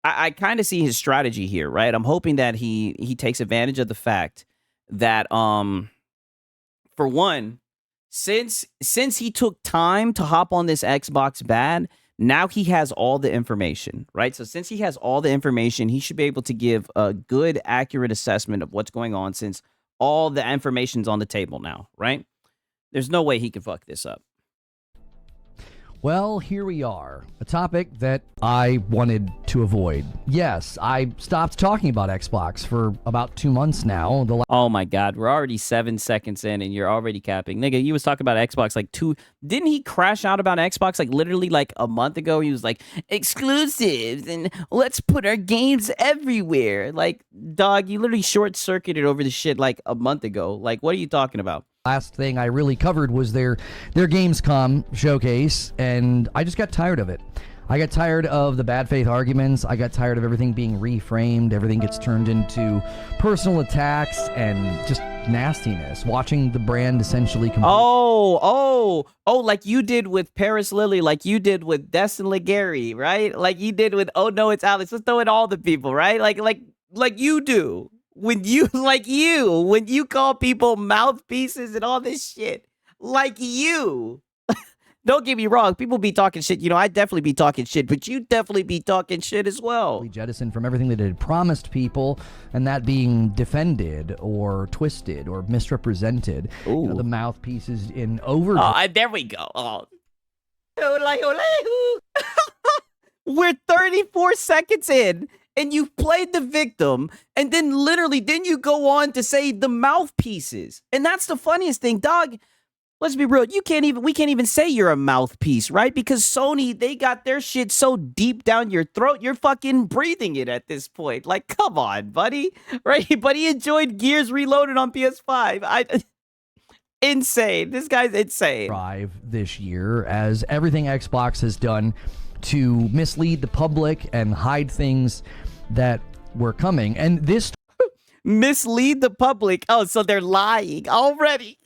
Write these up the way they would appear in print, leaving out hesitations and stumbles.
I kind of see his strategy here, right? I'm hoping that he takes advantage of the fact that for one, since he took time to hop on this Xbox bad, now he has all the information, right? So since he has all the information, he should be able to give a good, accurate assessment of what's going on since all the information's on the table now, right? There's no way he can fuck this up. Well, here we are. A topic that I wanted to avoid. Yes, I stopped talking about Xbox for about 2 months now. Oh my God, we're already 7 seconds in and you're already capping. Nigga, he was talking about Xbox like didn't he crash out about Xbox like literally like a month ago? He was like, exclusives and let's put our games everywhere. Like, dog, you literally short-circuited over the shit like a month ago. Like, what are you talking about? Last thing I really covered was their Gamescom showcase, and I just got tired of it. I got tired of the bad faith arguments. I got tired of everything being reframed. Everything gets turned into personal attacks and just nastiness. Watching the brand essentially like you did with Paris Lily, like you did with Destin Legary, right? Like you did with Oh No, It's Alex. Let's throw in all the people, right? Like you do. When you call people mouthpieces and all this shit, like you. Don't get me wrong, people be talking shit. You know, I definitely be talking shit, but you definitely be talking shit as well. Jettisoned from everything that it had promised people, and that being defended or twisted or misrepresented. You know, the mouthpieces in over. Oh, there we go. Oh. We're 34 seconds in. And you played the victim, and then you go on to say the mouthpieces. And that's the funniest thing, dog. Let's be real. We can't even say you're a mouthpiece, right? Because Sony, they got their shit so deep down your throat, you're fucking breathing it at this point. Like, come on, buddy. Right? But he enjoyed Gears Reloaded on PS5. Insane. This guy's insane. Drive this year, as everything Xbox has done to mislead the public and hide things that were coming. And this mislead the public. Oh, so they're lying already.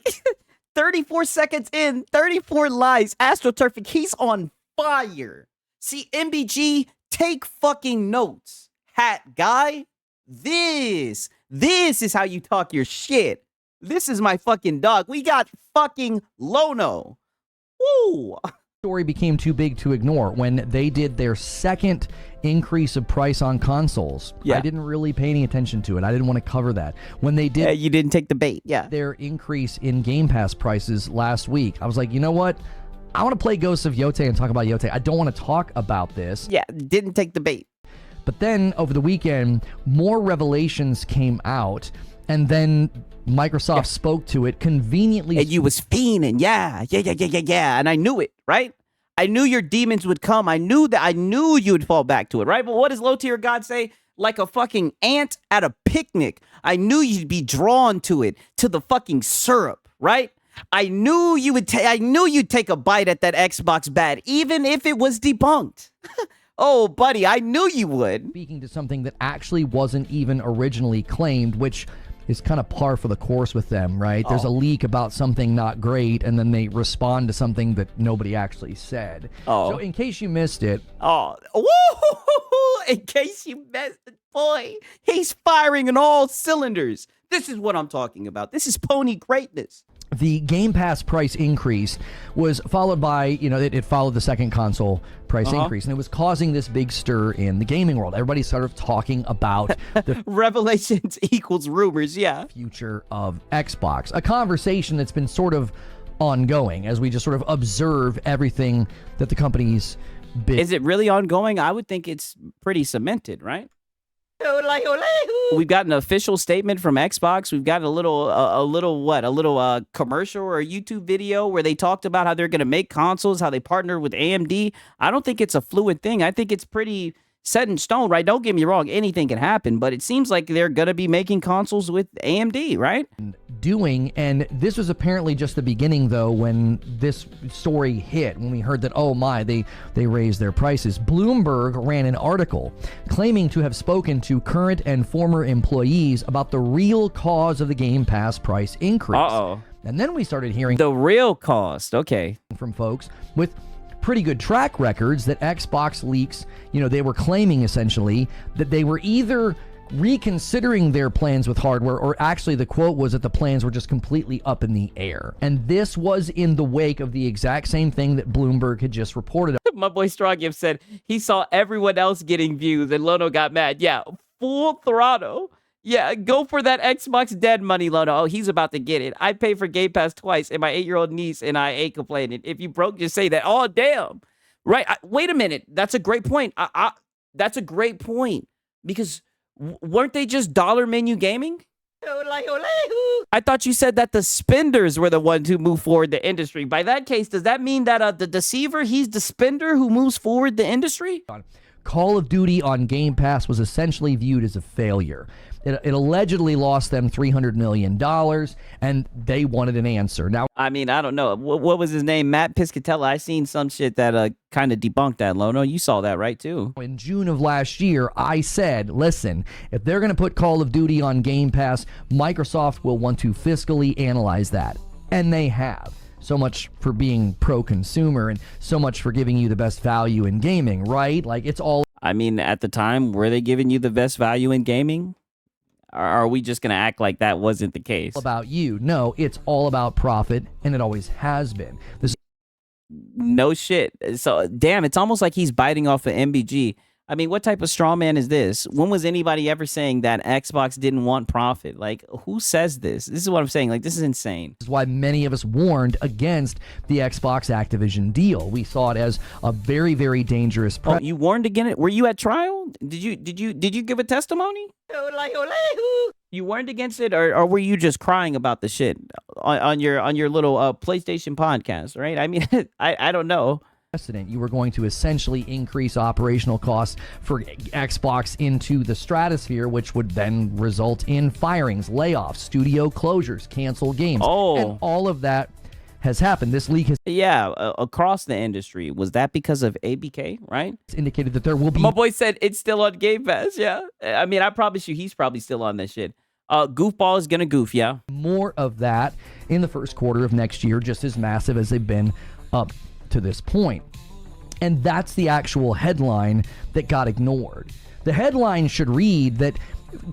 34 seconds in, 34 lies. AstroTurf, he's on fire. See, MBG, take fucking notes. Hat guy, this is how you talk your shit. This is my fucking dog. We got fucking Lono. Woo. Story became too big to ignore when they did their second increase of price on consoles. I didn't really pay any attention to it. I didn't want to cover that. When they did, you didn't take the bait. Their increase in Game Pass prices last week, I was like, you know what? I want to play Ghosts of Yotei and talk about Yotei. I don't want to talk about this. Yeah, didn't take the bait. But then over the weekend, more revelations came out, and then Microsoft spoke to it conveniently. And you was fiending. Yeah. And I knew it, right? I knew your demons would come. I knew you would fall back to it, right? But what does low tier God say? Like a fucking ant at a picnic. I knew you'd be drawn to it, to the fucking syrup, right? I knew you'd take a bite at that Xbox bad, even if it was debunked. Oh, buddy, I knew you would. Speaking to something that actually wasn't even originally claimed, which is kind of par for the course with them, right? There's a leak about something not great, and then they respond to something that nobody actually said. So in case you missed it. In case you missed it, boy, he's firing on all cylinders. This is what I'm talking about. This is pony greatness. The Game Pass price increase was followed by, it followed the second console price increase, and it was causing this big stir in the gaming world. Everybody's sort of talking about the revelations equals rumors, future of Xbox, a conversation that's been sort of ongoing as we just sort of observe everything that the company's been. Is it really ongoing? I would think it's pretty cemented, right? We've got an official statement from Xbox. We've got a little commercial or a YouTube video where they talked about how they're going to make consoles, how they partner with AMD. I don't think it's a fluid thing. I think it's pretty set in stone, right? Don't get me wrong. Anything can happen, but it seems like they're going to be making consoles with AMD, right? And this was apparently just the beginning, though, when this story hit, when we heard that, oh my, they raised their prices. Bloomberg ran an article claiming to have spoken to current and former employees about the real cause of the Game Pass price increase. And then we started hearing the real cost, from folks with pretty good track records that Xbox leaks, they were claiming essentially that they were either reconsidering their plans with hardware, or actually the quote was that the plans were just completely up in the air. And this was in the wake of the exact same thing that Bloomberg had just reported. My boy Strongiv said he saw everyone else getting views and Lono got mad. Yeah, full throttle. Yeah, go for that Xbox dead money, Lono. Oh, he's about to get it. I paid for Game Pass twice, and my 8-year-old niece and I ain't complaining. If you broke, just say that. Oh, damn. Right. Wait a minute. That's a great point. That's a great point. Because weren't they just dollar menu gaming? I thought you said that the spenders were the ones who move forward the industry. By that case, does that mean that the deceiver, he's the spender who moves forward the industry? Call of Duty on Game Pass was essentially viewed as a failure. It allegedly lost them $300 million, and they wanted an answer. Now, I mean, I don't know. What was his name? Matt Piscatella. I seen some shit that kind of debunked that, Lono. You saw that, right, too? In June of last year, I said, listen, if they're going to put Call of Duty on Game Pass, Microsoft will want to fiscally analyze that. And they have. So much for being pro-consumer and so much for giving you the best value in gaming, right? Like, it's all... I mean, at the time, were they giving you the best value in gaming? Or are we just going to act like that wasn't the case? About you. No, it's all about profit, and it always has been. No shit. So, damn, it's almost like he's biting off of MBG. I mean, what type of straw man is this? When was anybody ever saying that Xbox didn't want profit? Like, who says this? This is what I'm saying. Like, this is insane. This is why many of us warned against the Xbox Activision deal. We saw it as a very, very dangerous. Oh, you warned against it? Were you at trial? Did you give a testimony? You warned against it, or were you just crying about the shit on your little PlayStation podcast? Right? I mean, I don't know. You were going to essentially increase operational costs for Xbox into the stratosphere, which would then result in firings, layoffs, studio closures, canceled games. Oh. And all of that has happened. This leak has... Yeah, across the industry. Was that because of ABK, right? It's indicated that there will be... My boy said it's still on Game Pass, yeah. I mean, I promise you he's probably still on that shit. Goofball is going to goof, yeah. More of that in the first quarter of next year, just as massive as they've been up to this point. And that's the actual headline that got ignored. The headline should read that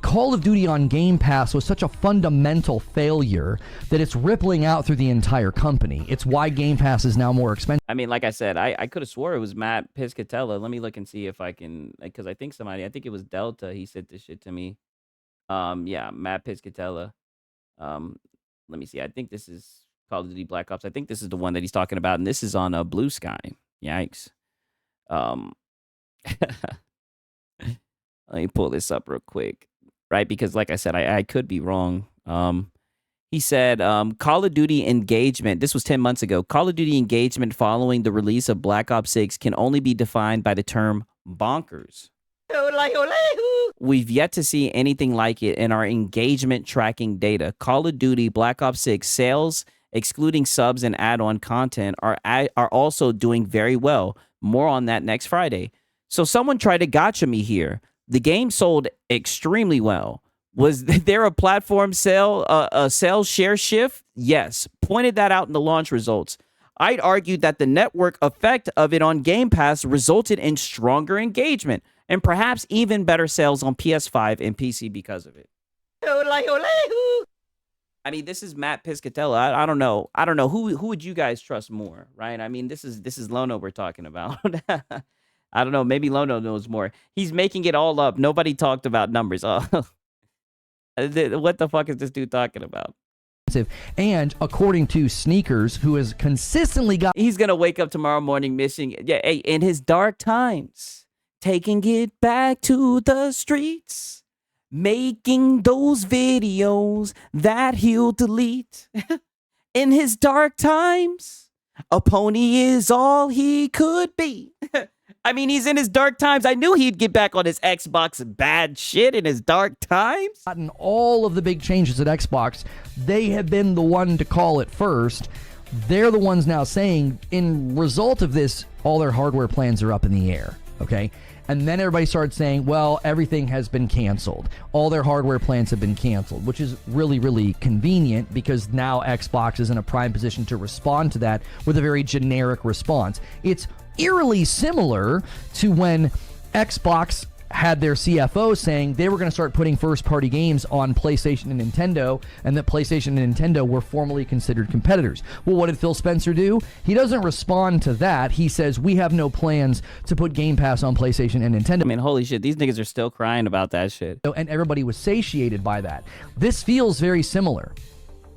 Call of Duty on Game Pass was such a fundamental failure that it's rippling out through the entire company. It's why Game Pass is now more expensive. I mean, like I said, I could have swore it was Matt Piscatella. Let me look and see if I can, because I think it was Delta. He said this shit to me. Yeah, Matt Piscatella. Let me see. I think this is Call of Duty Black Ops. I think this is the one that he's talking about, and this is on Blue Sky. Yikes. Let me pull this up real quick, right? Because like I said, I could be wrong. He said, Call of Duty engagement, this was 10 months ago, Call of Duty engagement following the release of Black Ops 6 can only be defined by the term bonkers. We've yet to see anything like it in our engagement tracking data. Call of Duty Black Ops 6 sales, excluding subs and add-on content, are also doing very well. More on that next Friday. So someone tried to gotcha me here. The game sold extremely well. Was there a platform sale, a sales share shift? Yes. Pointed that out in the launch results. I'd argue that the network effect of it on Game Pass resulted in stronger engagement and perhaps even better sales on PS5 and PC because of it. I mean, this is Matt Piscatella. I don't know. Who would you guys trust more, right? I mean, this is Lono we're talking about. I don't know. Maybe Lono knows more. He's making it all up. Nobody talked about numbers. Oh, what the fuck is this dude talking about? And according to Sneakers, who has consistently got... He's going to wake up tomorrow morning missing... Yeah, hey, in his dark times, taking it back to the streets. Making those videos that he'll delete. In his dark times, a pony is all he could be. I mean, he's in his dark times. I knew he'd get back on his Xbox bad shit in his dark times. Gotten all of the big changes at Xbox. They have been the one to call it first. They're the ones now saying, in result of this, all their hardware plans are up in the air. Okay? And then everybody started saying, well, everything has been canceled. All their hardware plans have been canceled, which is really, really convenient because now Xbox is in a prime position to respond to that with a very generic response. It's eerily similar to when Xbox had their CFO saying they were going to start putting first-party games on PlayStation and Nintendo, and that PlayStation and Nintendo were formerly considered competitors. Well, what did Phil Spencer do? He doesn't respond to that. He says, we have no plans to put Game Pass on PlayStation and Nintendo. I mean, holy shit, these niggas are still crying about that shit. And everybody was satiated by that. This feels very similar.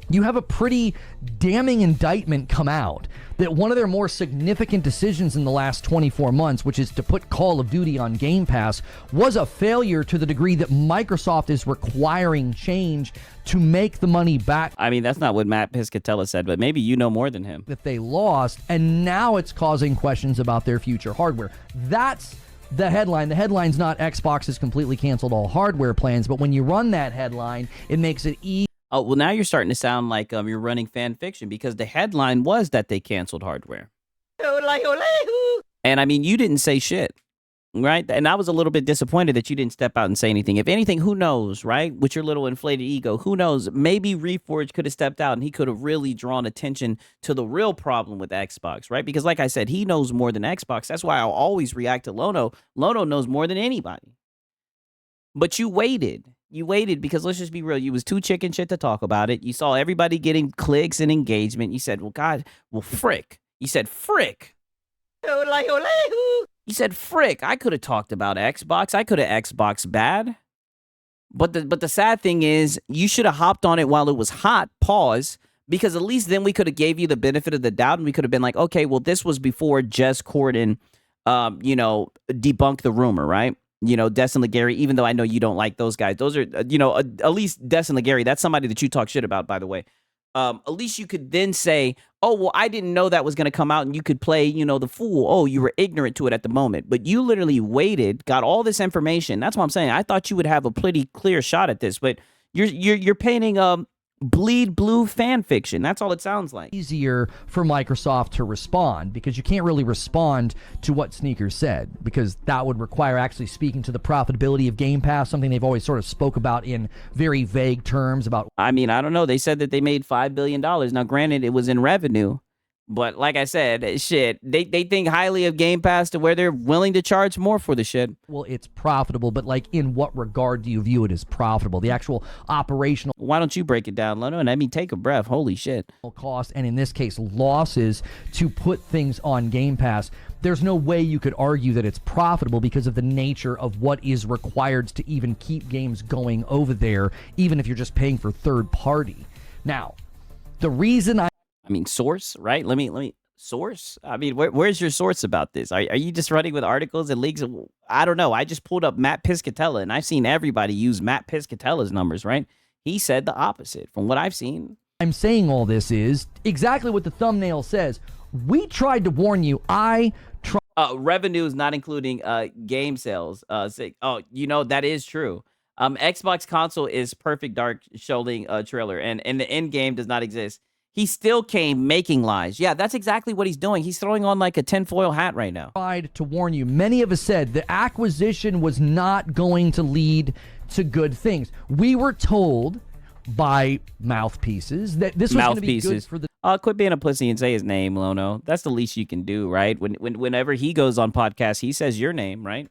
You have a pretty damning indictment come out that one of their more significant decisions in the last 24 months, which is to put Call of Duty on Game Pass, was a failure to the degree that Microsoft is requiring change to make the money back. I mean, that's not what Matt Piscatella said, but maybe you know more than him. That they lost, and now it's causing questions about their future hardware. That's the headline. The headline's not Xbox has completely canceled all hardware plans, but when you run that headline, it makes it easy. Oh, well, now you're starting to sound like you're running fan fiction because the headline was that they canceled hardware. And I mean, you didn't say shit, right? And I was a little bit disappointed that you didn't step out and say anything. If anything, who knows, right? With your little inflated ego, who knows? Maybe Reforge could have stepped out and he could have really drawn attention to the real problem with Xbox, right? Because like I said, he knows more than Xbox. That's why I'll always react to Lono. Lono knows more than anybody. But you waited. You waited because let's just be real. You was too chicken shit to talk about it. You saw everybody getting clicks and engagement. You said, well, God, well, frick. You said, frick. You said, frick. I could have talked about Xbox. I could have Xbox bad. But the sad thing is you should have hopped on it while it was hot. Pause. Because at least then we could have gave you the benefit of the doubt and we could have been like, okay, well, this was before Jess Corden, debunked the rumor, right? Destin Legary, even though I know you don't like those guys. Those are, at least Destin Legary, that's somebody that you talk shit about, by the way. At least you could then say, oh, well, I didn't know that was going to come out and you could play, the fool. Oh, you were ignorant to it at the moment. But you literally waited, got all this information. That's what I'm saying. I thought you would have a pretty clear shot at this, but you're painting bleed blue fan fiction. That's all it sounds like. Easier for Microsoft to respond because you can't really respond to what Sneakers said because that would require actually speaking to the profitability of Game Pass, something they've always sort of spoke about in very vague terms about. I mean, I don't know. They said that they made $5 billion. Now, granted, it was in revenue. But like I said, shit, they think highly of Game Pass to where they're willing to charge more for the shit. Well, it's profitable, but like in what regard do you view it as profitable? The actual operational. Why don't you break it down, Lono? And I mean, take a breath. Holy shit. Cost, and in this case, losses to put things on Game Pass. There's no way you could argue that it's profitable because of the nature of what is required to even keep games going over there, even if you're just paying for third party. Now, the reason I mean, source, right? Let me source. I mean, where's your source about this? Are you just running with articles and leaks? I don't know. I just pulled up Matt Piscatella, and I've seen everybody use Matt Piscatella's numbers, right? He said the opposite from what I've seen. I'm saying all this is exactly what the thumbnail says. We tried to warn you. Revenue is not including game sales. That is true. Xbox console is Perfect Dark showing trailer, and the end game does not exist. He still came making lies. Yeah, that's exactly what he's doing. He's throwing on like a tinfoil hat right now. Tried to warn you. Many of us said the acquisition was not going to lead to good things. We were told by mouthpieces that this was going to be good for the. Quit being a pussy and say his name, Lono. That's the least you can do, right? Whenever he goes on podcasts, he says your name, right?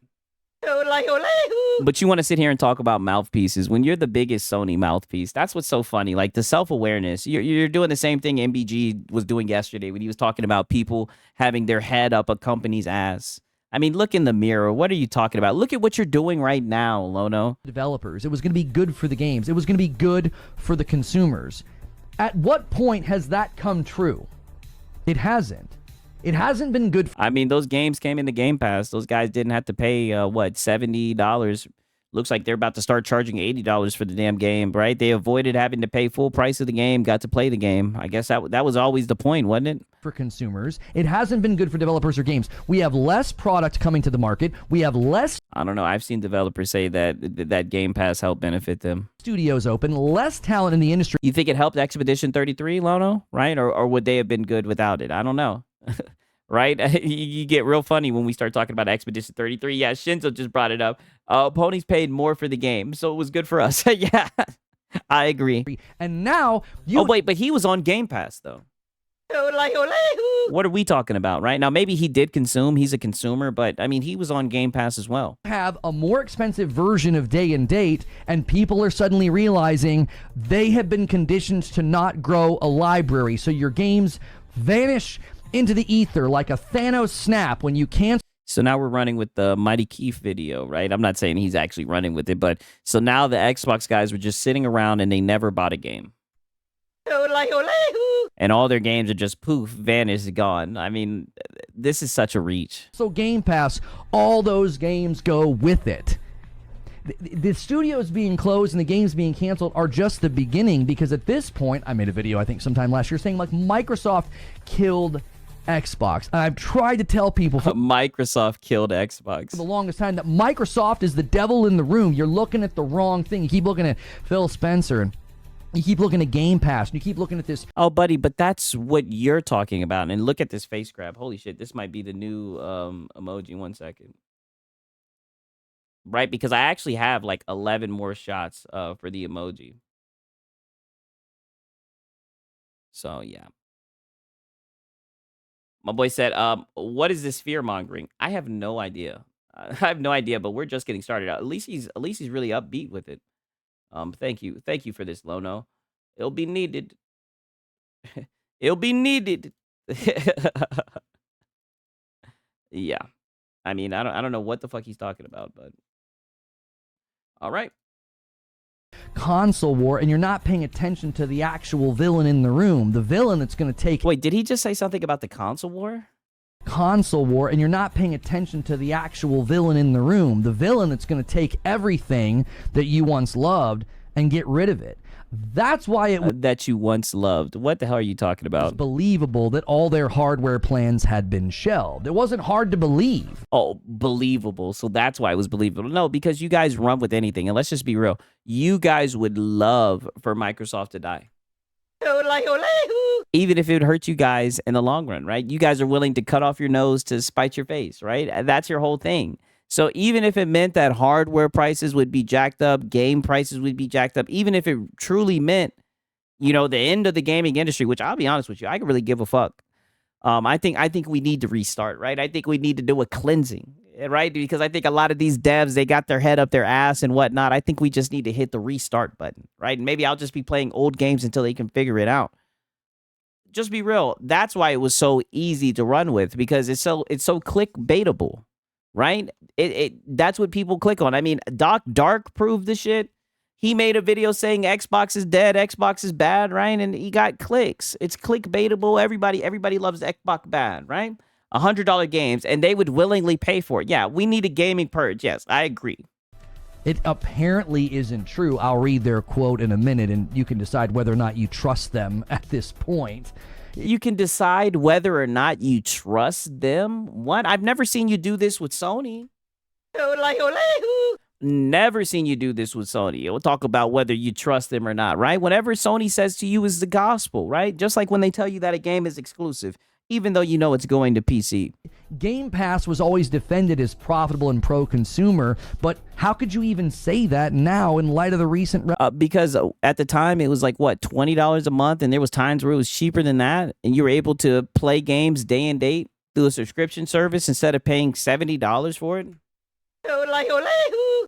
But you want to sit here and talk about mouthpieces when you're the biggest Sony mouthpiece. That's what's so funny. Like the self-awareness. You're doing the same thing MBG was doing yesterday when he was talking about people having their head up a company's ass. I mean, look in the mirror. What are you talking about? Look at what you're doing right now, Lono. Developers. It was going to be good for the games. It was going to be good for the consumers. At what point has that come true? It hasn't. It hasn't been good. I mean, those games came in the Game Pass. Those guys didn't have to pay, $70. Looks like they're about to start charging $80 for the damn game, right? They avoided having to pay full price of the game, got to play the game. I guess that was always the point, wasn't it? For consumers. It hasn't been good for developers or games. We have less product coming to the market. We have less. I don't know. I've seen developers say that Game Pass helped benefit them. Studios open, less talent in the industry. You think it helped Expedition 33, Lono, right? Or would they have been good without it? I don't know. right? You get real funny when we start talking about Expedition 33. Yeah, Shinzo just brought it up. Ponies paid more for the game, so it was good for us. Yeah, I agree. And now Oh, wait, but he was on Game Pass, though. What are we talking about, right? Now, maybe he did consume. He's a consumer, but, I mean, he was on Game Pass as well. Have a more expensive version of Day and Date, and people are suddenly realizing they have been conditioned to not grow a library. So your games vanish into the ether like a Thanos snap when you cancel. So now we're running with the Mighty Keith video, right? I'm not saying he's actually running with it, but so now the Xbox guys were just sitting around and they never bought a game. And all their games are just poof, vanished, gone. I mean, this is such a reach. So Game Pass, all those games go with it. The studios being closed and the games being canceled are just the beginning, because at this point, I made a video I think sometime last year saying like Microsoft killed Xbox. And I've tried to tell people for Microsoft killed Xbox the longest time that Microsoft is the devil in the room. You're looking at the wrong thing. You keep looking at Phil Spencer and you keep looking at Game Pass, and you keep looking at this. Oh, buddy, but that's what you're talking about. And look at this face grab. Holy shit, this might be the new emoji. 1 second. Right, because I actually have like 11 more shots for the emoji. So, yeah. My boy said, what is this fear-mongering? I have no idea. I have no idea, but we're just getting started. At least he's really upbeat with it. Thank you for this, Lono. It'll be needed. It'll be needed. Yeah, I mean, I don't know what the fuck he's talking about, but all right. Console war, and you're not paying attention to the actual villain in the room. The villain that's going to take. Wait, did he just say something about the console war? Console war, and you're not paying attention to the actual villain in the room. The villain that's going to take everything that you once loved and get rid of it. That's why it was that you once loved. What the hell are you talking about? Believable that all their hardware plans had been shelved. It wasn't hard to believe. Oh, believable. So that's why it was believable. No, because you guys run with anything. And let's just be real. You guys would love for Microsoft to die. Even if it would hurt you guys in the long run, right? You guys are willing to cut off your nose to spite your face, right? That's your whole thing. So even if it meant that hardware prices would be jacked up, game prices would be jacked up, even if it truly meant, you know, the end of the gaming industry, which I'll be honest with you, I could really give a fuck. I think we need to restart, right? I think we need to do a cleansing, right? Because I think a lot of these devs, they got their head up their ass and whatnot. I think we just need to hit the restart button, right? And maybe I'll just be playing old games until they can figure it out. Just be real. That's why it was so easy to run with, because it's so clickbaitable, right? That's what people click on. I mean, Doc Dark proved the shit. He made a video saying Xbox is dead, Xbox is bad, right? And he got clicks. It's clickbaitable. Everybody loves Xbox bad, right? $100 games, and they would willingly pay for it. Yeah, we need a gaming purge. Yes, I agree. It apparently isn't true. I'll read their quote in a minute, and you can decide whether or not you trust them at this point. You can decide whether or not you trust them? What? I've never seen you do this with Sony. Never seen you do this with Sony. We'll talk about whether you trust them or not, right? Whatever Sony says to you is the gospel, right? Just like when they tell you that a game is exclusive, even though you know it's going to PC. Game Pass was always defended as profitable and pro-consumer, but how could you even say that now in light of the recent... Because at the time, it was like, what, $20 a month? And there was times where it was cheaper than that, and you were able to play games day and date through a subscription service instead of paying $70 for it?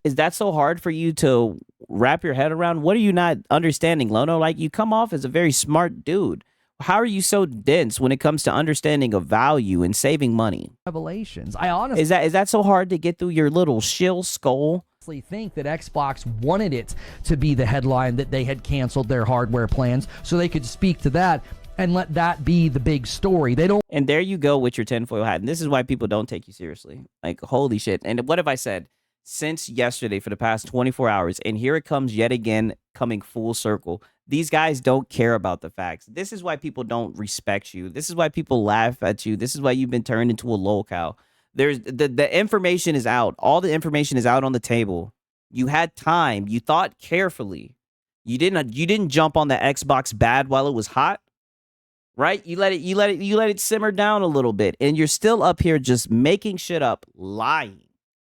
Is that so hard for you to wrap your head around? What are you not understanding, Lono? Like, you come off as a very smart dude. How are you so dense when it comes to understanding of value and saving money? Revelations. I honestly... Is that so hard to get through your little shill skull? Think that Xbox wanted it to be the headline that they had canceled their hardware plans so they could speak to that and let that be the big story. They don't... And there you go with your tinfoil hat. And this is why people don't take you seriously. Like, holy shit. And what have I said? Since yesterday for the past 24 hours, and here it comes yet again, coming full circle. These guys don't care about the facts. This is why people don't respect you. This is why people laugh at you. This is why you've been turned into a lolcow. There's the information is out. All the information is out on the table. You had time. You thought carefully. You didn't jump on the Xbox bad while it was hot, right? You let it simmer down a little bit, and you're still up here just making shit up, lying.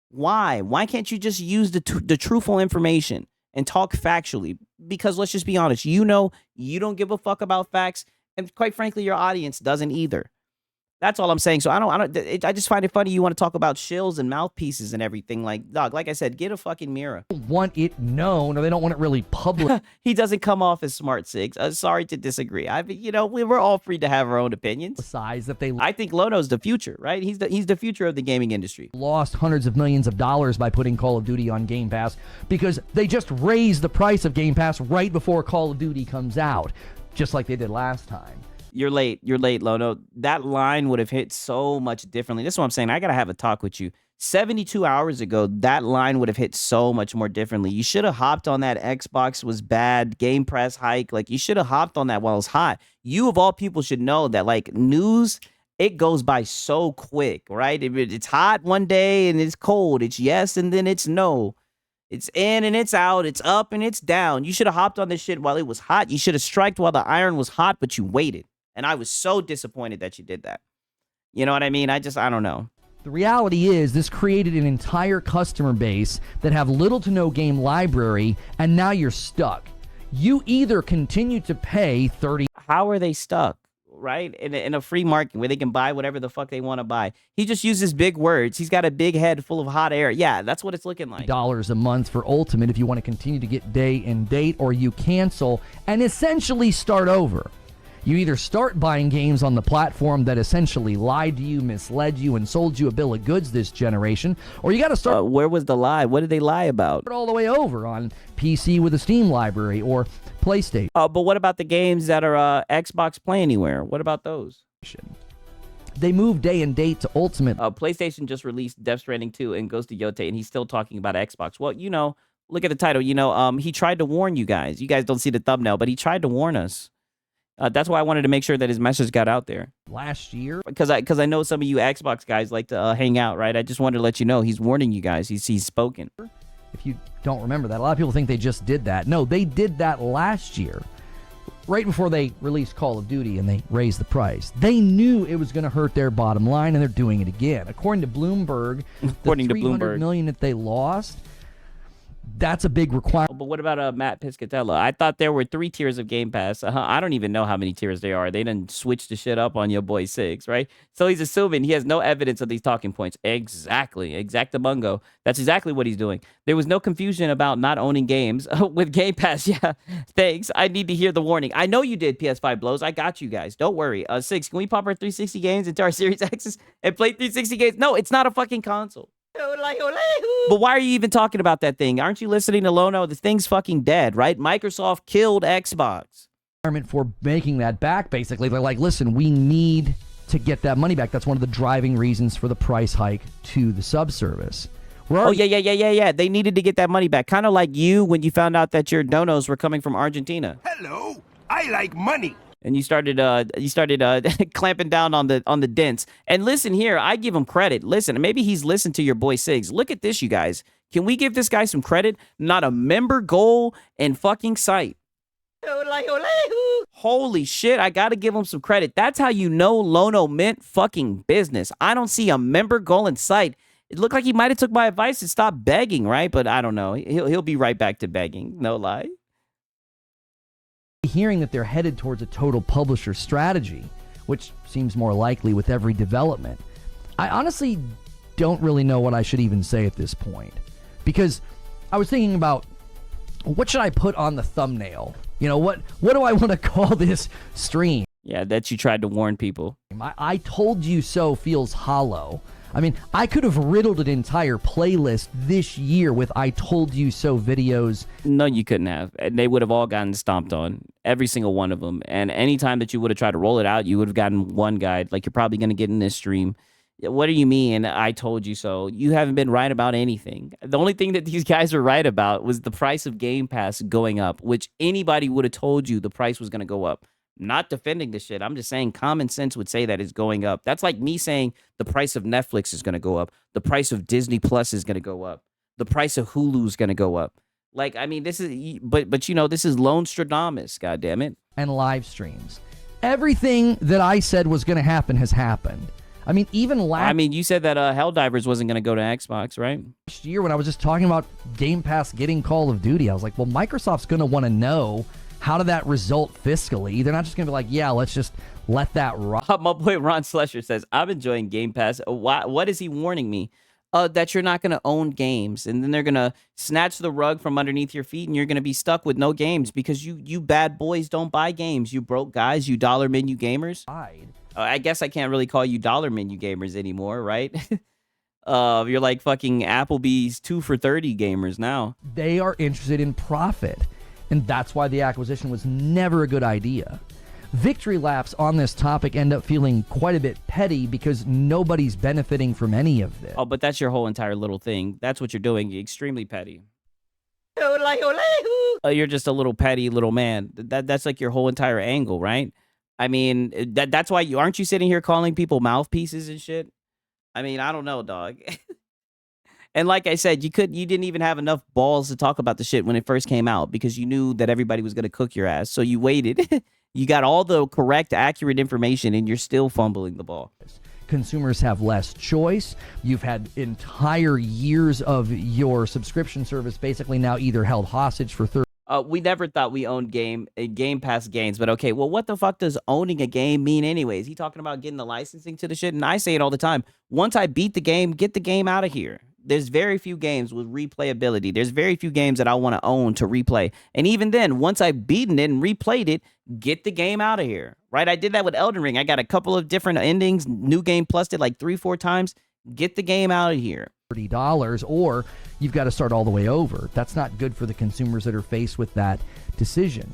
Why? Why can't you just use the truthful information and talk factually? Because let's just be honest, you know you don't give a fuck about facts, and quite frankly, your audience doesn't either. That's all I'm saying. So I just find it funny you want to talk about shills and mouthpieces and everything. Like, dog, like I said, get a fucking mirror. Want it known, or they don't want it really public. He doesn't come off as smart, Sigs. Sorry to disagree. We're all free to have our own opinions. Size that they I think Lono's the future, right? He's the future of the gaming industry. Lost hundreds of millions of dollars by putting Call of Duty on Game Pass because they just raised the price of Game Pass right before Call of Duty comes out, just like they did last time. You're late, Lono. That line would have hit so much differently. That's what I'm saying. I got to have a talk with you. 72 hours ago, that line would have hit so much more differently. You should have hopped on that Xbox was bad Game Press hike. Like, you should have hopped on that while it's hot. You, of all people, should know that, like, news, it goes by so quick, right? It's hot one day and it's cold. It's yes and then it's no. It's in and it's out. It's up and it's down. You should have hopped on this shit while it was hot. You should have striked while the iron was hot, but you waited. And I was so disappointed that you did that. You know what I mean? I don't know. The reality is this created an entire customer base that have little to no game library, and now you're stuck. You either continue to pay $30. How are they stuck, right? In a free market where they can buy whatever the fuck they want to buy. He just uses big words. He's got a big head full of hot air. Yeah, that's what it's looking like. $1 a month for Ultimate if you want to continue to get day and date, or you cancel and essentially start over. You either start buying games on the platform that essentially lied to you, misled you, and sold you a bill of goods this generation, or you got to start... where was the lie? What did they lie about? All the way over on PC with a Steam library or PlayStation. But what about the games that are Xbox Play Anywhere? What about those? They moved day and date to Ultimate. PlayStation just released Death Stranding 2 and Ghost of Yote, and he's still talking about Xbox. Well, look at the title. He tried to warn you guys. You guys don't see the thumbnail, but he tried to warn us. That's why I wanted to make sure that his message got out there. Last year? Because I know some of you Xbox guys like to hang out, right? I just wanted to let you know he's warning you guys. He's spoken. If you don't remember that, a lot of people think they just did that. No, they did that last year, right before they released Call of Duty and they raised the price. They knew it was going to hurt their bottom line, and they're doing it again. According to Bloomberg, the $300 million that they lost, that's a big requirement. But what about Matt Piscatella? I thought there were 3 tiers of Game Pass. I don't even know how many tiers there are. They done switched the shit up on your boy Sigs, right? So he's assuming he has no evidence of these talking points. Exactly. Exactamungo. That's exactly what he's doing. There was no confusion about not owning games with Game Pass. Yeah, thanks. I need to hear the warning. I know you did, PS5 blows. I got you guys. Don't worry. Sigs, can we pop our 360 games into our Series X's and play 360 games? No, it's not a fucking console. But why are you even talking about that thing? Aren't you listening to Lono? The thing's fucking dead, right? Microsoft killed Xbox. For making that back, basically. They're like, listen, we need to get that money back. That's one of the driving reasons for the price hike to the subservice. Yeah. They needed to get that money back. Kind of like you when you found out that your donos were coming from Argentina. Hello, I like money. And you started clamping down on the dents. And listen here, I give him credit. Listen, maybe he's listened to your boy Sigs. Look at this, you guys. Can we give this guy some credit? Not a member goal in fucking sight. Holy shit, I gotta give him some credit. That's how you know Lono meant fucking business. I don't see a member goal in sight. It looked like he might have took my advice and stopped begging, right? But I don't know. He'll be right back to begging. No lie. Hearing that they're headed towards a total publisher strategy, which seems more likely with every development. I honestly don't really know what I should even say at this point, because I was thinking about what should I put on the thumbnail? What do I want to call this stream? Yeah, that you tried to warn people. I told you so feels hollow. I mean, I could have riddled an entire playlist this year with I told you so videos. No, you couldn't have. They would have all gotten stomped on, every single one of them. And anytime that you would have tried to roll it out, you would have gotten one guide, like you're probably going to get in this stream. What do you mean? I told you so. You haven't been right about anything. The only thing that these guys were right about was the price of Game Pass going up, which anybody would have told you the price was going to go up. Not defending the shit. I'm just saying common sense would say that it's going up. That's like me saying the price of Netflix is going to go up. The price of Disney Plus is going to go up. The price of Hulu is going to go up. Like, I mean, this is, but this is Lone Stradamus, goddammit. And live streams. Everything that I said was going to happen has happened. I mean, even last you said that Helldivers wasn't going to go to Xbox, right? year when I was just talking about Game Pass getting Call of Duty, I was like, well, Microsoft's going to want to know how did that result fiscally. They're not just going to be like, yeah, let's just let that rock. My boy Ron Slusher says, I'm enjoying Game Pass. What is he warning me? That you're not going to own games. And then they're going to snatch the rug from underneath your feet and you're going to be stuck with no games because you bad boys don't buy games. You broke guys, you dollar menu gamers. I guess I can't really call you dollar menu gamers anymore, right? You're like fucking Applebee's 2 for $30 gamers now. They are interested in profit, and that's why the acquisition was never a good idea. Victory laps on this topic end up feeling quite a bit petty because nobody's benefiting from any of this. Oh, but that's your whole entire little thing. That's what you're doing. You're extremely petty. You're just a little petty little man. That's like your whole entire angle, right? I mean, that's why aren't you sitting here calling people mouthpieces and shit? I mean, I don't know, dog. And like I said, you didn't even have enough balls to talk about the shit when it first came out because you knew that everybody was going to cook your ass. So you waited. You got all the correct, accurate information, and you're still fumbling the ball. Consumers have less choice. You've had entire years of your subscription service basically now either held hostage for we never thought we owned Game Pass games, but okay, well, what the fuck does owning a game mean anyways? He talking about getting the licensing to the shit, and I say it all the time. Once I beat the game, get the game out of here. There's very few games with replayability. There's very few games that I want to own to replay. And even then, once I've beaten it and replayed it, get the game out of here, right? I did that with Elden Ring. I got a couple of different endings, New Game Plused it like 3-4 times. Get the game out of here. $30, or you've got to start all the way over. That's not good for the consumers that are faced with that decision.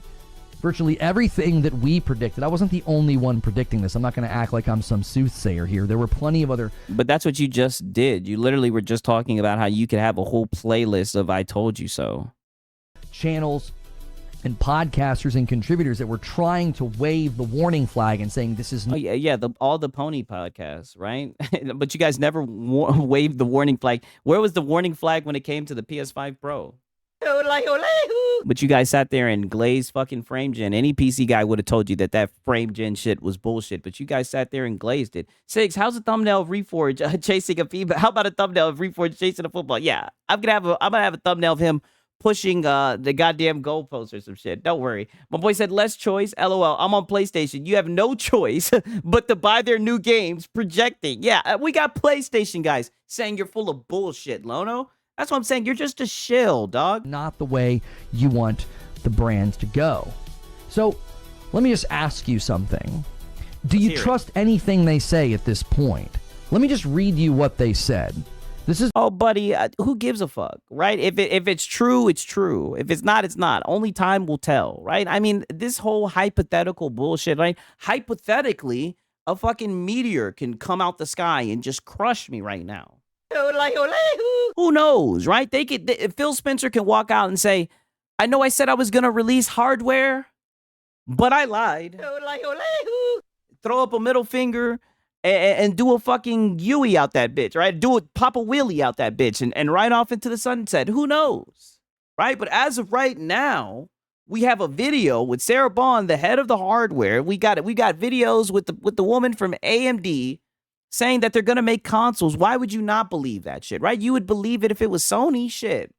Virtually everything that we predicted, I wasn't the only one predicting this. I'm not going to act like I'm some soothsayer here. There were plenty of other... But that's what you just did. You literally were just talking about how you could have a whole playlist of I told you so. Channels and podcasters and contributors that were trying to wave the warning flag and saying this is... Oh, yeah, all the pony podcasts, right? But you guys never waved the warning flag. Where was the warning flag when it came to the PS5 Pro? But you guys sat there and glazed fucking frame gen. Any PC guy would have told you that frame gen shit was bullshit, but you guys sat there and glazed it. Six, how's a thumbnail of Reforge chasing a female? How about a thumbnail of Reforge chasing a football? Yeah, I'm gonna have a thumbnail of him pushing the goddamn goalpost or some shit. Don't worry. My boy said less choice. LOL. I'm on PlayStation. You have no choice but to buy their new games. Projecting. Yeah, we got PlayStation guys saying you're full of bullshit, Lono. That's what I'm saying. You're just a shill, dog. Not the way you want the brands to go. So let me just ask you something. Do you trust anything they say at this point? Let me just read you what they said. This is... Oh, buddy, who gives a fuck, right? If it's true, it's true. If it's not, it's not. Only time will tell, right? I mean, this whole hypothetical bullshit, right? Hypothetically, a fucking meteor can come out the sky and just crush me right now. Who knows, right? Phil Spencer can walk out and say, I know I said I was going to release hardware, but I lied. Throw up a middle finger and do a fucking Yui out that bitch, right? Pop a wheelie out that bitch and ride off into the sunset. Who knows, right? But as of right now, we have a video with Sarah Bond, the head of the hardware. We got videos with the woman from AMD saying that they're going to make consoles. Why would you not believe that shit, right? You would believe it if it was Sony shit.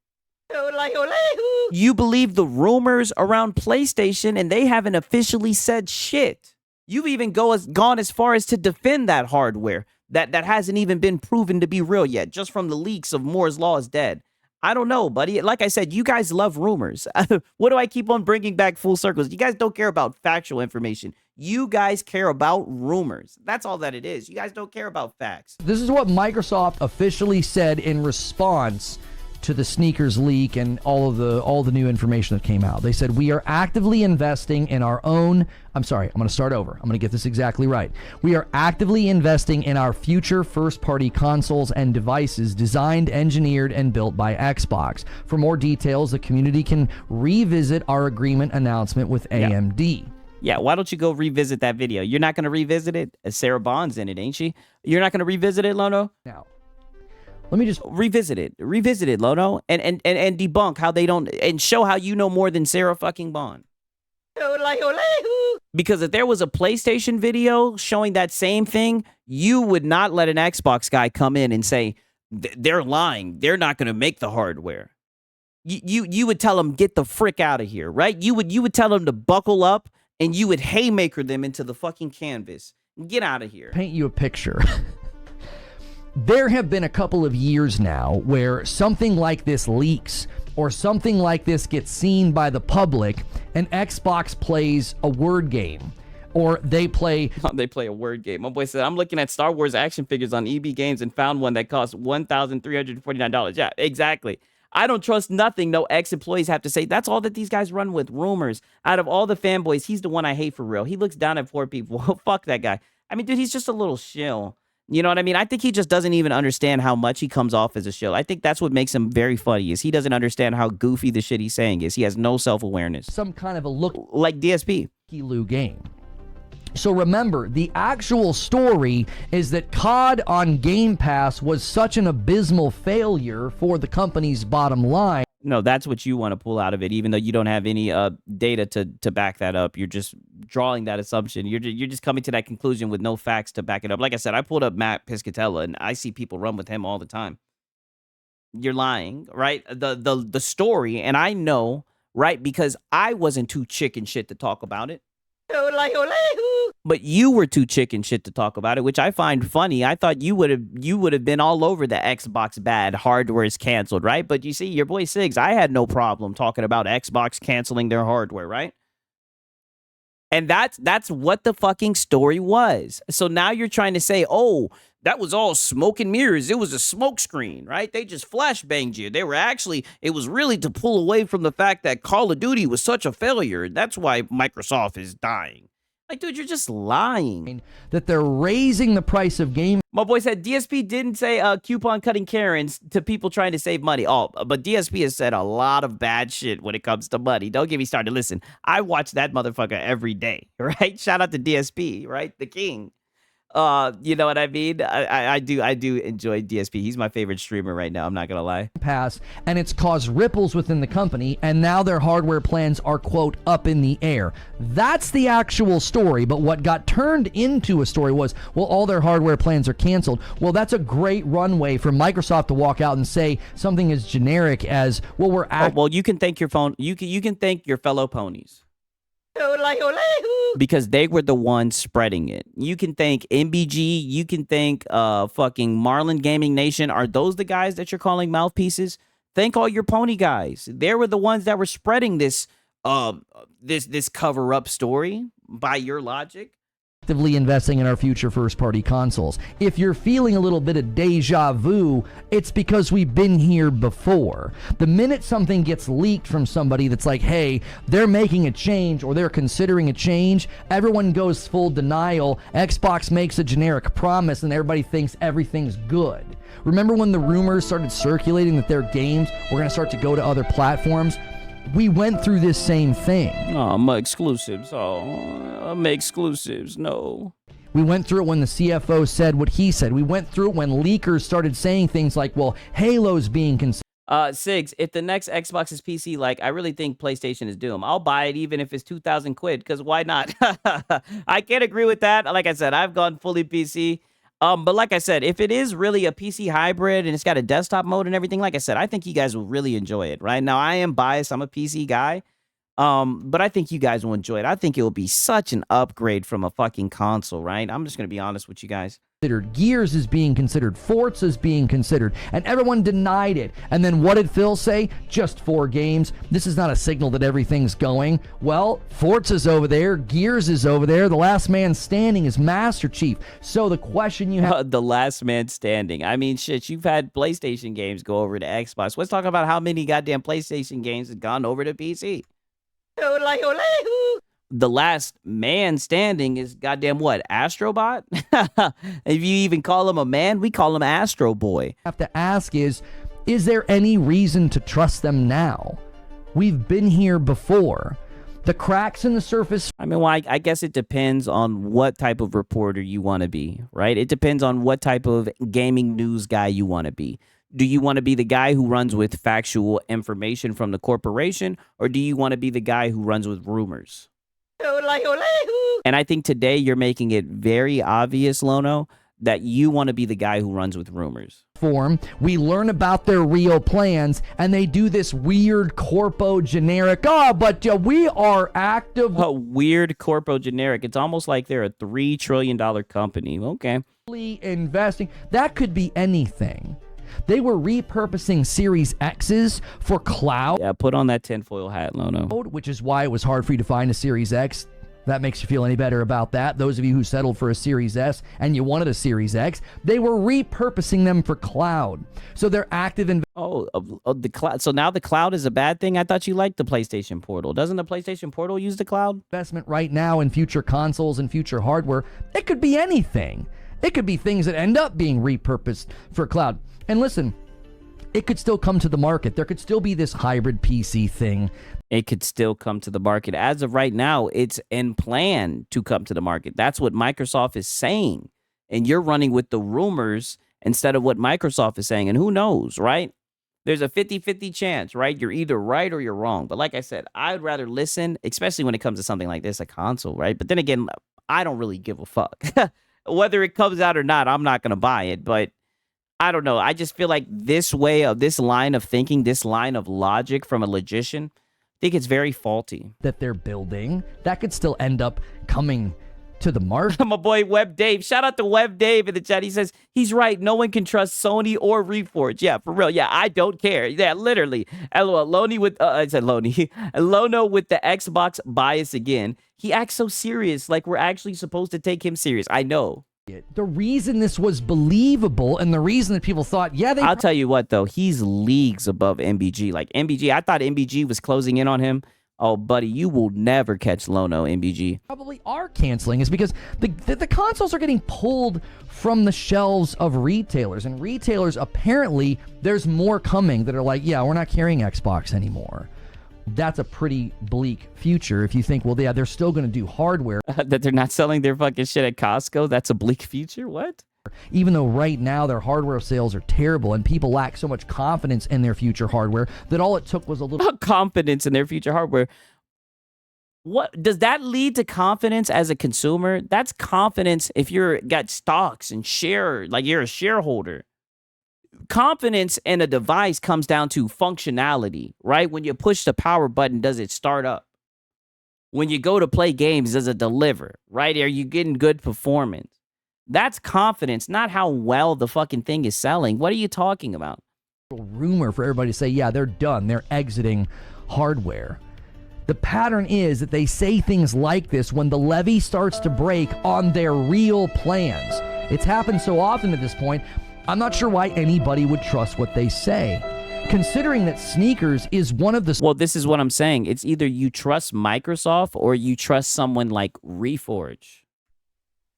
You believe the rumors around PlayStation and they haven't officially said shit. You've even gone as far as to defend that hardware that hasn't even been proven to be real yet, just from the leaks of Moore's Law is dead. I don't know, buddy. Like I said, you guys love rumors. What do I keep on bringing back full circles? You guys don't care about factual information. You guys care about rumors. That's all that it is. You guys don't care about facts. This is what Microsoft officially said in response to the sneakers leak and all the new information that came out. They said, we are actively investing in our own... I'm sorry, I'm going to start over. I'm going to get this exactly right. We are actively investing in our future first-party consoles and devices designed, engineered, and built by Xbox. For more details, the community can revisit our agreement announcement with AMD. Yeah, why don't you go revisit that video? You're not going to revisit it? Sarah Bond's in it, ain't she? You're not going to revisit it, Lono? Now, let me just... Revisit it, Lono, and debunk how they don't... And show how you know more than Sarah fucking Bond. Because if there was a PlayStation video showing that same thing, you would not let an Xbox guy come in and say, they're lying. They're not going to make the hardware. You would tell them, get the frick out of here, right? You would tell them to buckle up, and you would haymaker them into the fucking canvas. Get out of here. Paint you a picture. There have been a couple of years now where something like this leaks or something like this gets seen by the public, and Xbox plays a word game, or they play a word game. My boy said, I'm looking at Star Wars action figures on EB Games and found one that costs $1,349. Yeah, exactly. I don't trust nothing no ex-employees have to say. That's all that these guys run with, rumors. Out of all the fanboys, he's the one I hate for real. He looks down at poor people. Fuck that guy. I mean, dude, he's just a little shill. You know what I mean? I think he just doesn't even understand how much he comes off as a shill. I think that's what makes him very funny, is he doesn't understand how goofy the shit he's saying is. He has no self-awareness. some kind of a look Like DSP. Lou game. So remember, the actual story is that COD on Game Pass was such an abysmal failure for the company's bottom line. No, that's what you want to pull out of it, even though you don't have any data to back that up. You're just drawing that assumption. You're just coming to that conclusion with no facts to back it up. Like I said, I pulled up Matt Piscatella, and I see people run with him all the time. You're lying, right? The story, and I know, right, because I wasn't too chicken shit to talk about it. But you were too chicken shit to talk about it, which I find funny. I thought you would have been all over the Xbox bad hardware is canceled, right? But you see, your boy Siggs, I had no problem talking about Xbox canceling their hardware, right? And that's what the fucking story was. So now you're trying to say, oh, that was all smoke and mirrors. It was a smoke screen, right? They just flashbanged you. It was really to pull away from the fact that Call of Duty was such a failure. That's why Microsoft is dying. Like, dude, you're just lying. That they're raising the price of game. My boy said DSP didn't say coupon cutting Karens to people trying to save money. Oh, but DSP has said a lot of bad shit when it comes to money. Don't get me started. Listen, I watch that motherfucker every day, right? Shout out to DSP, right? The king. You know what I mean? I do enjoy DSP. He's my favorite streamer right now. I'm not gonna lie. Pass, and it's caused ripples within the company, and now their hardware plans are, quote, up in the air. That's the actual story, but what got turned into a story was, well, all their hardware plans are canceled. Well, that's a great runway for Microsoft to walk out and say something as generic as, well, well, you can thank your phone. You can thank your fellow ponies. Because they were the ones spreading it. You can thank MBG. You can thank fucking Marlin Gaming Nation. Are those the guys that you're calling mouthpieces? Thank all your pony guys. They were the ones that were spreading this this cover up story by your logic. Actively investing in our future first-party consoles. If you're feeling a little bit of deja vu, it's because we've been here before. The minute something gets leaked from somebody that's like, hey, they're making a change or they're considering a change, everyone goes full denial. Xbox makes a generic promise and everybody thinks everything's good. Remember when the rumors started circulating that their games were going to start to go to other platforms? We went through this same thing. Oh, my exclusives. Oh, my exclusives. No. We went through it when the CFO said what he said. We went through it when leakers started saying things like, well, Halo's being considered. Siggs, if the next Xbox is PC, like, I really think PlayStation is doomed. I'll buy it even if it's 2,000 quid, because why not? I can't agree with that. Like I said, I've gone fully PC. But like I said, if it is really a PC hybrid and it's got a desktop mode and everything, like I said, I think you guys will really enjoy it, right? Now, I am biased. I'm a PC guy. But I think you guys will enjoy it. I think it will be such an upgrade from a fucking console, right? I'm just going to be honest with you guys. Gears is being considered. Forza is being considered. And everyone denied it. And then what did Phil say? Just 4 games. This is not a signal that everything's going. Well, Forza's over there. Gears is over there. The last man standing is Master Chief. So the question you have... the last man standing. I mean, shit, you've had PlayStation games go over to Xbox. Let's talk about how many goddamn PlayStation games have gone over to PC. The last man standing is goddamn what? Astrobot? If you even call him a man, we call him Astro Boy. Have to ask is there any reason to trust them now? We've been here before. The cracks in the surface. I mean, well, I guess it depends on what type of reporter you want to be, right? It depends on what type of gaming news guy you want to be. Do you want to be the guy who runs with factual information from the corporation, or do you want to be the guy who runs with rumors? And I think today you're making it very obvious, Lono, that you want to be the guy who runs with rumors. Form, we learn about their real plans, and they do this weird corpo generic, but we are active. A weird corpo generic. It's almost like they're a $3 trillion company. Okay. Investing. That could be anything. They were repurposing Series X's for cloud. Yeah, put on that tinfoil hat, Lono. Which is why it was hard for you to find a Series X. That makes you feel any better about that. Those of you who settled for a Series S and you wanted a Series X, they were repurposing them for cloud. So they're active in... The cloud. So now the cloud is a bad thing? I thought you liked the PlayStation Portal. Doesn't the PlayStation Portal use the cloud? Investment right now in future consoles and future hardware. It could be anything. It could be things that end up being repurposed for cloud. And listen, it could still come to the market. There could still be this hybrid PC thing. It could still come to the market. As of right now, it's in plan to come to the market. That's what Microsoft is saying. And you're running with the rumors instead of what Microsoft is saying. And who knows, right? There's a 50-50 chance, right? You're either right or you're wrong. But like I said, I'd rather listen, especially when it comes to something like this, a console, right? But then again, I don't really give a fuck. Whether it comes out or not, I'm not going to buy it. But I don't know. I just feel like this way of this line of thinking, this line of logic from a logician, I think it's very faulty. That they're building, that could still end up coming to the market. My boy Web Dave. Shout out to Web Dave in the chat. He says, he's right. No one can trust Sony or Reforge. Yeah, for real. Yeah, I don't care. Yeah, literally. LOL. Loney with, I said Loney. Lono with the Xbox bias again. He acts so serious, like we're actually supposed to take him serious. I know. The reason this was believable and the reason that people thought, yeah, I'll tell you what, though. He's leagues above MBG. Like, MBG, I thought MBG was closing in on him. Oh, buddy, you will never catch Lono, MBG. Probably are canceling is because the consoles are getting pulled from the shelves of retailers. And retailers, apparently, there's more coming that are like, yeah, we're not carrying Xbox anymore. That's a pretty bleak future if you think, well, yeah, they're still going to do hardware. That they're not selling their fucking shit at Costco? That's a bleak future? What? Even though right now their hardware sales are terrible and people lack so much confidence in their future hardware that all it took was a little... confidence in their future hardware. What does that lead to confidence as a consumer? That's confidence if you're got stocks and share, like you're a shareholder. Confidence in a device comes down to functionality, right? When you push the power button, does it start up? When you go to play games, does it deliver, right? Are you getting good performance? That's confidence, not how well the fucking thing is selling. What are you talking about? Rumor for everybody to say, yeah, they're done. They're exiting hardware. The pattern is that they say things like this when the levee starts to break on their real plans. It's happened so often at this point, I'm not sure why anybody would trust what they say. Considering that sneakers is one of the... Well, this is what I'm saying. It's either you trust Microsoft or you trust someone like Reforge.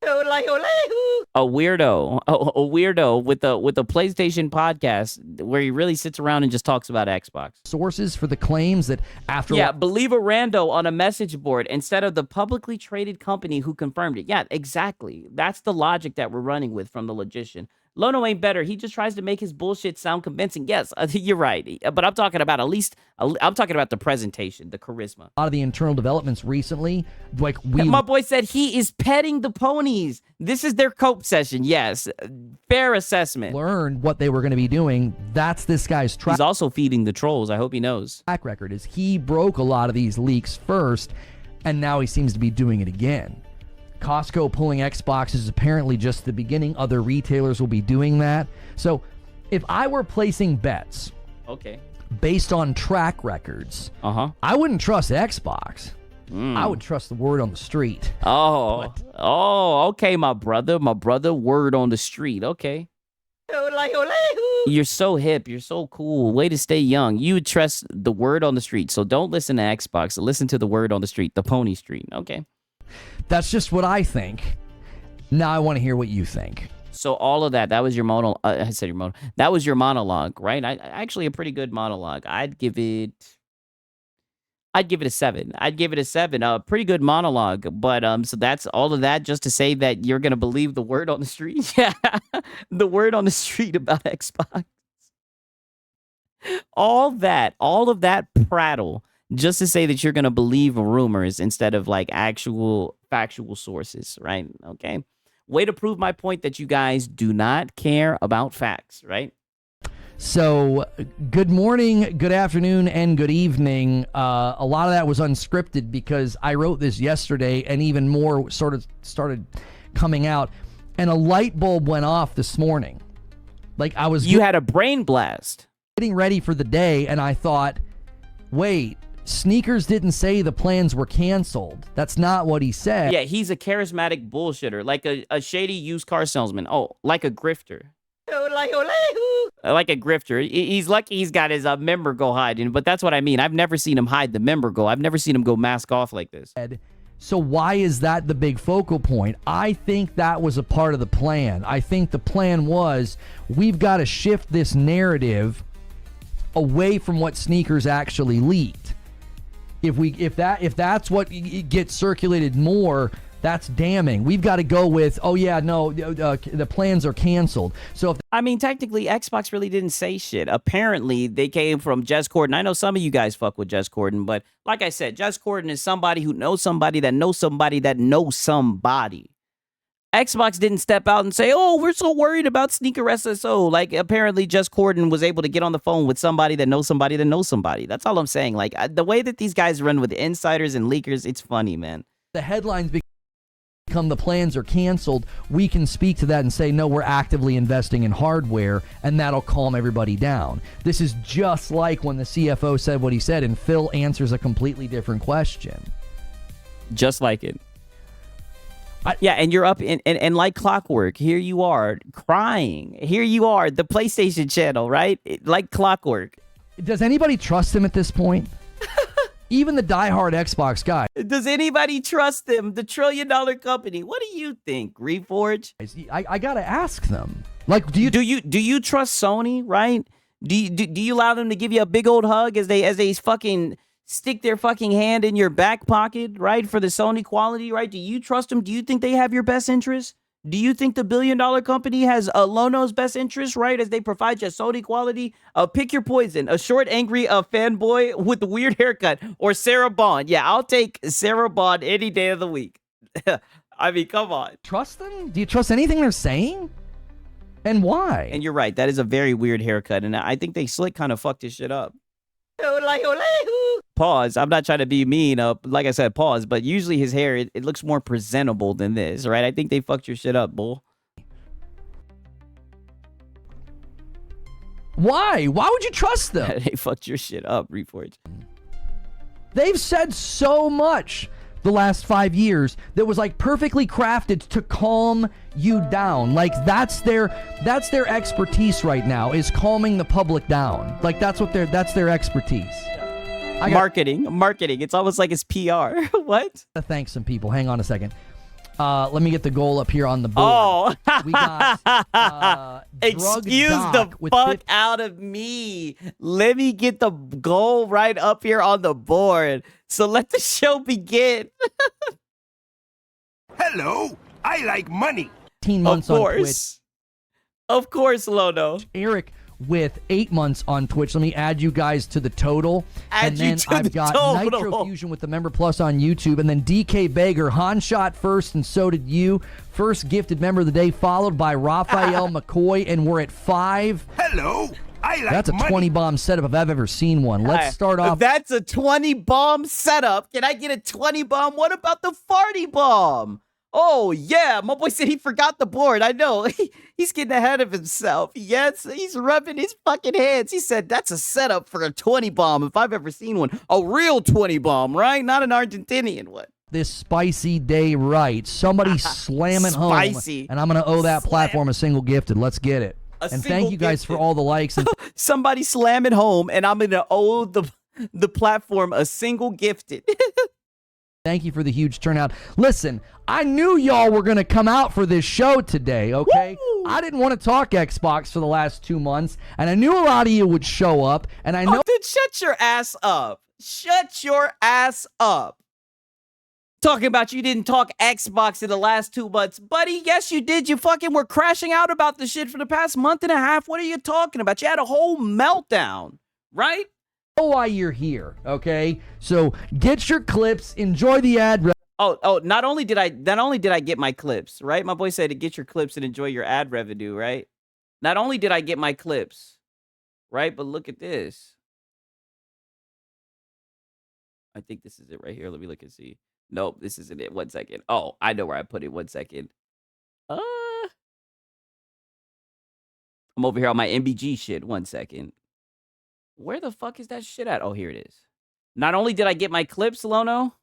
A weirdo with a PlayStation podcast where he really sits around and just talks about Xbox. Sources for the claims that after... Yeah, believe a rando on a message board instead of the publicly traded company who confirmed it. Yeah, exactly. That's the logic that we're running with from the logician. Lono ain't better. He just tries to make his bullshit sound convincing. Yes, you're right. But I'm talking about I'm talking about the presentation, the charisma. A lot of the internal developments recently, like my boy said he is petting the ponies. This is their cope session. Yes, fair assessment. Learned what they were going to be doing. That's this guy's track. He's also feeding the trolls. I hope he knows. Track record is he broke a lot of these leaks first, and now he seems to be doing it again. Costco pulling Xbox is apparently just the beginning. Other retailers will be doing that. So if I were placing bets based on track records, I wouldn't trust Xbox. I would trust the word on the street. Okay, my brother, word on the street. Okay. You're so hip. You're so cool. Way to stay young. You would trust the word on the street. So don't listen to Xbox. Listen to the word on the street, the pony street. Okay. That's just what I think. Now I want to hear what you think. So all of that was your monologue. I said your monologue. That was your monologue, right? Actually a pretty good monologue. I'd give it a 7. I'd give it a 7. A pretty good monologue. But so that's all of that just to say that you're gonna believe the word on the street. Yeah, the word on the street about Xbox. All of that prattle. Just to say that you're going to believe rumors instead of like actual factual sources, right? Okay. Way to prove my point that you guys do not care about facts, right? So, good morning, good afternoon, and good evening. A lot of that was unscripted because I wrote this yesterday, and even more sort of started coming out. And a light bulb went off this morning. Like You had a brain blast. Getting ready for the day, and I thought, wait, Sneakers didn't say the plans were canceled. That's not what he said. Yeah, he's a charismatic bullshitter, like a shady used car salesman. Oh, like a grifter. Like a grifter. He's lucky he's got his member go hiding, but that's what I mean. I've never seen him hide the member go. I've never seen him go mask off like this. So why is that the big focal point? I think that was a part of the plan. I think the plan was we've got to shift this narrative away from what Sneakers actually leaked. If that's what gets circulated more, that's damning. We've got to go with, oh yeah, no, the plans are canceled. So technically, Xbox really didn't say shit. Apparently, they came from Jez Corden. I know some of you guys fuck with Jez Corden, but like I said, Jez Corden is somebody who knows somebody that knows somebody that knows somebody. Xbox didn't step out and say, oh, we're so worried about Sneaker SSO. Like, apparently, Jez Corden was able to get on the phone with somebody that knows somebody that knows somebody. That's all I'm saying. Like, the way that these guys run with insiders and leakers, it's funny, man. The headlines become the plans are canceled. We can speak to that and say, no, we're actively investing in hardware, and that'll calm everybody down. This is just like when the CFO said what he said, and Phil answers a completely different question. Just like it. Yeah, and you're up and like clockwork. Here you are crying. Here you are, the PlayStation channel, right? Like clockwork. Does anybody trust him at this point? Even the diehard Xbox guy. Does anybody trust them? The $1 trillion company. What do you think, Reforge? I gotta ask them. Like, do you trust Sony? Right? Do you allow them to give you a big old hug as they fucking stick their fucking hand in your back pocket, right, for the Sony quality, right? Do you trust them? Do you think they have your best interest? Do you think the $1 billion company has Lono's best interest, right, as they provide you Sony quality? Pick your poison. A short, angry fanboy with a weird haircut, or Sarah Bond. Yeah, I'll take Sarah Bond any day of the week. I mean, come on. Trust them? Do you trust anything they're saying? And why? And you're right. That is a very weird haircut, and I think they slick kind of fucked his shit up. Pause. I'm not trying to be mean. Like I said, pause. But usually his hair, it looks more presentable than this, right? I think they fucked your shit up, bull. Why? Why would you trust them? They fucked your shit up, Reforge. They've said so much the last 5 years that was like perfectly crafted to calm you down. Like that's their expertise right now, is calming the public down. Like that's their expertise. Marketing. It's almost like it's PR. What? Thanks some people. Hang on a second. Let me get the goal up here on the board. Oh, we got excuse the fuck out of me. Let me get the goal right up here on the board. So let the show begin. Hello, I like money. 18 months on Twitch. Of course, Lono. Eric with 8 months on Twitch. Let me add you guys to the total. And then I've got Nitro Fusion with the Member Plus on YouTube. And then DK Bager. Han shot first, and so did you. First gifted member of the day, followed by Raphael McCoy. And we're at 5. Hello. I like That's a 20-bomb setup if I've ever seen one. Let's start off. That's a 20-bomb setup. Can I get a 20-bomb? What about the farty bomb? Oh, yeah. My boy said he forgot the board. I know. He's getting ahead of himself. Yes, he's rubbing his fucking hands. He said that's a setup for a 20-bomb if I've ever seen one. A real 20-bomb, right? Not an Argentinian one. This spicy day right. Somebody slamming Spicy. home. And I'm going to owe that platform a single gifted. Let's get it. And thank you guys for all the likes. And somebody slamming home, and I'm going to owe the platform a single gifted. Thank you for the huge turnout. Listen, I knew y'all were going to come out for this show today, okay? Woo! I didn't want to talk Xbox for the last 2 months, and I knew a lot of you would show up, and I know... Dude, shut your ass up. Shut your ass up. Talking about you didn't talk Xbox in the last 2 months. Buddy, yes, you did. You fucking were crashing out about the shit for the past month and a half. What are you talking about? You had a whole meltdown, right? Why you're here, okay? So get your clips, enjoy the ad. Oh, not only did I get my clips, right? My boy said to get your clips and enjoy your ad revenue, right? Not only did I get my clips, right? But look at this. I think this is it right here. Let me look and see. Nope, this isn't it. 1 second. Oh, I know where I put it. 1 second. I'm over here on my MBG shit. 1 second. Where the fuck is that shit at? Oh, here it is. Not only did I get my clips, Lono,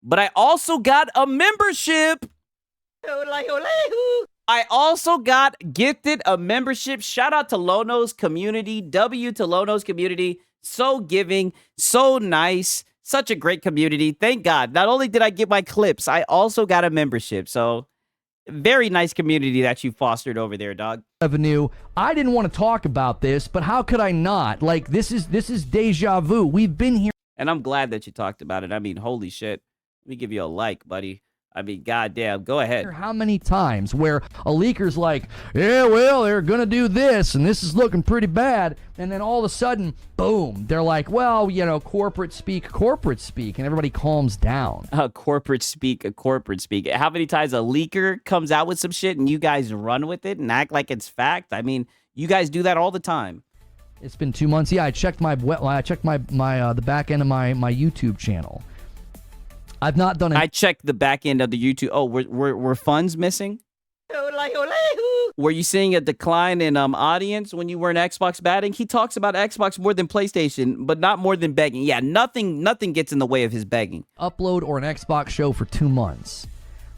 but I also got a membership. I also got gifted a membership. Shout out to Lono's community. W to Lono's community. So giving, so nice, such a great community. Thank God. Not only did I get my clips, I also got a membership. So very nice community that you fostered over there, dog. Revenue. I didn't want to talk about this, but how could I not? Like, this is deja vu. We've been here. And I'm glad that you talked about it. I mean, holy shit. Let me give you a like, buddy. I mean, goddamn. Go ahead. How many times where a leaker's like, yeah, well, they're going to do this, and this is looking pretty bad. And then all of a sudden, boom, they're like, well, you know, corporate speak, and everybody calms down. Corporate speak. How many times a leaker comes out with some shit and you guys run with it and act like it's fact? I mean, you guys do that all the time. It's been 2 months. Yeah, I checked the back end of my YouTube channel. I've not done it. I checked the back end of the YouTube. Oh, were funds missing? Were you seeing a decline in audience when you were in Xbox batting? He talks about Xbox more than PlayStation, but not more than begging. Yeah, nothing gets in the way of his begging. Upload or an Xbox show for 2 months.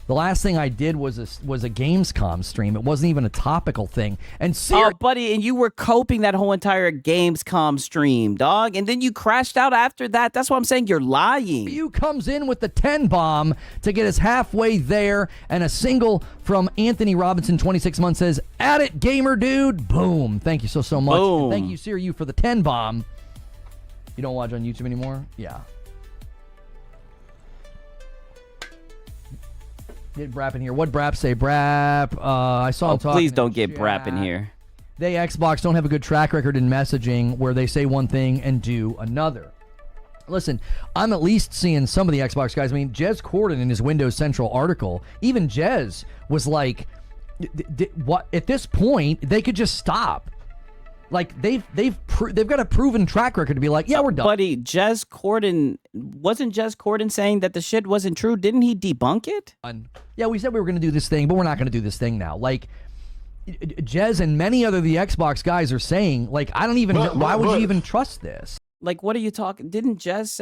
The last thing I did was a Gamescom stream. It wasn't even a topical thing. And oh, buddy, and you were coping that whole entire Gamescom stream, dog. And then you crashed out after that. That's what I'm saying. You're lying. You comes in with the 10 bomb to get us halfway there. And a single from Anthony Robinson, 26 months, says, "At it, gamer dude." Boom. Thank you so much. Boom. And thank you, Sir, you for the 10 bomb. You don't watch on YouTube anymore? Yeah. Get Brap in here. What'd Brap say? Brap, I saw him talking. Please don't get Brap in here. They, Xbox, don't have a good track record in messaging where they say one thing and do another. Listen, I'm at least seeing some of the Xbox guys. I mean, Jez Corden in his Windows Central article, even Jez was like, what? At this point, they could just stop. Like, they've got a proven track record to be like, yeah, we're done. Buddy, wasn't Jez Corden saying that the shit wasn't true? Didn't he debunk it? Yeah, we said we were going to do this thing, but we're not going to do this thing now. Like, Jez and many other the Xbox guys are saying, like, I don't even know, why would you even trust this? Like, what are you talking? Didn't Jez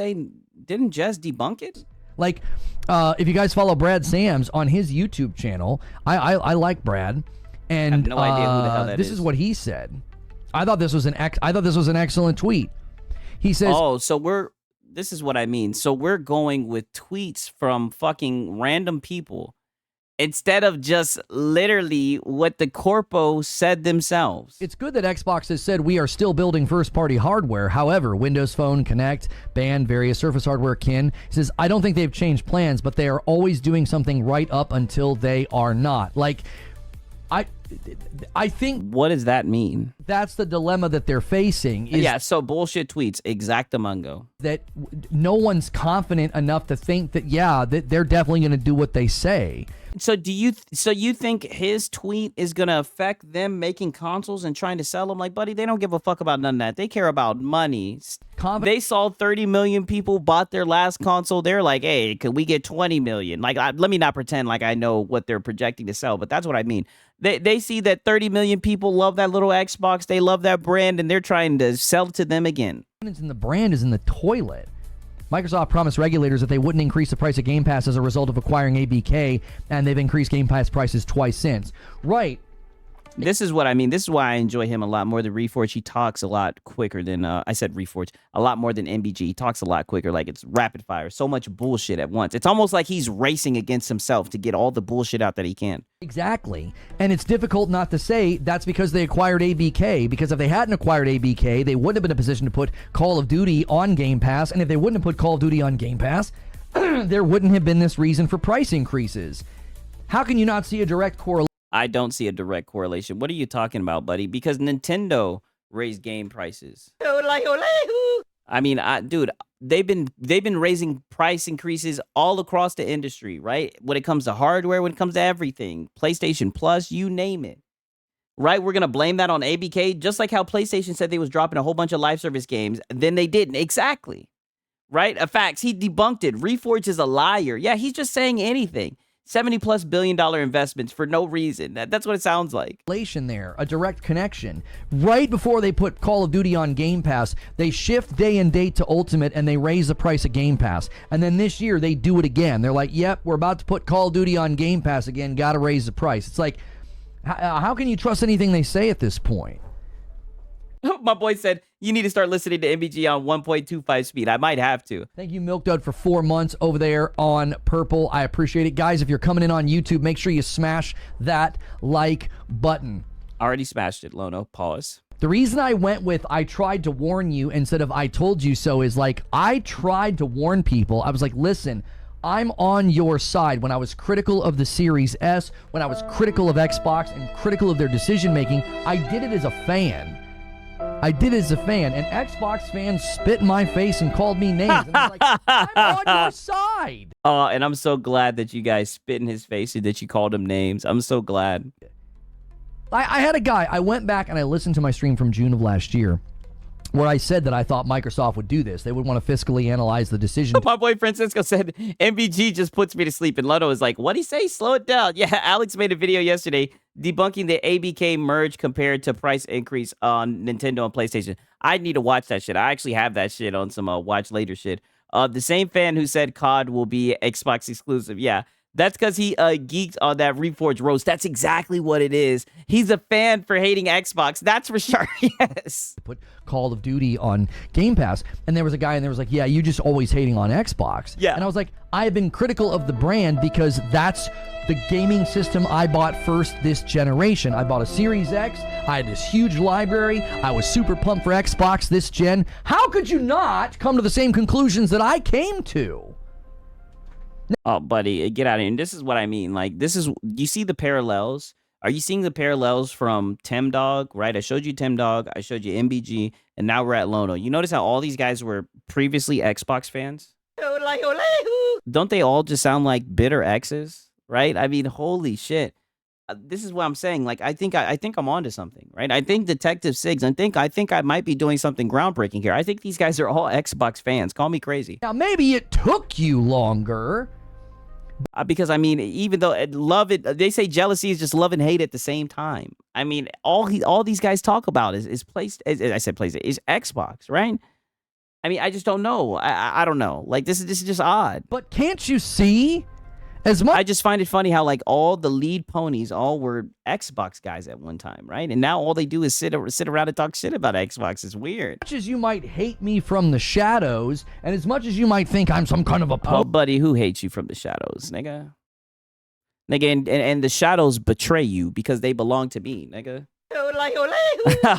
debunk it? Like, if you guys follow Brad Sams on his YouTube channel, I like Brad, and I have no idea who the hell that this is what he said. I thought this was an excellent tweet. He says, "Oh, so this is what I mean. So we're going with tweets from fucking random people instead of just literally what the corpo said themselves." It's good that Xbox has said we are still building first-party hardware. However, Windows Phone, Kinect, Band, various Surface hardware kin. He says, I don't think they've changed plans, but they are always doing something right up until they are not. Like, I think... What does that mean? That's the dilemma that they're facing. Yeah, so bullshit tweets, exactamungo. That no one's confident enough to think that, yeah, that they're definitely going to do what they say. So you think his tweet is going to affect them making consoles and trying to sell them? Like, buddy, they don't give a fuck about none of that. They care about money. They saw 30 million people bought their last console. They're like, hey, could we get 20 million? Like, let me not pretend like I know what they're projecting to sell, but that's what I mean. They see that 30 million people love that little Xbox. They love that brand, and they're trying to sell it to them again. And the brand is in the toilet. Microsoft promised regulators that they wouldn't increase the price of Game Pass as a result of acquiring ABK, and they've increased Game Pass prices twice since. Right. This is what I mean. This is why I enjoy him a lot more than Reforge. He talks a lot quicker than, I said Reforge, a lot more than MBG. He talks a lot quicker, like it's rapid fire. So much bullshit at once. It's almost like he's racing against himself to get all the bullshit out that he can. Exactly. And it's difficult not to say that's because they acquired ABK, because if they hadn't acquired ABK, they wouldn't have been in a position to put Call of Duty on Game Pass. And if they wouldn't have put Call of Duty on Game Pass, there wouldn't have been this reason for price increases. How can you not see a direct correlation? I don't see a direct correlation. What are you talking about, buddy? Because Nintendo raised game prices. I mean, dude, they've been raising price increases all across the industry, right? When it comes to hardware, when it comes to everything, PlayStation Plus, you name it. Right? We're going to blame that on ABK, just like how PlayStation said they was dropping a whole bunch of live service games, then they didn't. Exactly. Right? Facts. He debunked it. Reforge is a liar. Yeah, he's just saying anything. $70+ billion investments for no reason. That's what it sounds like. There, a direct connection. Right before they put Call of Duty on Game Pass, they shift day and date to Ultimate and they raise the price of Game Pass. And then this year they do it again. They're like, yep, we're about to put Call of Duty on Game Pass again. Got to raise the price. It's like, how can you trust anything they say at this point? My boy said, you need to start listening to MBG on 1.25 speed. I might have to. Thank you, Milk Dud, for 4 months over there on Purple. I appreciate it. Guys, if you're coming in on YouTube, make sure you smash that like button. Already smashed it, Lono. Pause. The reason I went with I tried to warn you instead of I told you so is like I tried to warn people. I was like, listen, I'm on your side. When I was critical of the Series S, when I was critical of Xbox and critical of their decision making, I did it as a fan. And Xbox fans spit in my face and called me names. And I was like, I'm on your side. And I'm so glad that you guys spit in his face and that you called him names. I'm so glad. I had a guy, I went back and I listened to my stream from June of last year where I said that I thought Microsoft would do this. They would want to fiscally analyze the decision. My boy Francisco said, MBG just puts me to sleep. And Lono is like, what'd he say? Slow it down. Yeah, Alex made a video yesterday debunking the ABK merge compared to price increase on Nintendo and PlayStation. I need to watch that shit. I actually have that shit on some watch later shit. The same fan who said COD will be Xbox exclusive. Yeah. That's because he geeked on that Reforge roast. That's exactly what it is. He's a fan for hating Xbox. That's for sure. Yes. Put Call of Duty on Game Pass, and there was a guy and there was like, yeah, you just always hating on Xbox. Yeah. And I was like, I have been critical of the brand because that's the gaming system I bought first this generation. I bought a Series X. I had this huge library. I was super pumped for Xbox this gen. How could you not come to the same conclusions that I came to? Oh, buddy, get out of here. And this is what I mean. Like, you see the parallels? Are you seeing the parallels from Tim Dog, right? I showed you Tim Dog, I showed you MBG, and now we're at Lono. You notice how all these guys were previously Xbox fans? Don't they all just sound like bitter exes, right? I mean, holy shit. This is what I'm saying. Like, I think I'm onto something, right? I think Detective Siggs, I think I might be doing something groundbreaking here. I think these guys are all Xbox fans. Call me crazy. Now, maybe it took you longer. Because, I mean, even though they say jealousy is just love and hate at the same time. I mean, all these guys talk about is PlayStation, is Xbox, right? I mean, I just don't know. I don't know. Like, this is just odd. But can't you see? I just find it funny how, like, all the lead ponies all were Xbox guys at one time, right? And now all they do is sit around and talk shit about Xbox. It's weird. As much as you might hate me from the shadows, and as much as you might think I'm some kind of a Oh, buddy, who hates you from the shadows, nigga? Nigga, and the shadows betray you because they belong to me, nigga.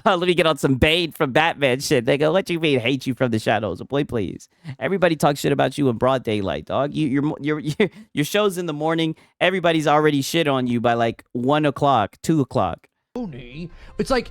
Let me get on some Bane from Batman shit, nigga. What you mean hate you from the shadows? Boy, please. Everybody talks shit about you in broad daylight, dog. Your show's in the morning. Everybody's already shit on you by like 1 o'clock, 2 o'clock. It's like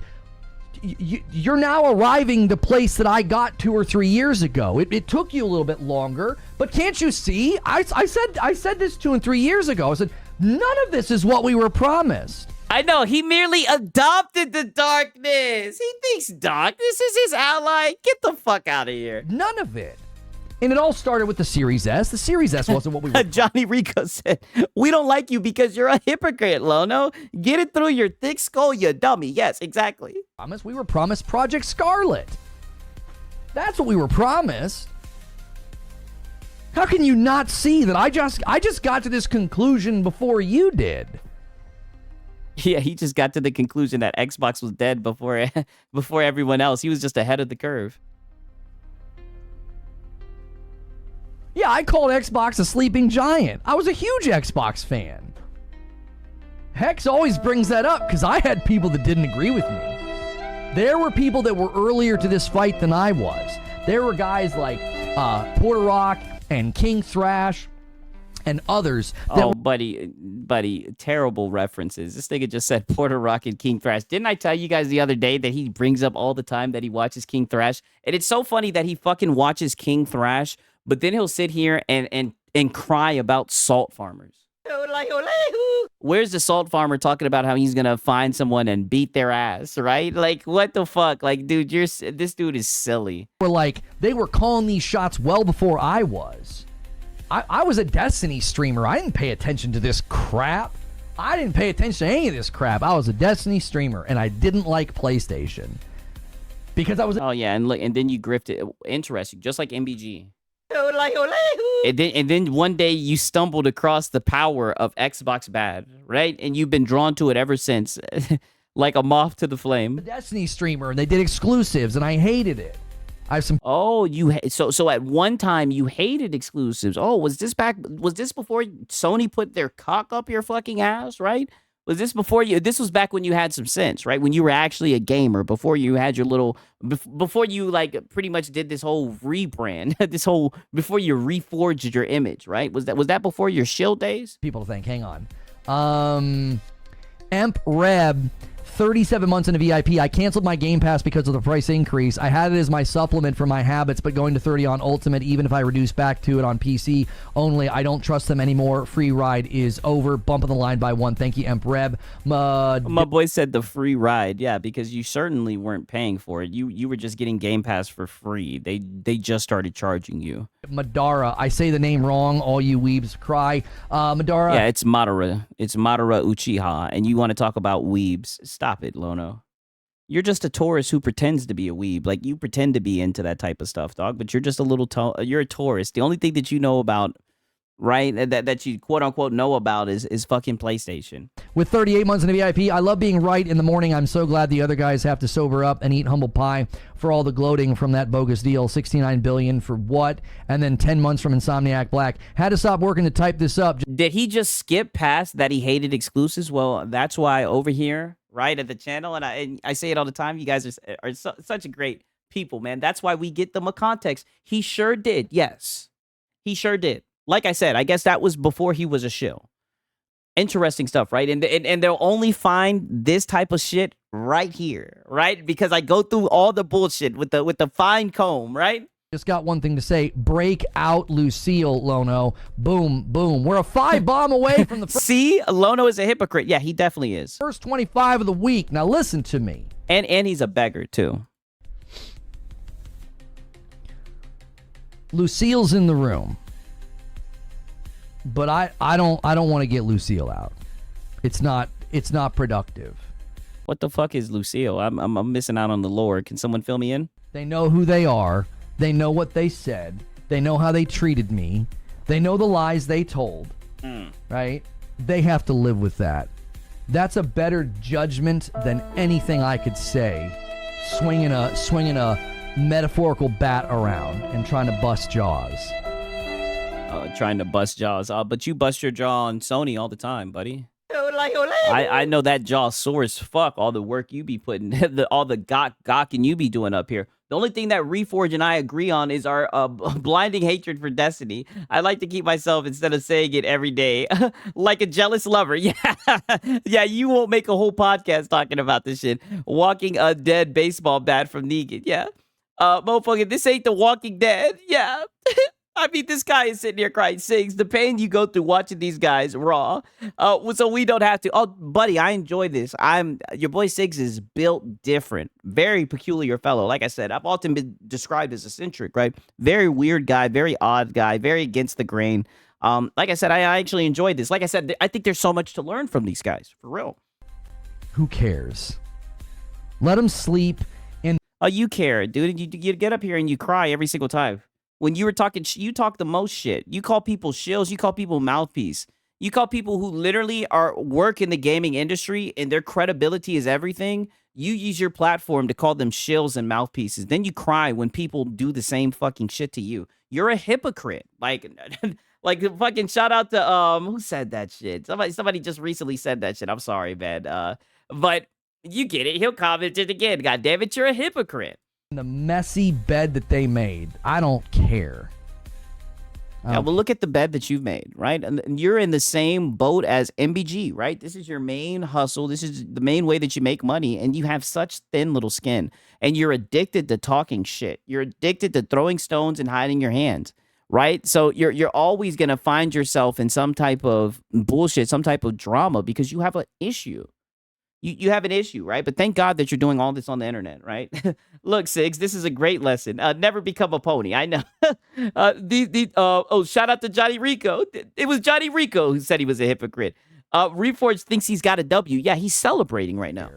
you're now arriving the place that I got 2 or 3 years ago. It took you a little bit longer, but can't you see? I said this 2 and 3 years ago. I said none of this is what we were promised. I know, he merely adopted the darkness. He thinks darkness is his ally. Get the fuck out of here. None of it. And it all started with the Series S. The Series S wasn't what we were. Johnny Rico said, we don't like you because you're a hypocrite, Lono. Get it through your thick skull, you dummy. Yes, exactly. We were promised Project Scarlet. That's what we were promised. How can you not see that I just got to this conclusion before you did? Yeah, he just got to the conclusion that Xbox was dead before everyone else. He was just ahead of the curve. Yeah, I called Xbox a sleeping giant. I was a huge Xbox fan. Hex always brings that up because I had people that didn't agree with me. There were people that were earlier to this fight than I was. There were guys like Porter Rock and King Thrash and others that Oh, buddy, terrible references. This nigga just said Porter Rock and King Thrash. Didn't I tell you guys the other day that he brings up all the time that he watches King Thrash? And it's so funny that he fucking watches King Thrash, but then he'll sit here and cry about salt farmers. Where's the salt farmer talking about how he's gonna find someone and beat their ass, right? Like, what the fuck? Like, dude, this dude is silly. were like, they were calling these shots well before I was. I was a Destiny streamer. I didn't pay attention to this crap. I didn't pay attention to any of this crap. I was a Destiny streamer, and I didn't like PlayStation. Because I was... Oh, yeah, and look, and then you grifted. Interesting, just like MBG. And then one day you stumbled across the power of Xbox Bad, right? And you've been drawn to it ever since, like a moth to the flame. a Destiny streamer, and they did exclusives, and I hated it. I have some... Oh, so at one time you hated exclusives. Oh, was this before Sony put their cock up your fucking ass, right? Was this before you? This was back when you had some sense, right? When you were actually a gamer, before you had your little, before you like pretty much did this whole rebrand, before you reforged your image, right? Was that before your shill days? People think, hang on. Emp Reb, 37 months into VIP. I canceled my Game Pass because of the price increase. I had it as my supplement for my habits, but going to 30 on Ultimate, even if I reduce back to it on PC only, I don't trust them anymore. Free ride is over. Bumping the line by one. Thank you, Emp Reb. My boy said the free ride. Yeah, because you certainly weren't paying for it. You were just getting Game Pass for free. They just started charging you. Madara. I say the name wrong. All you weebs cry. Madara. Yeah, it's Madara. It's Madara Uchiha. And you want to talk about weebs. Stop it, Lono. You're just a tourist who pretends to be a weeb. Like, you pretend to be into that type of stuff, dog. But you're just a little... you're a tourist. The only thing that you know about... right? That you quote unquote know about is fucking PlayStation. With 38 months in the VIP, I love being right in the morning. I'm so glad the other guys have to sober up and eat humble pie for all the gloating from that bogus deal. 69 billion for what? And then 10 months from Insomniac Black. Had to stop working to type this up. Did he just skip past that he hated exclusives? Well, that's why over here, right at the channel, and I say it all the time. You guys are such a great people, man. That's why we get them a context. He sure did. Yes, he sure did. Like I said, I guess that was before he was a shill. Interesting stuff, right? And they'll only find this type of shit right here, right? Because I go through all the bullshit with the fine comb, right? Just got one thing to say. Break out Lucille, Lono. Boom, boom. We're a 5-bomb away from the See? Lono is a hypocrite. Yeah, he definitely is. first 25 of the week. Now listen to me. And he's a beggar, too. Lucille's in the room. But I don't want to get Lucille out. It's not productive. What the fuck is Lucille? I'm missing out on the lore. Can someone fill me in? They know who they are. They know what they said. They know how they treated me. They know the lies they told. Right? They have to live with that. That's a better judgment than anything I could say. Swinging a metaphorical bat around and trying to bust jaws. Trying to bust jaws. But you bust your jaw on Sony all the time, buddy. I know that jaw sore as fuck. All the work you be putting, all the gawking you be doing up here. The only thing that Reforge and I agree on is our blinding hatred for Destiny. I like to keep myself, instead of saying it every day, like a jealous lover. Yeah, yeah. You won't make a whole podcast talking about this shit. Walking a dead baseball bat from Negan. Yeah, motherfucker, this ain't The Walking Dead. Yeah. I mean, this guy is sitting here crying. Sings the pain you go through watching these guys raw. So we don't have to. Oh, buddy, I enjoy this. Your boy Siggs is built different. Very peculiar fellow. Like I said, I've often been described as eccentric, right? Very weird guy, very odd guy, very against the grain. Like I said, I actually enjoyed this. Like I said, I think there's so much to learn from these guys, for real. Who cares? Let them sleep in. Oh, you care, dude. You get up here and you cry every single time. When you were talking, you talk the most shit. You call people shills. You call people mouthpiece. You call people who literally work in the gaming industry and their credibility is everything. You use your platform to call them shills and mouthpieces. Then you cry when people do the same fucking shit to you. You're a hypocrite. Like fucking shout out to who said that shit? Somebody just recently said that shit. I'm sorry, man. But you get it. He'll comment it again. God damn it, you're a hypocrite. The messy bed that they made. I don't care. Yeah, well, look at the bed that you've made, right? And you're in the same boat as MBG, right? This is your main hustle. This is the main way that you make money, and you have such thin little skin, and you're addicted to talking shit. You're addicted to throwing stones and hiding your hands, right? So you're always gonna find yourself in some type of bullshit, some type of drama because you have an issue. You have an issue, right? But thank God that you're doing all this on the internet, right? Look, Sigs, this is a great lesson. Never become a pony. I know. Shout out to Johnny Rico. It was Johnny Rico who said he was a hypocrite. Reforge thinks he's got a W. Yeah, he's celebrating right now.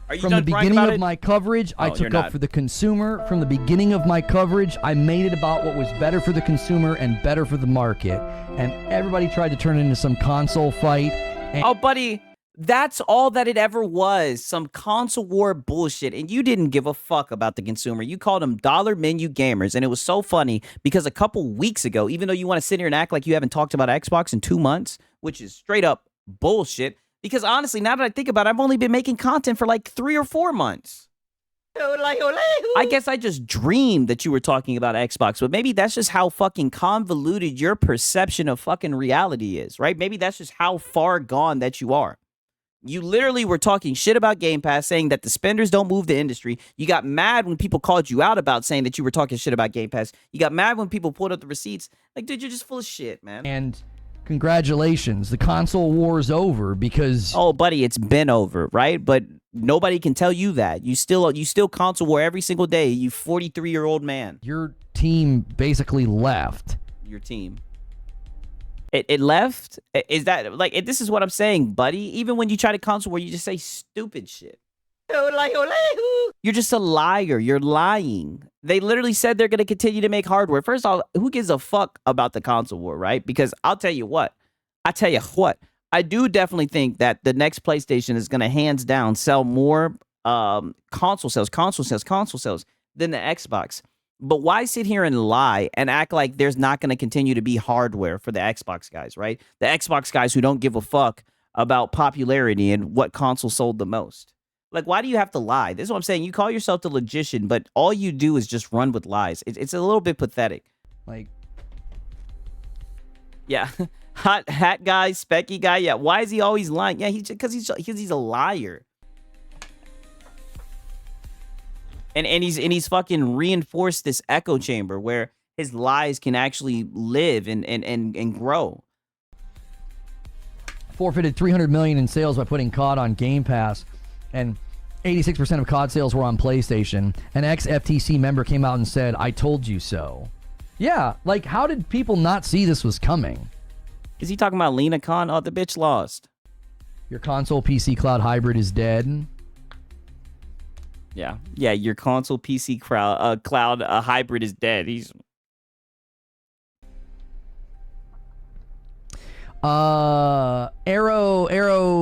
Are you From the done crying beginning about of it? my coverage, I Oh, you're took up not. for the consumer. From the beginning of my coverage, I made it about what was better for the consumer and better for the market. And everybody tried to turn it into some console fight. And Oh, buddy, that's all that it ever was. Some console war bullshit. And you didn't give a fuck about the consumer. You called them dollar menu gamers. And it was so funny because a couple weeks ago, even though you want to sit here and act like you haven't talked about Xbox in 2 months, which is straight up bullshit. Because honestly, now that I think about it, I've only been making content for like 3 or 4 months. I guess I just dreamed that you were talking about Xbox, but maybe that's just how fucking convoluted your perception of fucking reality is, right? Maybe that's just how far gone that you are. You literally were talking shit about Game Pass, saying that the spenders don't move the industry. You got mad when people called you out about saying that you were talking shit about Game Pass. You got mad when people pulled up the receipts. Like, dude, you're just full of shit, man. And congratulations, the console war is over because Oh, buddy, it's been over, right? But nobody can tell you that. You still console war every single day, you 43-year-old man. your team basically left. Your team. It left? Is that, like, this is what I'm saying, buddy. Even when you try to console war, you just say stupid shit. You're just a liar. You're lying. They literally said they're going to continue to make hardware. First off, who gives a fuck about the console war, right? Because I'll tell you what. I do definitely think that the next PlayStation is going to hands down sell more console sales than the Xbox. But why sit here and lie and act like there's not going to continue to be hardware for the Xbox guys, right? The Xbox guys who don't give a fuck about popularity and what console sold the most. Like, why do you have to lie? This is what I'm saying. You call yourself the logician, but all you do is just run with lies. It's a little bit pathetic. Like, Yeah. Hot hat guy, specky guy. Yeah. Why is he always lying? Yeah, because he's a liar. And he's fucking reinforced this echo chamber where his lies can actually live and grow. forfeited $300 million in sales by putting COD on Game Pass, and 86% of COD sales were on PlayStation. An ex-FTC member came out and said, "I told you so." Yeah, like, how did people not see this was coming? Is he talking about Lena Khan? Oh, the bitch lost. Your console PC cloud hybrid is dead. Yeah. Your console PC cloud hybrid is dead. He's Arrow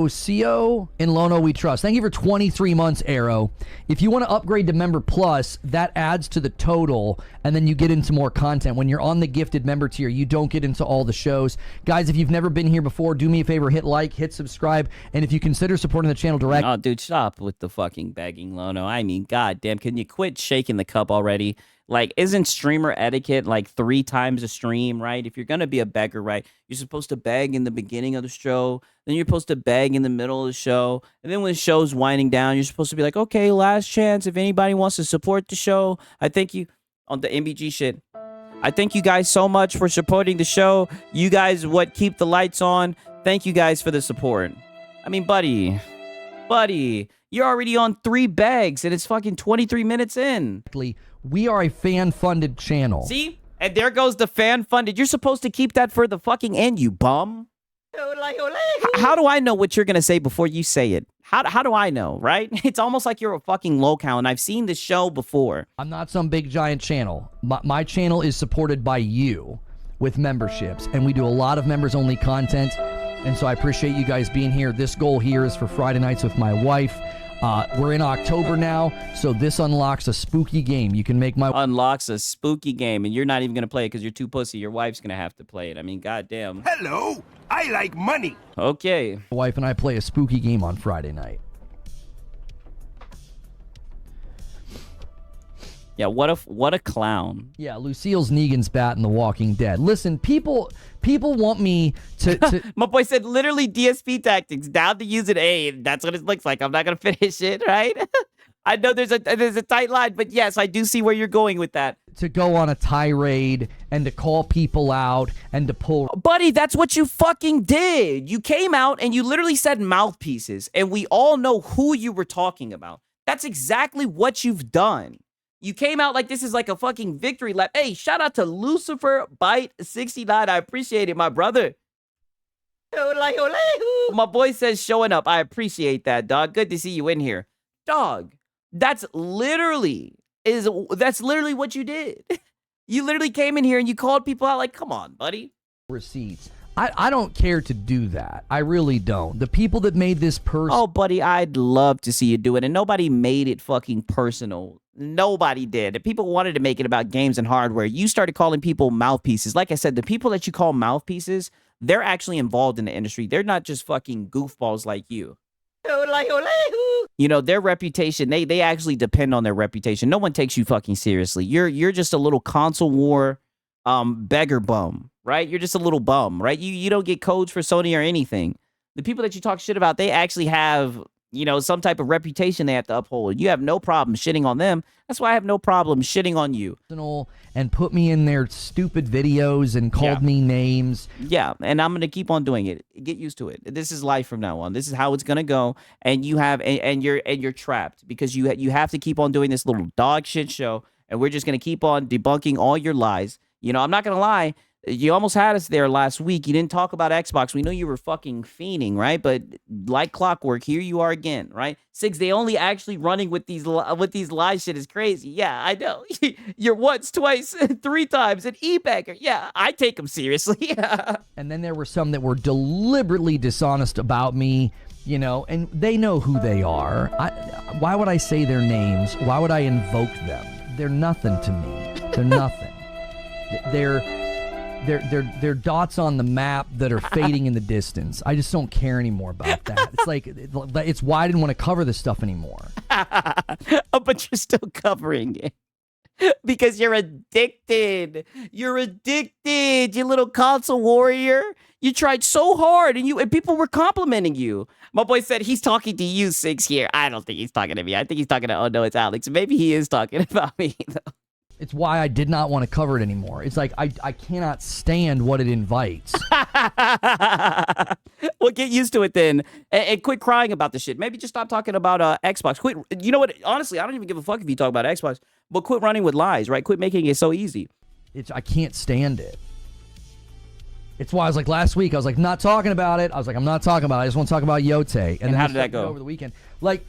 CO in Lono we trust. Thank you for 23 months, Arrow. If you want to upgrade to Member Plus, that adds to the total, and then you get into more content. When you're on the gifted member tier, you don't get into all the shows. Guys, if you've never been here before, do me a favor, hit like, hit subscribe, and if you consider supporting the channel direct. Oh, dude, stop with the fucking begging, Lono. I mean, goddamn, can you quit shaking the cup already? Like, isn't streamer etiquette like 3 times a stream, right? If you're going to be a beggar, right, you're supposed to beg in the beginning of the show, then you're supposed to beg in the middle of the show, and then when the show's winding down, you're supposed to be like, okay, last chance. If anybody wants to support the show, I thank you on the MBG shit. I thank you guys so much for supporting the show. You guys what keep the lights on. Thank you guys for the support. I mean, buddy, you're already on 3 bags, and it's fucking 23 minutes in. We are a fan-funded channel. See? And there goes the fan-funded. You're supposed to keep that for the fucking end, you bum. How do I know what you're going to say before you say it? How do I know, right? It's almost like you're a fucking locale, and I've seen this show before. I'm not some big giant channel. My channel is supported by you with memberships, and we do a lot of members-only content, and so I appreciate you guys being here. This goal here is for Friday nights with my wife. We're in October now, so this unlocks a spooky game. You can make my... Unlocks a spooky game, and you're not even going to play it because you're too pussy. Your wife's going to have to play it. I mean, goddamn. Hello, I like money. Okay. My wife and I play a spooky game on Friday night. Yeah, what a clown. Yeah, Lucille's Negan's bat in The Walking Dead. Listen, people want me to My boy said literally DSP tactics, down to use it. Hey, that's what it looks like. I'm not gonna finish it, right? I know there's a tight line, but yes, I do see where you're going with that. to go on a tirade and to call people out and to pull. Buddy, that's what you fucking did. You came out and you literally said mouthpieces, and we all know who you were talking about. That's exactly what you've done. You came out like this is like a fucking victory lap. Hey, shout out to Lucifer Bite 69. I appreciate it, my brother. My boy says showing up. I appreciate that, dog. Good to see you in here. Dog, that's literally what you did. You literally came in here and you called people out like, come on, buddy. Receipts. I don't care to do that. I really don't. The people that made this person. Oh, buddy, I'd love to see you do it. And nobody made it fucking personal. Nobody did. If people wanted to make it about games and hardware, you started calling people mouthpieces. Like I said, the people that you call mouthpieces, they're actually involved in the industry. They're not just fucking goofballs like you. You know, their reputation, they actually depend on their reputation. No one takes you fucking seriously. You're just a little console war beggar bum, right? You're just a little bum, right? You don't get codes for Sony or anything. The people that you talk shit about, they actually have, you know, some type of reputation they have to uphold. You have no problem shitting on them. That's why I have no problem shitting on you. And put me in their stupid videos and called me names. Yeah, and I'm gonna keep on doing it. Get used to it. This is life from now on. This is how it's gonna go. And you have and you're trapped because you have to keep on doing this little dog shit show. And we're just gonna keep on debunking all your lies. You know, I'm not gonna lie. You almost had us there last week. You didn't talk about Xbox. We know you were fucking fiending, right? But like clockwork, here you are again, right? Six, they only actually running with these lies shit is crazy. Yeah, I know. You're once, twice, 3 times an e-bagger. Yeah, I take them seriously. And then there were some that were deliberately dishonest about me, you know, and they know who they are. Why would I say their names? Why would I invoke them? They're nothing to me. They're nothing. They're dots on the map that are fading in the distance. I just don't care anymore about that. It's like, it's why I didn't want to cover this stuff anymore. But you're still covering it. Because you're addicted. You're addicted, you little console warrior. You tried so hard and people were complimenting you. My boy said he's talking to you, Six here. I don't think he's talking to me. I think he's talking to, oh no, it's Alex. Maybe he is talking about me, though. It's why I did not want to cover it anymore. It's like I cannot stand what it invites. Well, get used to it then, and quit crying about the shit. Maybe just stop talking about Xbox. Quit. You know what? Honestly, I don't even give a fuck if you talk about Xbox, but quit running with lies, right? Quit making it so easy. I can't stand it. It's why I was like last week. I was like not talking about it. I was like I'm not talking about it. I just want to talk about Yote. And how did that go over the weekend? Like.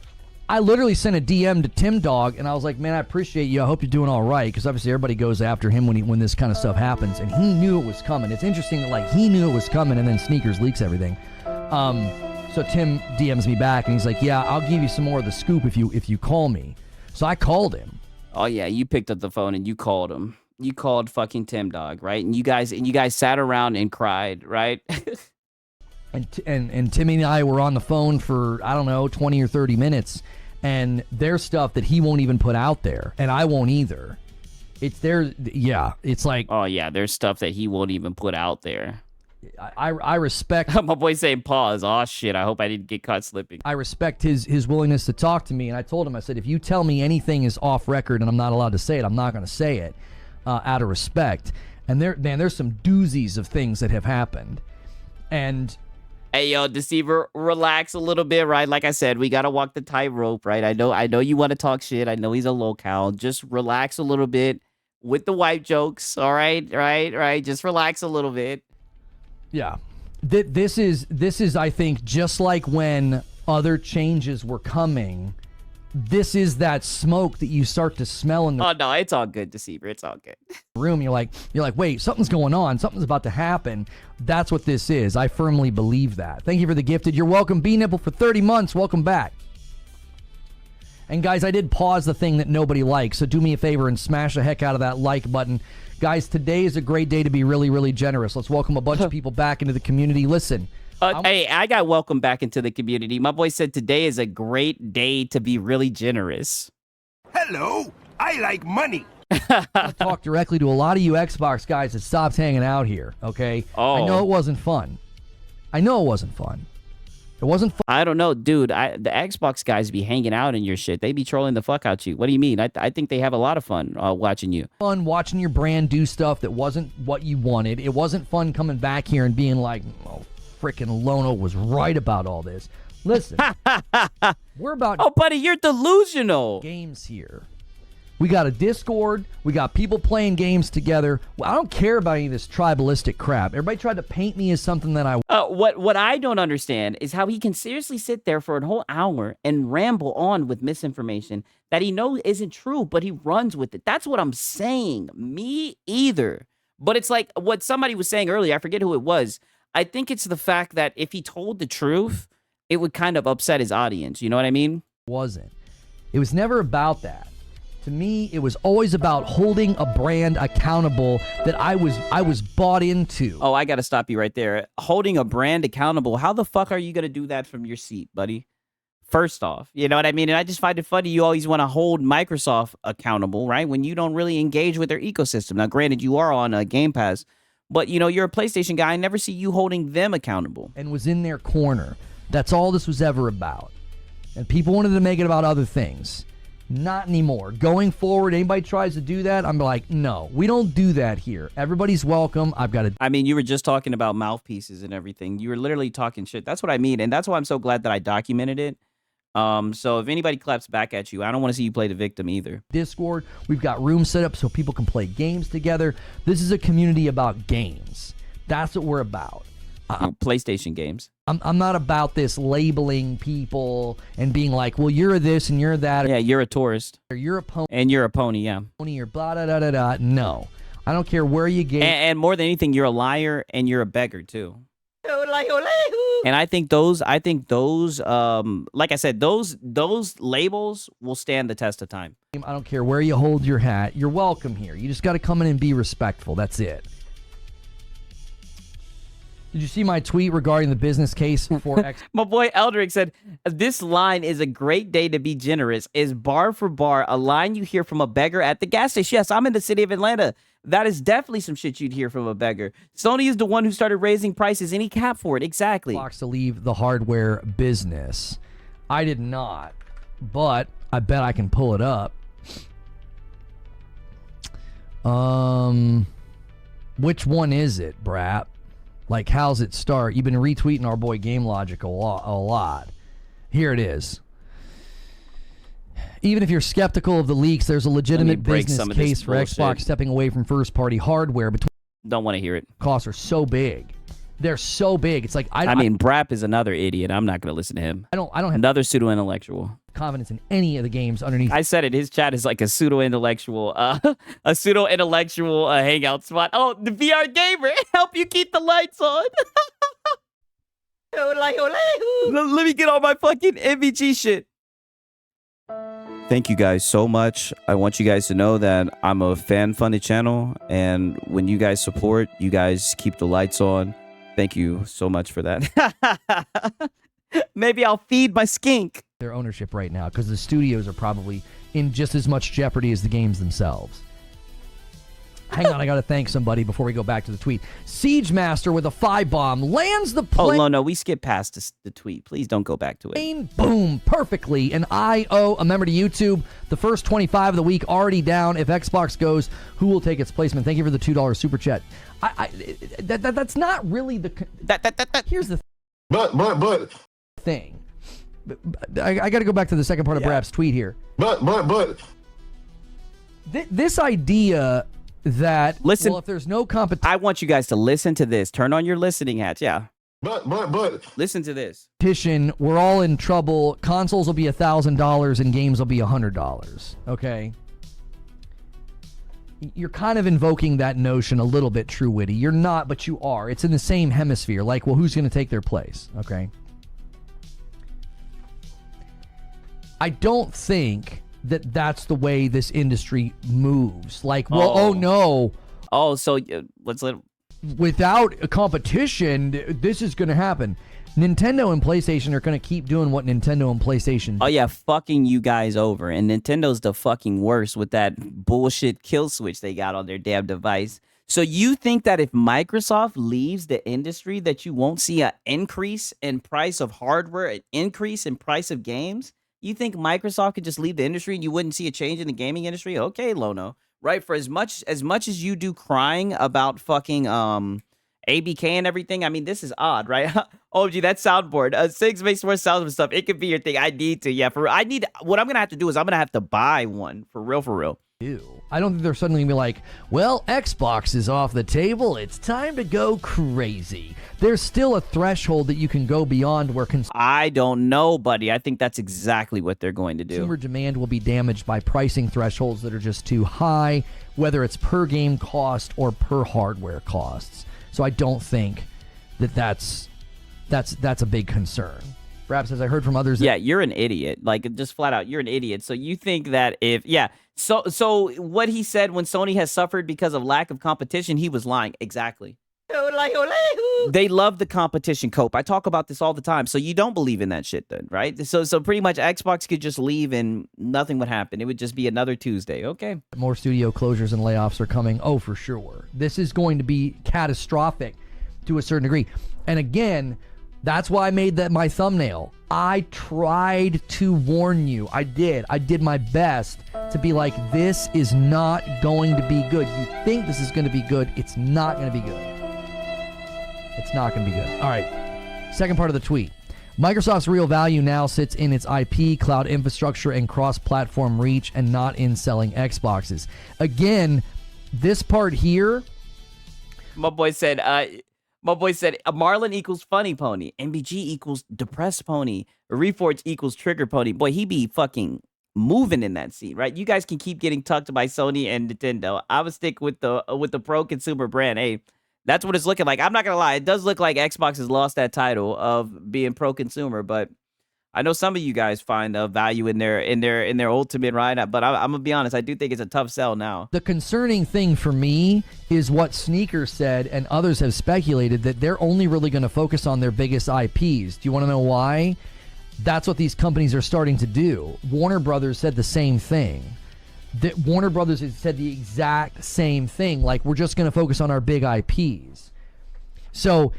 I literally sent a DM to Tim Dog, and I was like, man, I appreciate you. I hope you're doing all right, because obviously everybody goes after him when this kind of stuff happens, and he knew it was coming. It's interesting that, like, he knew it was coming, and then Sneakers leaks everything. So Tim DMs me back, and he's like, yeah, I'll give you some more of the scoop if you call me. So I called him. Oh, yeah, you picked up the phone, and you called him. You called fucking Tim Dog, right? And you guys sat around and cried, right? And Timmy and I were on the phone for, I don't know, 20 or 30 minutes. And there's stuff that he won't even put out there, and I won't either. It's there, yeah. It's like, oh yeah, there's stuff that he won't even put out there. I respect. My boy saying pause. Oh shit! I hope I didn't get caught slipping. I respect his willingness to talk to me, and I told him, I said, if you tell me anything is off record and I'm not allowed to say it, I'm not going to say it, out of respect. And there's some doozies of things that have happened, and. Hey, yo, Deceiver, relax a little bit, right? Like I said, we got to walk the tightrope, right? I know you want to talk shit. I know he's a locale. Just relax a little bit with the wipe jokes, all right? Right? Just relax a little bit. Yeah. This is, I think, just like when other changes were coming, this is that smoke that you start to smell in the Oh, no, it's all good, Deceiver. It's all good. Room. You're like, wait, something's going on. Something's about to happen. That's what this is. I firmly believe that. Thank you for the gifted. You're welcome, B-Nipple, for 30 months. Welcome back. And guys, I did pause the thing that nobody likes, so do me a favor and smash the heck out of that like button. Guys, today is a great day to be really, really generous. Let's welcome a bunch of people back into the community. Listen. Hey, I got welcome back into the community. My boy said today is a great day to be really generous. Hello, I like money. I talk directly to a lot of you Xbox guys that stopped hanging out here, okay? Oh. I know it wasn't fun. I know it wasn't fun. It wasn't fun. I don't know, dude. The Xbox guys be hanging out in your shit. They be trolling the fuck out you. What do you mean? I think they have a lot of fun watching you. Fun watching your brand do stuff that wasn't what you wanted. It wasn't fun coming back here and being like, oh, frickin' Lono was right about all this. Listen, we're about Oh, buddy, you're delusional. games here. We got a Discord. We got people playing games together. Well, I don't care about any of this tribalistic crap. Everybody tried to paint me as something that I... What I don't understand is how he can seriously sit there for a whole hour and ramble on with misinformation that he knows isn't true, but he runs with it. That's what I'm saying. Me either. But it's like what somebody was saying earlier. I forget who it was. I think it's the fact that if he told the truth, it would kind of upset his audience. You know what I mean? Wasn't. It was never about that. To me, it was always about holding a brand accountable that I was bought into. Oh, I got to stop you right there. Holding a brand accountable. How the fuck are you going to do that from your seat, buddy? First off, you know what I mean? And I just find it funny you always want to hold Microsoft accountable, right? When you don't really engage with their ecosystem. Now, granted, you are on Game Pass, but, you know, you're a PlayStation guy. I never see you holding them accountable. And was in their corner. That's all this was ever about. And people wanted to make it about other things. Not anymore. Going forward, anybody tries to do that, I'm like, no, we don't do that here. Everybody's welcome. I've got to... I mean, you were just talking about mouthpieces and everything. You were literally talking shit. That's what I mean. And that's why I'm so glad that I documented it. So if anybody claps back at you, I don't want to see you play the victim either. Discord, we've got rooms set up so people can play games together. This is a community about games. That's what we're about. PlayStation games. I'm not about this labeling people and being like, well, you're this and you're that. Yeah, you're a tourist. Or you're a pony. And you're a pony, yeah. Or blah, da, da, da, da. No. I don't care where you get. And more than anything, you're a liar and you're a beggar, too. And I think those, like I said, those labels will stand the test of time. I don't care where you hold your hat. You're welcome here. You just got to come in and be respectful. That's it. Did you see my tweet regarding the business case for X? My boy Eldrick said, this line is a great day to be generous. Is bar for bar a line you hear from a beggar at the gas station? Yes, I'm in the city of Atlanta. That is definitely some shit you'd hear from a beggar. Sony is the one who started raising prices, and he capped for it. Exactly. To leave the hardware business. I did not, but I bet I can pull it up. Which one is it, Brap? Like, how's it start? You've been retweeting our boy Game Logic a lot. Here it is. Even if you're skeptical of the leaks, there's a legitimate business case for Xbox stepping away from first-party hardware. Don't want to hear it. Costs are so big. They're so big. It's like I mean, Brap is another idiot. I'm not going to listen to him. I don't have another pseudo-intellectual confidence in any of the games underneath. I said it. His chat is like a pseudo-intellectual, hangout spot. Oh, the VR gamer, help you keep the lights on. Let me get all my fucking MVG shit. Thank you guys so much. I want you guys to know that I'm a fan-funded channel, and when you guys support, you guys keep the lights on. Thank you so much for that. Maybe I'll feed my skink. Their ownership right now, because the studios are probably in just as much jeopardy as the games themselves. Hang on, I got to thank somebody before we go back to the tweet. Siege Master with a 5-bomb lands the plane. Oh, no, we skipped past the tweet. Please don't go back to it. Boom, perfectly. And I owe a member to YouTube. The first 25 of the week already down. If Xbox goes, who will take its placement? Thank you for the $2 super chat. That's not really the... Here's the thing. I got to go back to the second part of Brap's tweet here. This idea... that listen, well, if there's no competition, I want you guys to listen to this. Turn on your listening hats. Yeah. But listen to this. We're all in trouble. Consoles will be $1,000 and games will be $100. Okay. You're kind of invoking that notion a little bit, True Witty. You're not, but you are. It's in the same hemisphere. Like, well, who's going to take their place? Okay. I don't think that's the way this industry moves. Like, well, oh no. Oh, so let's let... Without a competition, this is going to happen. Nintendo and PlayStation are going to keep doing what Nintendo and PlayStation do. Oh yeah, fucking you guys over. And Nintendo's the fucking worst with that bullshit kill switch they got on their damn device. So you think that if Microsoft leaves the industry that you won't see an increase in price of hardware, an increase in price of games? You think Microsoft could just leave the industry and you wouldn't see a change in the gaming industry? Okay, Lono. Right, for as much as you do crying about fucking ABK and everything, I mean, this is odd, right? Oh, gee, that soundboard. Six makes more sounds and stuff. It could be your thing. I need to. Yeah, what I'm going to have to do is I'm going to have to buy one. For real, for real. I don't think they're suddenly going to be like, well, Xbox is off the table. It's time to go crazy. There's still a threshold that you can go beyond where I don't know, buddy. I think that's exactly what they're going to do. Consumer demand will be damaged by pricing thresholds that are just too high, whether it's per game cost or per hardware costs. So I don't think that's a big concern. Perhaps, as I heard from others. Yeah, you're an idiot. Like, just flat out, you're an idiot. So you think that So what he said when Sony has suffered because of lack of competition, he was lying. Exactly. They love the competition, Cope. I talk about this all the time. So you don't believe in that shit then, right? So pretty much Xbox could just leave and nothing would happen. It would just be another Tuesday. Okay. More studio closures and layoffs are coming. Oh, for sure. This is going to be catastrophic to a certain degree. And again, that's why I made that my thumbnail. I tried to warn you. I did my best to be like, this is not going to be good. You think this is going to be good. It's not going to be good. It's not going to be good. All right. Second part of the tweet. Microsoft's real value now sits in its IP, cloud infrastructure, and cross-platform reach, and not in selling Xboxes. Again, this part here. My boy said, Marlon equals funny pony. MBG equals depressed pony. Reforge equals trigger pony. Boy, he be fucking moving in that seat, right? You guys can keep getting tucked by Sony and Nintendo. I would stick with the pro consumer brand. Hey, that's what it's looking like. I'm not gonna lie, it does look like Xbox has lost that title of being pro consumer, but I know some of you guys find value in their ultimate, right? But I'm gonna be honest, I do think it's a tough sell now. The concerning thing for me is what Sneaker said, and others have speculated that they're only really going to focus on their biggest IPs. Do you want to know why? That's what these companies are starting to do. Warner Brothers said the same thing. Warner Brothers has said the exact same thing. Like, we're just going to focus on our big IPs. So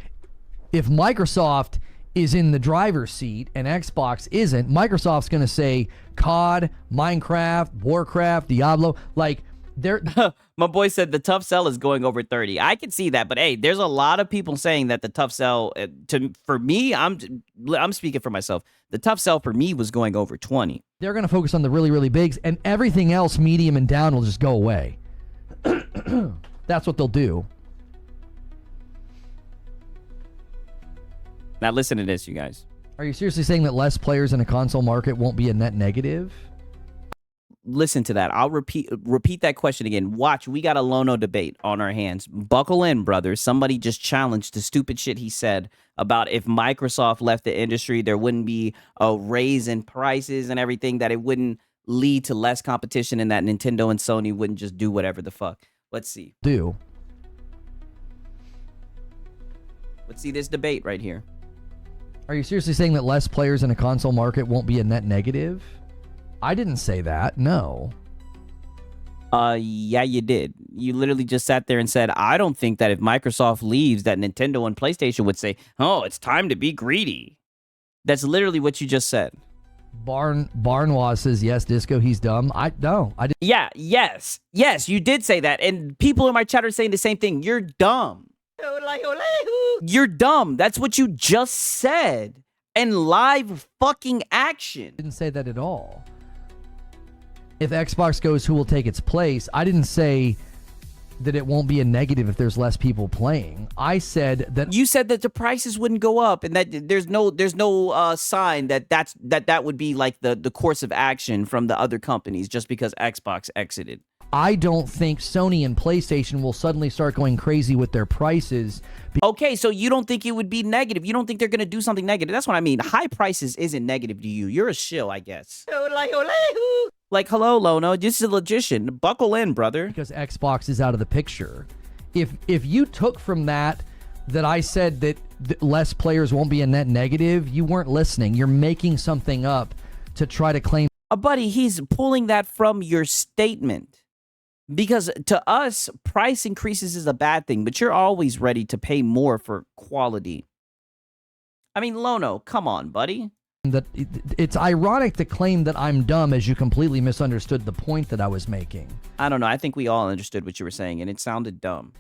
if Microsoft is in the driver's seat and Xbox isn't, Microsoft's going to say COD, Minecraft, Warcraft, Diablo. Like, they're... My boy said the tough sell is going over 30. I can see that, but hey, there's a lot of people saying that the tough sell, for me, I'm speaking for myself. The tough sell for me was going over 20. They're going to focus on the really, really bigs, and everything else, medium and down, will just go away. That's what they'll do. Now listen to this, you guys. Are you seriously saying that less players in a console market won't be a net negative? Listen to that. I'll repeat that question again. Watch, we got a Lono debate on our hands. Buckle in, brother. Somebody just challenged the stupid shit he said about if Microsoft left the industry, there wouldn't be a raise in prices and everything, that it wouldn't lead to less competition, and that Nintendo and Sony wouldn't just do whatever the fuck. Let's see. Let's see this debate right here. Are you seriously saying that less players in a console market won't be a net negative? I didn't say that, no. Yeah, you did. You literally just sat there and said, I don't think that if Microsoft leaves, that Nintendo and PlayStation would say, oh, it's time to be greedy. That's literally what you just said. Barnwaz says, yes, Disco, he's dumb. I didn't. Yeah, yes, you did say that. And people in my chat are saying the same thing. You're dumb. You're dumb. That's what you just said. And live fucking action. Didn't say that at all. If Xbox goes, who will take its place? I didn't say that it won't be a negative if there's less people playing. I said that... You said that the prices wouldn't go up, and that there's no sign that would be like the course of action from the other companies just because Xbox exited. I don't think Sony and PlayStation will suddenly start going crazy with their prices. Okay, so you don't think it would be negative. You don't think they're going to do something negative. That's what I mean. High prices isn't negative to you. You're a shill, I guess. Like, hello, Lono. This is a logician. Buckle in, brother. Because Xbox is out of the picture. If you took from that that I said that less players won't be a net negative, you weren't listening. You're making something up to try to claim. Buddy, he's pulling that from your statement. Because to us, price increases is a bad thing, but you're always ready to pay more for quality. I mean, Lono, come on, buddy. That it's ironic to claim that I'm dumb as you completely misunderstood the point that I was making. I don't know. I think we all understood what you were saying, and it sounded dumb.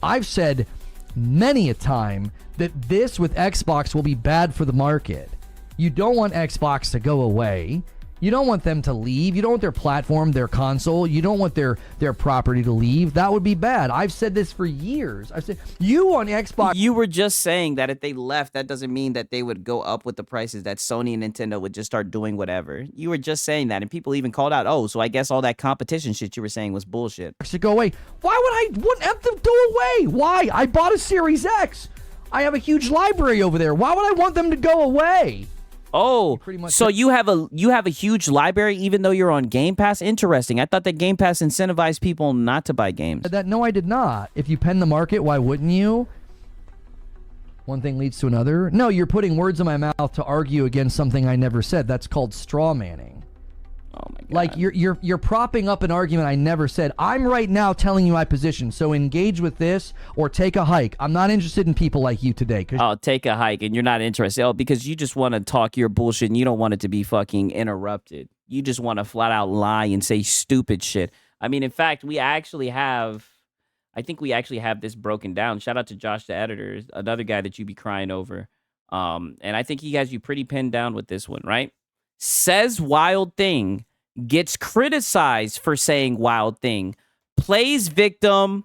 I've said many a time that this with Xbox will be bad for the market. You don't want Xbox to go away. You don't want them to leave. You don't want their platform, their console. You don't want their property to leave. That would be bad. I've said this for years. I've said, you on Xbox. You were just saying that if they left, that doesn't mean that they would go up with the prices, that Sony and Nintendo would just start doing whatever. You were just saying that, and people even called out, oh, so I guess all that competition shit you were saying was bullshit. To go away. Why would I want them to go away? Why? I bought a Series X. I have a huge library over there. Why would I want them to go away? Oh, so you have a huge library even though you're on Game Pass? Interesting. I thought that Game Pass incentivized people not to buy games. No, I did not. If you pen the market, why wouldn't you? One thing leads to another. No, you're putting words in my mouth to argue against something I never said. That's called straw manning. Oh my God. Like you're propping up an argument I never said. I'm right now telling you my position. So engage with this or take a hike. I'm not interested in people like you today. Oh, take a hike and you're not interested. Oh, because you just want to talk your bullshit and you don't want it to be fucking interrupted. You just want to flat out lie and say stupid shit. I mean, in fact, I think we actually have this broken down. Shout out to Josh, the editor, another guy that you be crying over. And I think he has you pretty pinned down with this one, right? Says wild thing, gets criticized for saying wild thing, plays victim,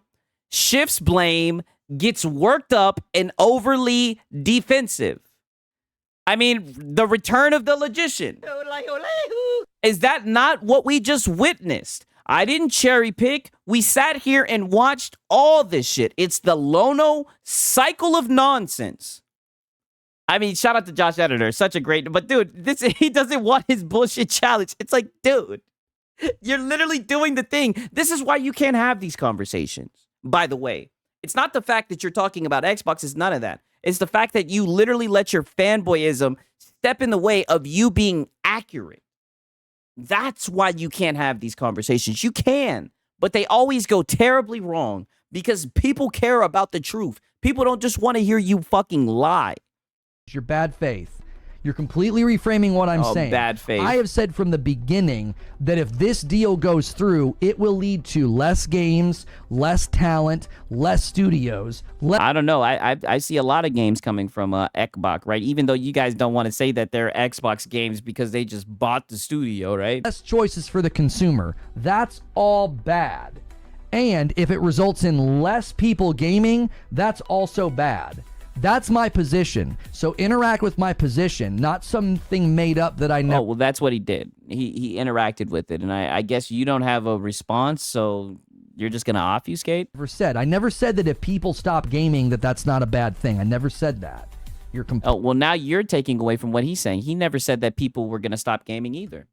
shifts blame, gets worked up and overly defensive. I mean, the return of the logician. Is that not what we just witnessed? I didn't cherry pick. We sat here and watched all this shit. It's the Lono cycle of nonsense. I mean, shout out to Josh Editor. Such a great... But, dude, he doesn't want his bullshit challenge. It's like, dude, you're literally doing the thing. This is why you can't have these conversations, by the way. It's not the fact that you're talking about Xbox. It's none of that. It's the fact that you literally let your fanboyism step in the way of you being accurate. That's why you can't have these conversations. You can, but they always go terribly wrong because people care about the truth. People don't just want to hear you fucking lie. Your bad faith. You're completely reframing what I'm saying. Bad faith. I have said from the beginning that if this deal goes through, it will lead to less games, less talent, less studios. I don't know. I see a lot of games coming from Xbox, right? Even though you guys don't want to say that they're Xbox games because they just bought the studio, right? Less choices for the consumer. That's all bad. And if it results in less people gaming, that's also bad. That's my position. So interact with my position, not something made up that I never... Oh, well, that's what he did. He interacted with it, and I guess you don't have a response, so you're just going to obfuscate? I never said that if people stop gaming that that's not a bad thing. I never said that. Oh, well, now you're taking away from what he's saying. He never said that people were going to stop gaming either.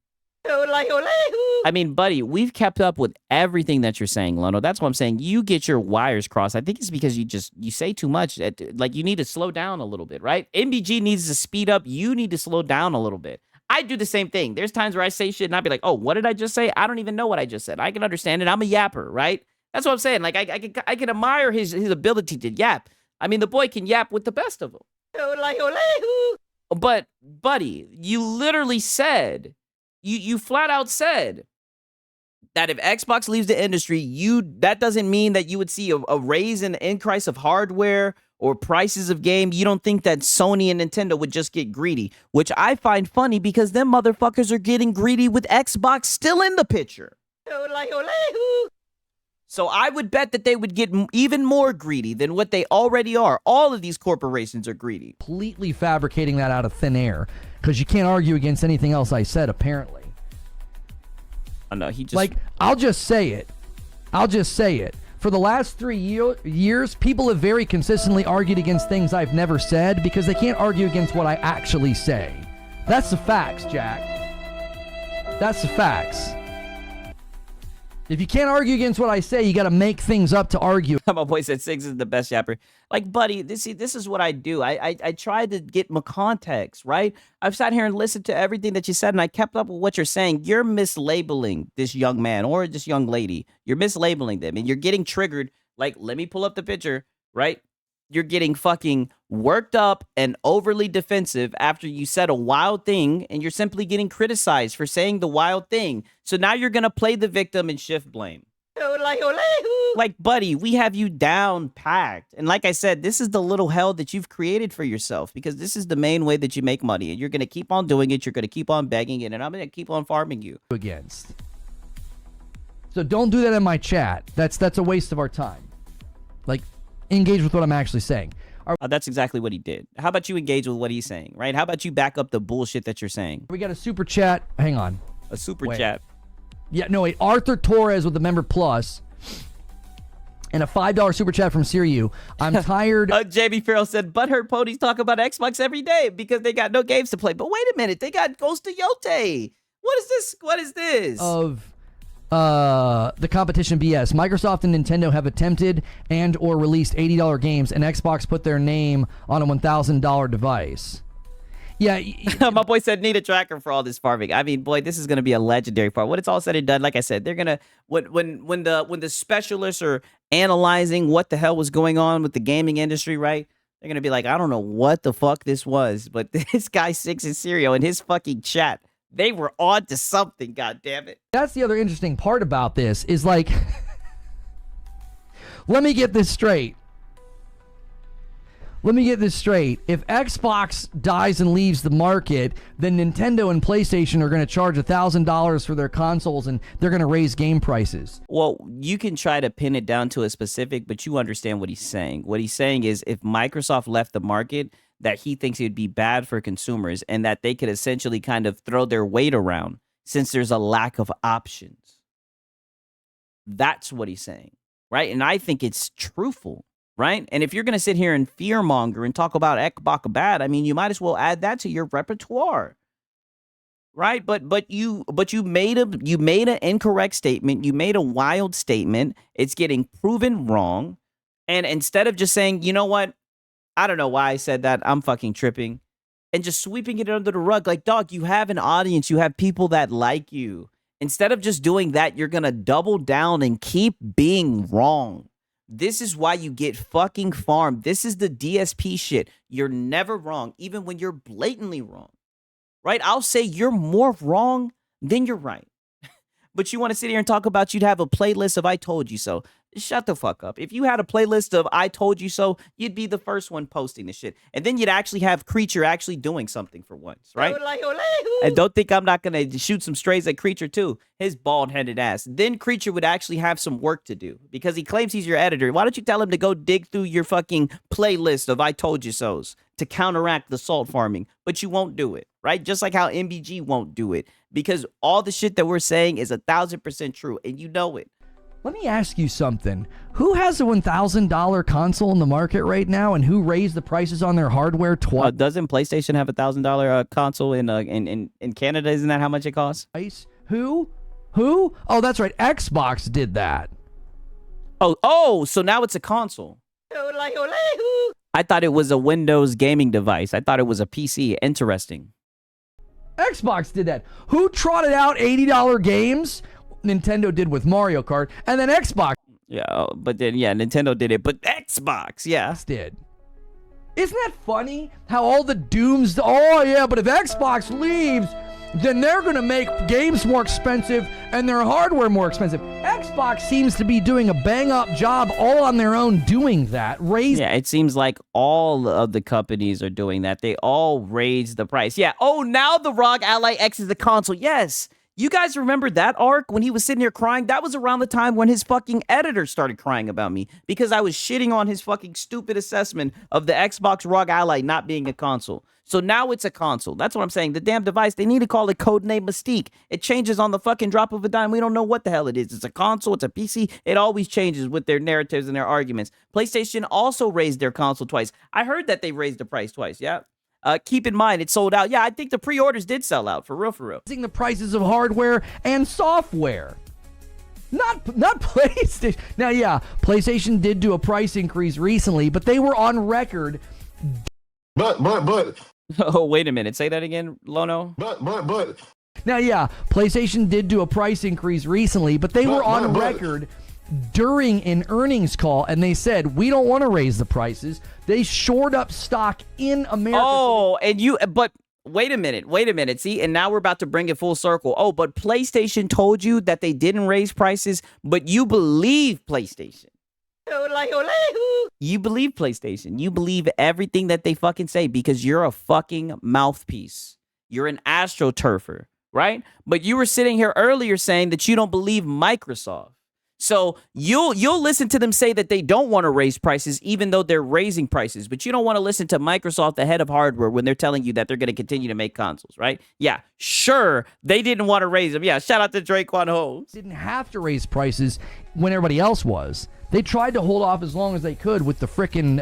I mean, buddy, we've kept up with everything that you're saying, Lono. That's what I'm saying. You get your wires crossed. I think it's because you say too much. Like, you need to slow down a little bit, right? MBG needs to speed up. You need to slow down a little bit. I do the same thing. There's times where I say shit and I'll be like, oh, what did I just say? I don't even know what I just said. I can understand it. I'm a yapper, right? That's what I'm saying. Like, I can admire his ability to yap. I mean, the boy can yap with the best of them. But, buddy, you literally said... You flat out said that if Xbox leaves the industry, that doesn't mean that you would see a raise in the increase of hardware or prices of game. You don't think that Sony and Nintendo would just get greedy, which I find funny because them motherfuckers are getting greedy with Xbox still in the picture. So I would bet that they would get even more greedy than what they already are. All of these corporations are greedy. Completely fabricating that out of thin air because you can't argue against anything else I said, apparently. Oh, no, he just... Like, I'll just say it. For the last 3 years, people have very consistently argued against things I've never said because they can't argue against what I actually say. That's the facts, Jack. That's the facts. If you can't argue against what I say, you got to make things up to argue. My boy said Six is the best yapper. Like, buddy, this is what I do. I try to get my context, right? I've sat here and listened to everything that you said, and I kept up with what you're saying. You're mislabeling this young man or this young lady. You're mislabeling them, and you're getting triggered. Like, let me pull up the picture, right? You're getting fucking worked up and overly defensive after you said a wild thing, and you're simply getting criticized for saying the wild thing. So now you're going to play the victim and shift blame. Like, buddy, we have you down packed. And like I said, this is the little hell that you've created for yourself, because this is the main way that you make money, and you're going to keep on doing it. You're going to keep on begging it, and I'm going to keep on farming you. Against. So don't do that in my chat. That's a waste of our time. Like, engage with what I'm actually saying. That's exactly what he did. How about you engage with what he's saying, right? How about you back up the bullshit that you're saying? We got a super chat. Hang on. A super chat. Yeah, no, wait. Arthur Torres with the member plus and a $5 super chat from Siriu. I'm tired. JB Farrell said, butthurt ponies talk about Xbox every day because they got no games to play. But wait a minute. They got Ghost of Yote. What is this? What is this? Of the competition BS. Microsoft and Nintendo have attempted and or released $80 games, and Xbox put their name on a $1,000 device. Yeah. My boy said need a tracker for all this farming. I mean, boy, this is going to be a legendary part. When it's all said and done, like I said, they're going to, when the specialists are analyzing what the hell was going on with the gaming industry, right? They're going to be like, I don't know what the fuck this was, but this guy Six and Serial in his fucking chat, they were on to something, god damn it. That's the other interesting part about this is like, let me get this straight. If Xbox dies and leaves the market, then Nintendo and PlayStation are going to charge $1,000 for their consoles, and they're going to raise game prices. Well, you can try to pin it down to a specific, but you understand what he's saying. What he's saying is if Microsoft left the market, that he thinks it would be bad for consumers and that they could essentially kind of throw their weight around since there's a lack of options. That's what he's saying, right? And I think it's truthful, right? And if you're going to sit here and fearmonger and talk about Xbox bad, I mean, you might as well add that to your repertoire, right? But you made an incorrect statement. You made a wild statement. It's getting proven wrong. And instead of just saying, you know what? I don't know why I said that. I'm fucking tripping. And just sweeping it under the rug. Like, dog, you have an audience. You have people that like you. Instead of just doing that, you're going to double down and keep being wrong. This is why you get fucking farmed. This is the DSP shit. You're never wrong, even when you're blatantly wrong. Right? I'll say you're more wrong than you're right. But you want to sit here and talk about you'd have a playlist of I Told You So. Shut the fuck up. If you had a playlist of I Told You So, you'd be the first one posting this shit. And then you'd actually have Creature actually doing something for once, right? And don't think I'm not going to shoot some strays at Creature too. His bald-headed ass. Then Creature would actually have some work to do because he claims he's your editor. Why don't you tell him to go dig through your fucking playlist of I Told You So's to counteract the salt farming? But you won't do it, right? Just like how MBG won't do it because all the shit that we're saying is 1,000% true and you know it. Let me ask you something. Who has a $1,000 console in the market right now, and who raised the prices on their hardware twice? Doesn't PlayStation have $1,000 console in Canada? Isn't that how much it costs? Who? Oh, that's right. Xbox did that. Oh, so now it's a console. I thought it was a Windows gaming device. I thought it was a PC. Interesting. Xbox did that. Who trotted out $80 games? Nintendo did with Mario Kart, and then Xbox. Yeah, but then, Nintendo did it, but Xbox, did. Isn't that funny? How all the dooms, oh yeah, but if Xbox leaves, then they're going to make games more expensive and their hardware more expensive. Xbox seems to be doing a bang-up job all on their own doing that. Yeah, it seems like all of the companies are doing that. They all raise the price. Yeah, oh, now the ROG Ally X is the console. Yes. You guys remember that arc when he was sitting here crying? That was around the time when his fucking editor started crying about me because I was shitting on his fucking stupid assessment of the Xbox ROG Ally not being a console. So now it's a console. That's what I'm saying. The damn device, they need to call it Codename Mystique. It changes on the fucking drop of a dime. We don't know what the hell it is. It's a console. It's a PC. It always changes with their narratives and their arguments. PlayStation also raised their console twice. I heard that they raised the price twice, yeah? Keep in mind, it sold out. Yeah, I think the pre-orders did sell out, for real, for real. The prices of hardware and software. Not PlayStation. Now, yeah, PlayStation did do a price increase recently, but they were on record. But. Oh, wait a minute. Say that again, Lono. But. Now, yeah, PlayStation did do a price increase recently, but they were on record during an earnings call, and they said, we don't want to raise the prices. They shored up stock in America. Oh, but wait a minute. See, and now we're about to bring it full circle. Oh, but PlayStation told you that they didn't raise prices, but you believe PlayStation. You believe PlayStation. You believe everything that they fucking say because you're a fucking mouthpiece. You're an astroturfer, right? But you were sitting here earlier saying that you don't believe Microsoft. So you'll listen to them say that they don't want to raise prices even though they're raising prices, but you don't want to listen to Microsoft, the head of hardware, when they're telling you that they're going to continue to make consoles, right? Yeah, sure, they didn't want to raise them. Yeah, shout out to Draquan Holmes. Didn't have to raise prices when everybody else was. They tried to hold off as long as they could with the frickin'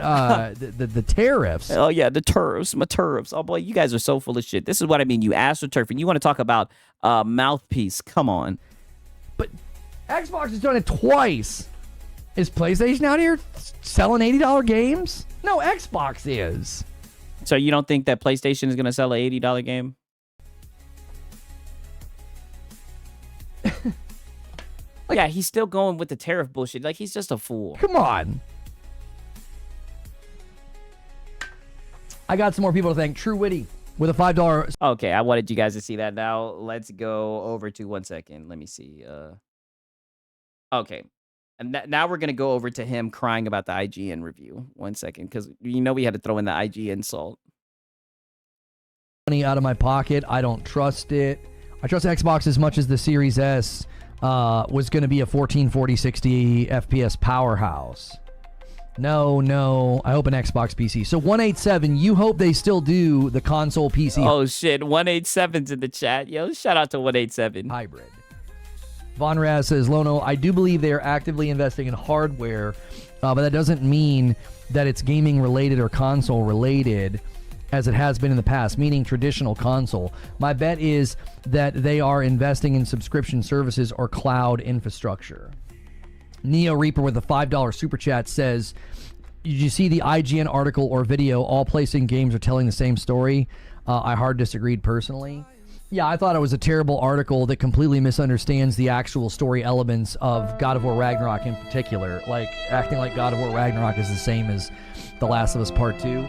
the tariffs. Oh, yeah, the turfs, my turfs. Oh, boy, you guys are so full of shit. This is what I mean, you astroturf, and you want to talk about mouthpiece. Come on. But Xbox has done it twice. Is PlayStation out here selling $80 games? No, Xbox is. So you don't think that PlayStation is going to sell an $80 game? Yeah, he's still going with the tariff bullshit. Like, he's just a fool. Come on. I got some more people to thank. True Witty with a $5. Okay, I wanted you guys to see that. Now, let's go over to 1 second. Let me see. Okay. And now we're going to go over to him crying about the IGN review. 1 second, because we had to throw in the IGN salt. Money out of my pocket. I don't trust it. I trust Xbox as much as the Series S was going to be a 1440 60 FPS powerhouse. No. I hope an Xbox PC. So 187, you hope they still do the console PC. Oh, shit. 187's in the chat. Yo, shout out to 187. Hybrid. Von Raz says, Lono, I do believe they are actively investing in hardware, but that doesn't mean that it's gaming related or console related as it has been in the past, meaning traditional console. My bet is that they are investing in subscription services or cloud infrastructure. Neo Reaper with a $5 super chat says, did you see the IGN article or video? All PlayStation games are telling the same story. I hard disagreed personally. Yeah, I thought it was a terrible article that completely misunderstands the actual story elements of God of War Ragnarok in particular. Like, acting like God of War Ragnarok is the same as The Last of Us Part 2.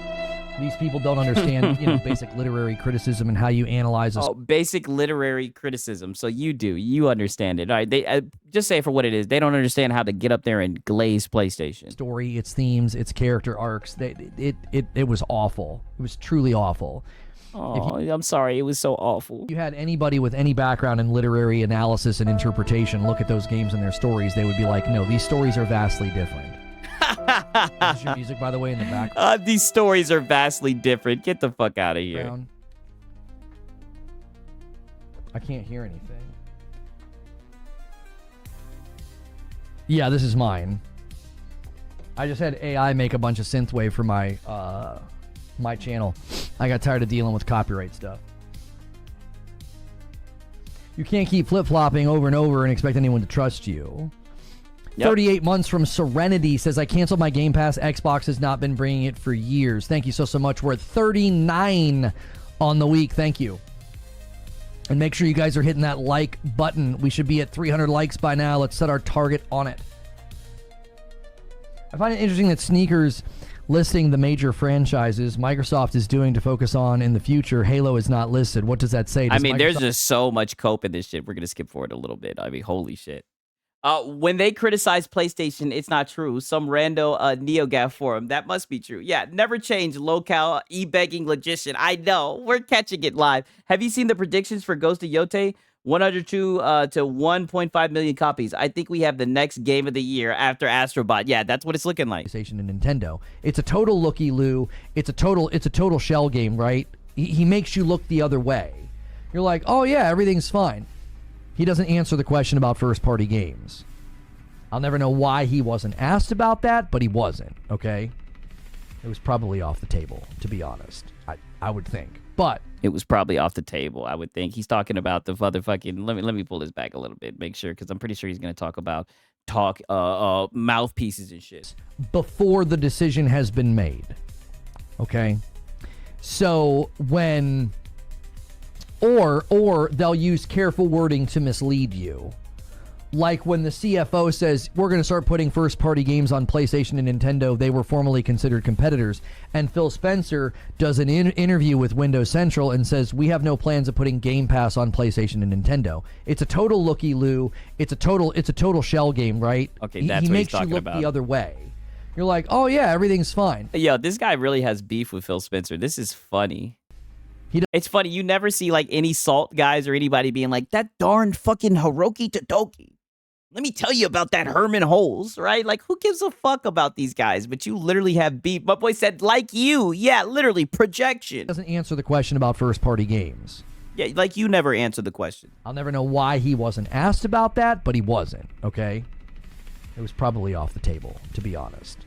These people don't understand, basic literary criticism and how you analyze a basic literary criticism. So you do. You understand it. All right. They just say it for what it is. They don't understand how to get up there and glaze PlayStation. Story, its themes, its character arcs. It was awful. It was truly awful. Oh, I'm sorry. It was so awful. If you had anybody with any background in literary analysis and interpretation look at those games and their stories, they would be like, no, these stories are vastly different. This is your music, by the way, in the back. These stories are vastly different. Get the fuck out of here. I can't hear anything. Yeah, this is mine. I just had AI make a bunch of synthwave for my my channel. I got tired of dealing with copyright stuff. You can't keep flip-flopping over and over and expect anyone to trust you. Yep. 38 months from Serenity says, I canceled my Game Pass. Xbox has not been bringing it for years. Thank you so much. We're at 39 on the week. Thank you. And make sure you guys are hitting that like button. We should be at 300 likes by now. Let's set our target on it. I find it interesting that Sneakers listing the major franchises Microsoft is doing to focus on in the future. Halo is not listed. What does that say? I mean, there's just so much cope in this shit. We're going to skip forward a little bit. I mean, holy shit. When they criticize PlayStation, it's not true. Some rando NeoGAF forum. That must be true. Yeah, never change. Locale, e-begging logician. I know. We're catching it live. Have you seen the predictions for Ghost of Yote? 102 to 1.5 million copies. I think we have the next game of the year after Astrobot. Yeah, that's what it's looking like. PlayStation and Nintendo. It's a total looky-loo. It's a total shell game, right? He makes you look the other way. You're like, oh yeah, everything's fine. He doesn't answer the question about first-party games. I'll never know why he wasn't asked about that, but he wasn't, okay? It was probably off the table, to be honest. I would think. But It was probably off the table, I would think. He's talking about the motherfucking. Let me pull this back a little bit, make sure, because I'm pretty sure he's gonna talk about mouthpieces and shit before the decision has been made. Okay, so when or they'll use careful wording to mislead you. Like when the CFO says, we're going to start putting first-party games on PlayStation and Nintendo, they were formerly considered competitors. And Phil Spencer does an interview with Windows Central and says, we have no plans of putting Game Pass on PlayStation and Nintendo. It's a total looky-loo. It's a total shell game, right? Okay, that's he what makes he's talking you look about. the other way. You're like, oh yeah, everything's fine. Yo, this guy really has beef with Phil Spencer. This is funny. It's funny. You never see like any Salt guys or anybody being like, that darn fucking Hiroki Totoki. Let me tell you about that Herman Holes, right? Like, who gives a fuck about these guys? But you literally have beef. My boy said, like you. Yeah, literally, projection. Doesn't answer the question about first-party games. Yeah, like you never answered the question. I'll never know why he wasn't asked about that, but he wasn't, okay? It was probably off the table, to be honest.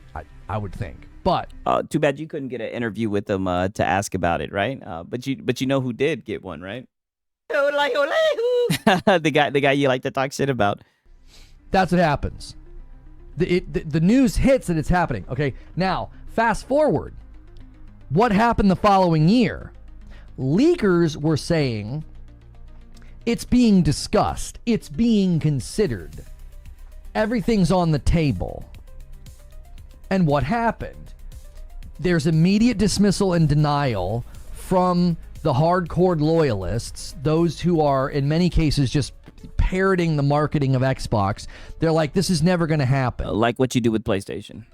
I would think. But too bad you couldn't get an interview with him to ask about it, right? But you know who did get one, right? the guy you like to talk shit about. that's what happens. The news hits that it's happening. Okay, now fast forward. What happened the following year? Leakers were saying it's being discussed. It's being considered. Everything's on the table. And what happened? There's immediate dismissal and denial from the hardcore loyalists, those who are, in many cases, just parroting the marketing of Xbox. They're like, this is never going to happen. Like what you do with PlayStation.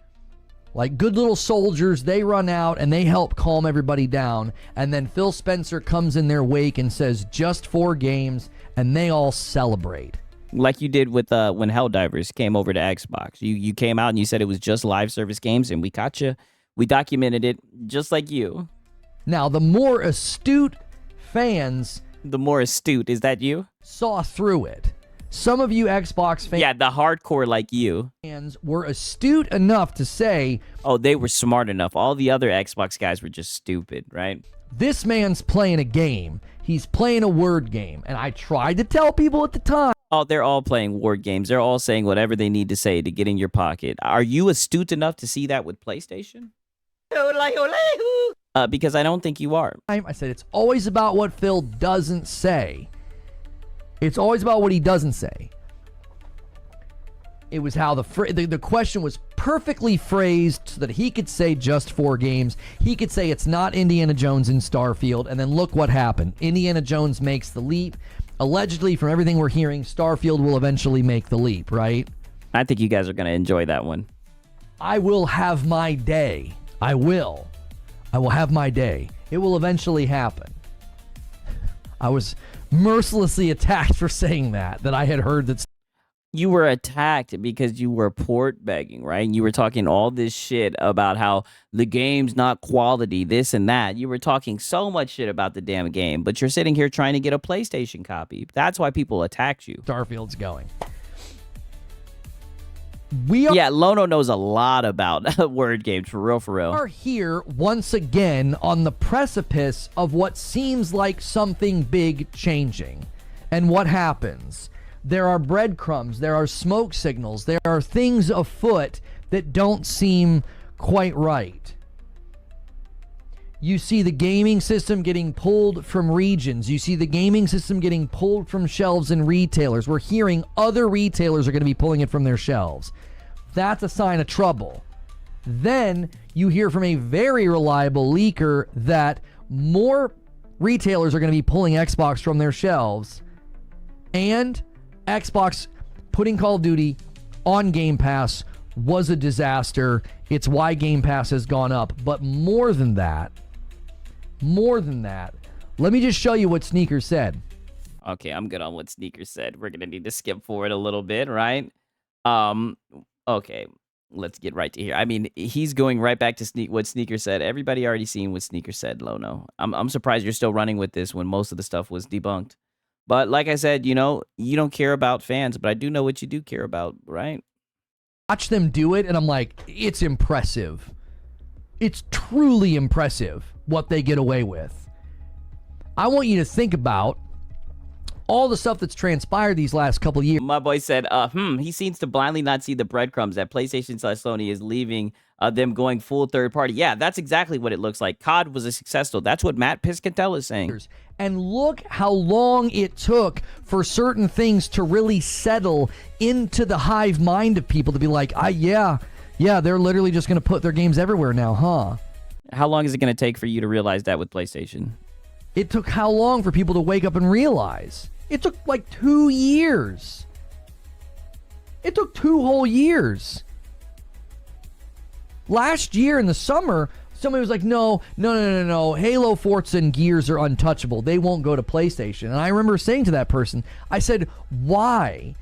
Like good little soldiers, they run out and they help calm everybody down. And then Phil Spencer comes in their wake and says, just 4 games, and they all celebrate. Like you did with when Helldivers came over to Xbox. You came out and you said it was just live service games, and we caught you. We documented it just like you. Now, the more astute fans... The more astute, is that you? Saw through it. Some of you Xbox fans... Yeah, the hardcore like you. Fans were astute enough to say... Oh, they were smart enough. All the other Xbox guys were just stupid, right? This man's playing a game. He's playing a word game. And I tried to tell people at the time... Oh, they're all playing word games. They're all saying whatever they need to say to get in your pocket. Are you astute enough to see that with PlayStation? Because I don't think you are. I said it's always about what Phil doesn't say. It's always about what he doesn't say. It was how the question was perfectly phrased so that he could say just 4 games. He could say it's not Indiana Jones in Starfield, and then look what happened. Indiana Jones makes the leap. Allegedly, from everything we're hearing, Starfield will eventually make the leap, right? I think you guys are going to enjoy that one. I will have my day. I will have my day. It will eventually happen. I was mercilessly attacked for saying that I had heard that. You were attacked because you were port begging, right? And you were talking all this shit about how the game's not quality, this and that. You were talking so much shit about the damn game, but you're sitting here trying to get a PlayStation copy. That's why people attacked you. Starfield's going. Yeah, Lono knows a lot about word games, for real, for real. We are here once again on the precipice of what seems like something big changing. And what happens? There are breadcrumbs, there are smoke signals, there are things afoot that don't seem quite right. You see the gaming system getting pulled from regions. You see the gaming system getting pulled from shelves in retailers. We're hearing other retailers are going to be pulling it from their shelves. That's a sign of trouble. Then you hear from a very reliable leaker that more retailers are going to be pulling Xbox from their shelves, and Xbox putting Call of Duty on Game Pass was a disaster. It's why Game Pass has gone up. But more than that, let me just show you what Sneaker said. Okay, I'm good on what Sneaker said. We're going to need to skip forward a little bit, right? Okay, let's get right to here. I mean, he's going right back to what Sneaker said. Everybody already seen what Sneaker said, Lono. I'm surprised you're still running with this when most of the stuff was debunked. But like I said, you know, you don't care about fans, but I do know what you do care about, right? Watch them do it, and I'm like, it's impressive. It's truly impressive what they get away with. I want you to think about all the stuff that's transpired these last couple of years. My boy said, he seems to blindly not see the breadcrumbs that PlayStation/Sony is leaving them going full third party. Yeah, that's exactly what it looks like. COD was a success story. That's what Matt Piscatella is saying. And look how long it took for certain things to really settle into the hive mind of people to be like, yeah, they're literally just going to put their games everywhere now, huh? How long is it going to take for you to realize that with PlayStation? It took how long for people to wake up and realize? It took like 2 years. It took 2 whole years. Last year in the summer, somebody was like, no. Halo, Forza, and Gears are untouchable. They won't go to PlayStation. And I remember saying to that person, I said, why?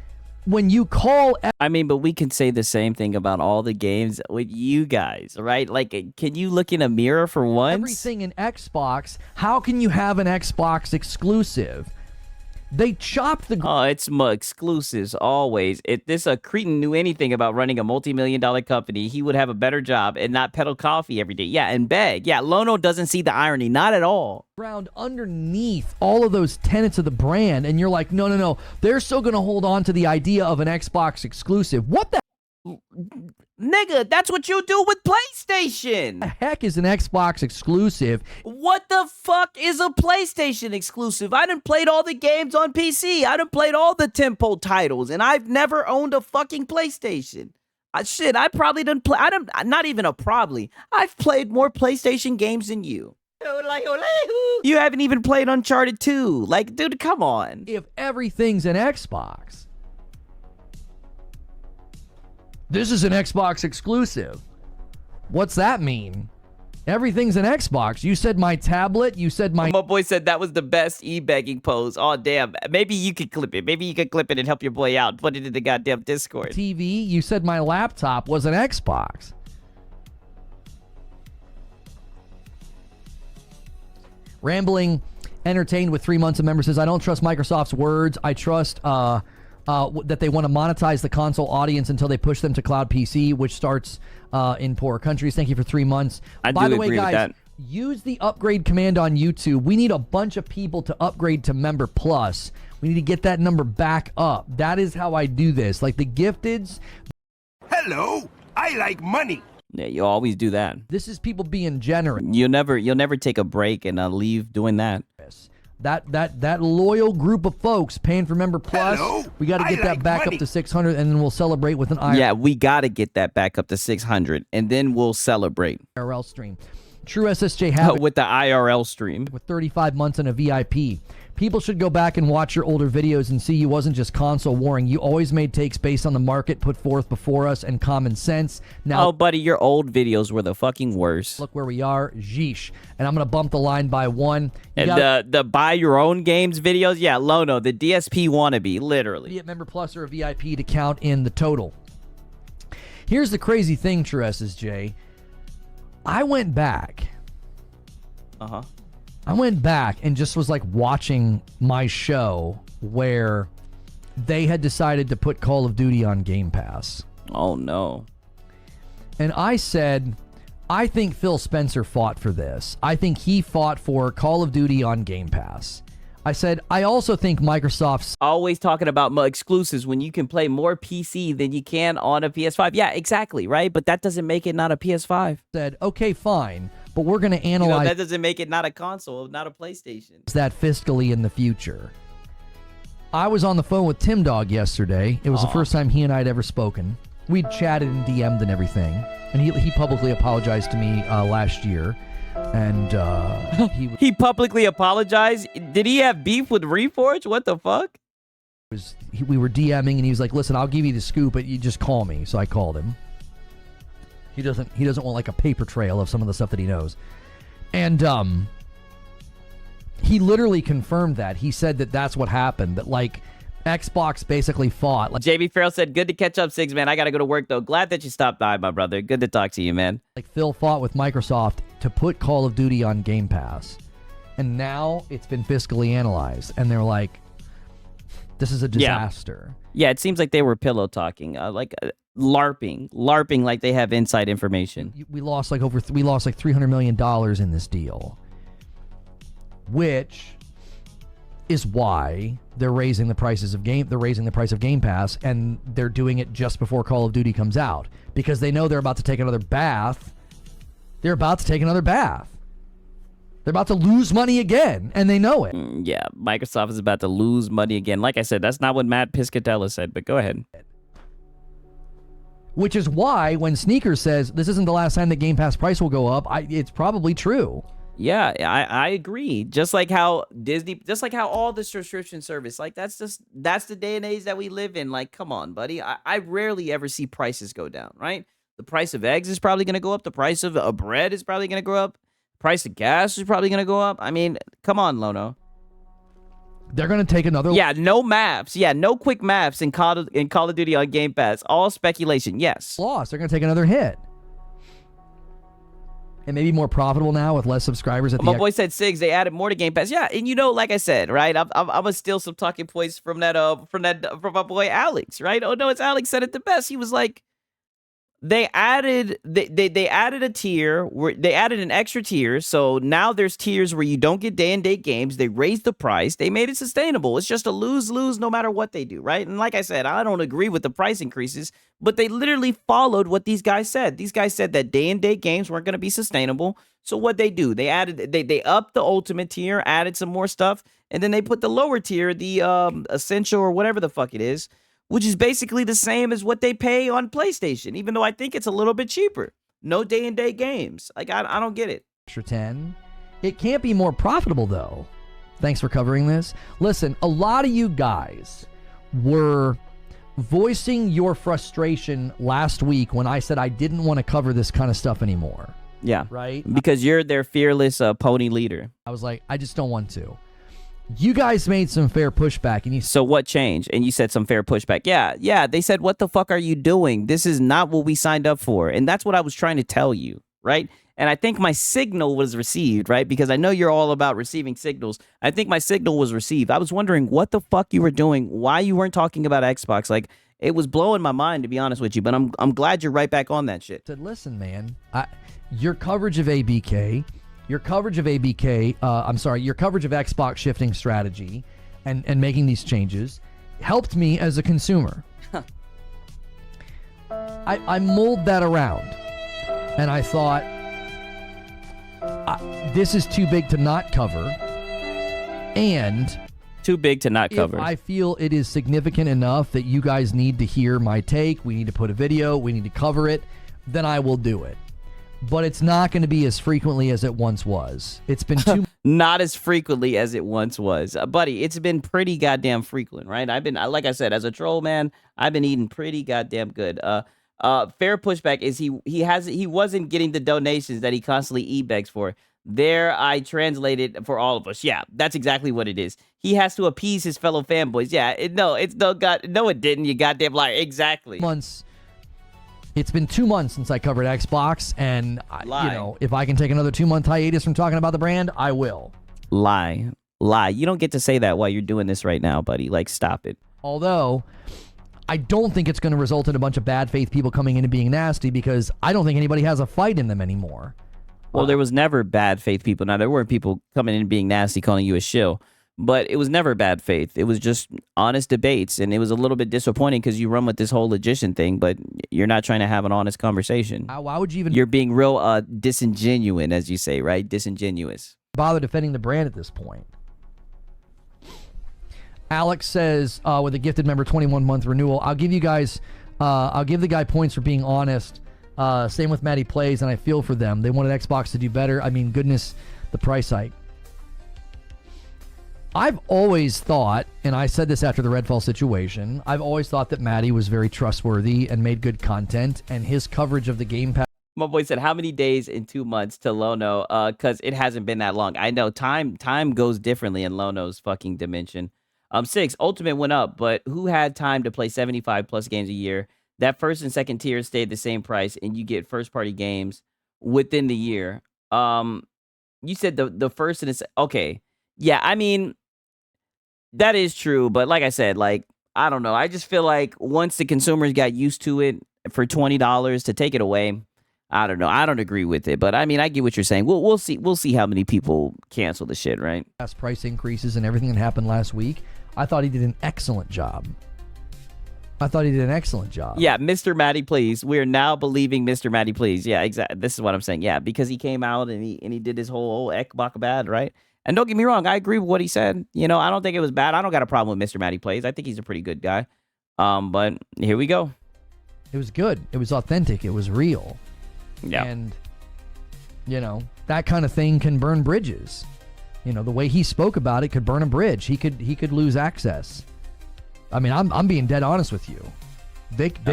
When you call... I mean, but we can say the same thing about all the games with you guys, right? Like, can you look in a mirror for once? Everything in Xbox, how can you have an Xbox exclusive? They chopped the... Oh, it's exclusives always. If this cretin knew anything about running a multi-million-dollar company, he would have a better job and not peddle coffee every day. Yeah, and beg. Yeah, Lono doesn't see the irony. Not at all. Ground underneath all of those tenets of the brand, and you're like, no. They're still going to hold on to the idea of an Xbox exclusive. What the... Nigga, that's what you do with PlayStation. The heck is an Xbox exclusive? What the fuck is a PlayStation exclusive? I done played all the games on PC. I done played all the tempo titles, and I've never owned a fucking PlayStation. I probably done play. Not even a probably. I've played more PlayStation games than you. You haven't even played Uncharted 2. Like, dude, come on. If everything's an Xbox, this is an Xbox exclusive. What's that mean? Everything's an Xbox. You said my tablet. You said my... My boy said that was the best e-begging pose. Oh, damn. Maybe you could clip it. Maybe you could clip it and help your boy out. Put it in the goddamn Discord. TV. You said my laptop was an Xbox. Rambling Entertained with 3 months of member says, I don't trust Microsoft's words. I trust... that they want to monetize the console audience until they push them to cloud PC, which starts in poorer countries. Thank you for 3 months. By the way, guys, use the upgrade command on YouTube. We need a bunch of people to upgrade to Member Plus. We need to get that number back up. That is how I do this. Like the gifteds. Hello, I like money. Yeah, you always do that. This is people being generous. You'll never take a break and leave doing that. That loyal group of folks paying for Member Plus, Hello? We got to get that back up to 600, and then we'll celebrate with an IRL. Yeah, we got to get that back up to 600, and then we'll celebrate. IRL stream. True SSJ Havoc with the IRL stream. With 35 months in a VIP. People should go back and watch your older videos and see you wasn't just console warring. You always made takes based on the market put forth before us and common sense. Now, oh, buddy, your old videos were the fucking worst. Look where we are. Jeesh. And I'm going to bump the line by 1. And the buy your own games videos? Yeah, Lono, the DSP wannabe, literally. Be a Member Plus or a VIP to count in the total. Here's the crazy thing, True SSJ. I went back. I went back and just was like watching my show where they had decided to put Call of Duty on Game Pass. Oh, no. And I said, I think Phil Spencer fought for this. I think he fought for Call of Duty on Game Pass. I said, I also think Microsoft's always talking about exclusives when you can play more PC than you can on a PS5. Yeah, exactly, right? But that doesn't make it not a PS5. Said, okay, fine, but we're going to analyze... that doesn't make it not a console, not a PlayStation. ...that fiscally in the future. I was on the phone with Tim Dog yesterday. It was the first time he and I had ever spoken. We'd chatted and DM'd and everything. And he publicly apologized to me last year. And he publicly apologized? Did he have beef with Reforge? What the fuck? We were DMing and he was like, listen, I'll give you the scoop, but you just call me. So I called him. He doesn't want like a paper trail of some of the stuff that he knows. And he literally confirmed that. He said that that's what happened, that like Xbox basically fought. Like, JB Farrell said, good to catch up, Sigs, man. I got to go to work, though. Glad that you stopped by, my brother. Good to talk to you, man. Like Phil fought with Microsoft to put Call of Duty on Game Pass. And now it's been fiscally analyzed. And they're like, this is a disaster. Yeah, it seems like they were pillow talking, LARPing like they have inside information. We lost like $300 million in this deal, which is why they're raising the price of Game Pass, and they're doing it just before Call of Duty comes out because they know they're about to take another bath. They're about to take another bath. They're about to lose money again, and they know it. Yeah, Microsoft is about to lose money again. Like I said, that's not what Matt Piscatella said, but go ahead. Which is why when Sneaker says this isn't the last time that Game Pass price will go up, it's probably true. Yeah, I agree. Just like how Disney, just like how all the subscription service, like that's the day and age that we live in. Like, come on, buddy. I rarely ever see prices go down, right? The price of eggs is probably going to go up. The price of bread is probably going to go up. Price of gas is probably going to go up. I mean, come on, Lono. They're going to take another... Yeah, no maps. Yeah, no quick maps in Call of Duty on Game Pass. All speculation, yes. Loss. They're going to take another hit. And maybe more profitable now with less subscribers at the... My boy said Sigs, they added more to Game Pass. Yeah, and like I said, right? I'm gonna steal some talking points from my boy Alex, right? Oh no, it's Alex said it the best. He was like, they added a tier where they added an extra tier, so now there's tiers where you don't get day and date games. They raised the price, they made it sustainable. It's just a lose no matter what they do, right? And like I said, I don't agree with the price increases, but they literally followed what these guys said. These guys said that day and date games weren't going to be sustainable. So what they do, they upped the ultimate tier, added some more stuff, and then they put the lower tier, the essential or whatever the fuck it is, which is basically the same as what they pay on PlayStation, even though I think it's a little bit cheaper. No day-and-date games. Like, I don't get it. Extra 10. It can't be more profitable, though. Thanks for covering this. Listen, a lot of you guys were voicing your frustration last week when I said I didn't want to cover this kind of stuff anymore. Yeah. Right? Because you're their fearless pony leader. I was like, I just don't want to. You guys made some fair pushback, and So what changed? And you said some fair pushback. Yeah. They said, what the fuck are you doing? This is not what we signed up for. And that's what I was trying to tell you, right? And I think my signal was received, right? Because I know you're all about receiving signals. I think my signal was received. I was wondering what the fuck you were doing, why you weren't talking about Xbox. Like, it was blowing my mind, to be honest with you. But I'm glad you're right back on that shit. I said, listen, man, your coverage of ABK... Your coverage of your coverage of Xbox shifting strategy and making these changes helped me as a consumer. I mulled that around, and I thought, this is too big to not cover, and... Too big to not cover. If I feel it is significant enough that you guys need to hear my take, we need to put a video, we need to cover it, then I will do it. But it's not going to be as frequently as it once was. It's been too... Not as frequently as it once was. Buddy, it's been pretty goddamn frequent, right? Like I said, as a troll, man, I've been eating pretty goddamn good. Fair pushback is he wasn't getting the donations that he constantly e-begs for. There, I translated for all of us. Yeah, that's exactly what it is. He has to appease his fellow fanboys. Yeah, it didn't, you goddamn liar. Exactly. It's been 2 months since I covered Xbox, and if I can take another 2-month hiatus from talking about the brand, I will. Lie. You don't get to say that while you're doing this right now, buddy. Like, stop it. Although, I don't think it's going to result in a bunch of bad faith people coming in and being nasty, because I don't think anybody has a fight in them anymore. Well, there was never bad faith people. Now, there weren't people coming in and being nasty, calling you a shill. But it was never bad faith. It was just honest debates. And it was a little bit disappointing because you run with this whole logician thing, but you're not trying to have an honest conversation. Why would you even... You're being real disingenuous, as you say, right? Disingenuous. Bother defending the brand at this point. Alex says, with a gifted member 21-month renewal, I'll give the guy points for being honest. Same with Maddie Plays, and I feel for them. They wanted Xbox to do better. I mean, goodness, the price hike. I've always thought, and I said this after the Redfall situation, I've always thought that Matty was very trustworthy and made good content, and his coverage of the Game Pass... My boy said, how many days in 2 months to Lono? Because it hasn't been that long. I know time goes differently in Lono's fucking dimension. 6, Ultimate went up, but who had time to play 75 plus games a year? That first and second tier stayed the same price, and you get first-party games within the year. You said the first and the... Okay. Yeah, I mean... That is true, but like I said, like, I don't know. I just feel like once the consumers got used to it for $20 to take it away, I don't know. I don't agree with it, but I mean, I get what you're saying. We'll see. We'll see how many people cancel the shit, right? Price increases and everything that happened last week. I thought he did an excellent job. Yeah, Mr. Matty Please. We're now believing Mr. Matty Please. Yeah, exactly. This is what I'm saying. Yeah, because he came out and he did his whole Ekbaka bad, right? And don't get me wrong, I agree with what he said. You know, I don't think it was bad. I don't got a problem with Mr. Matty Plays. I think he's a pretty good guy. But here we go. It was good. It was authentic. It was real. Yeah. And, you know, that kind of thing can burn bridges. You know, the way he spoke about it could burn a bridge. He could lose access. I mean, I'm being dead honest with you.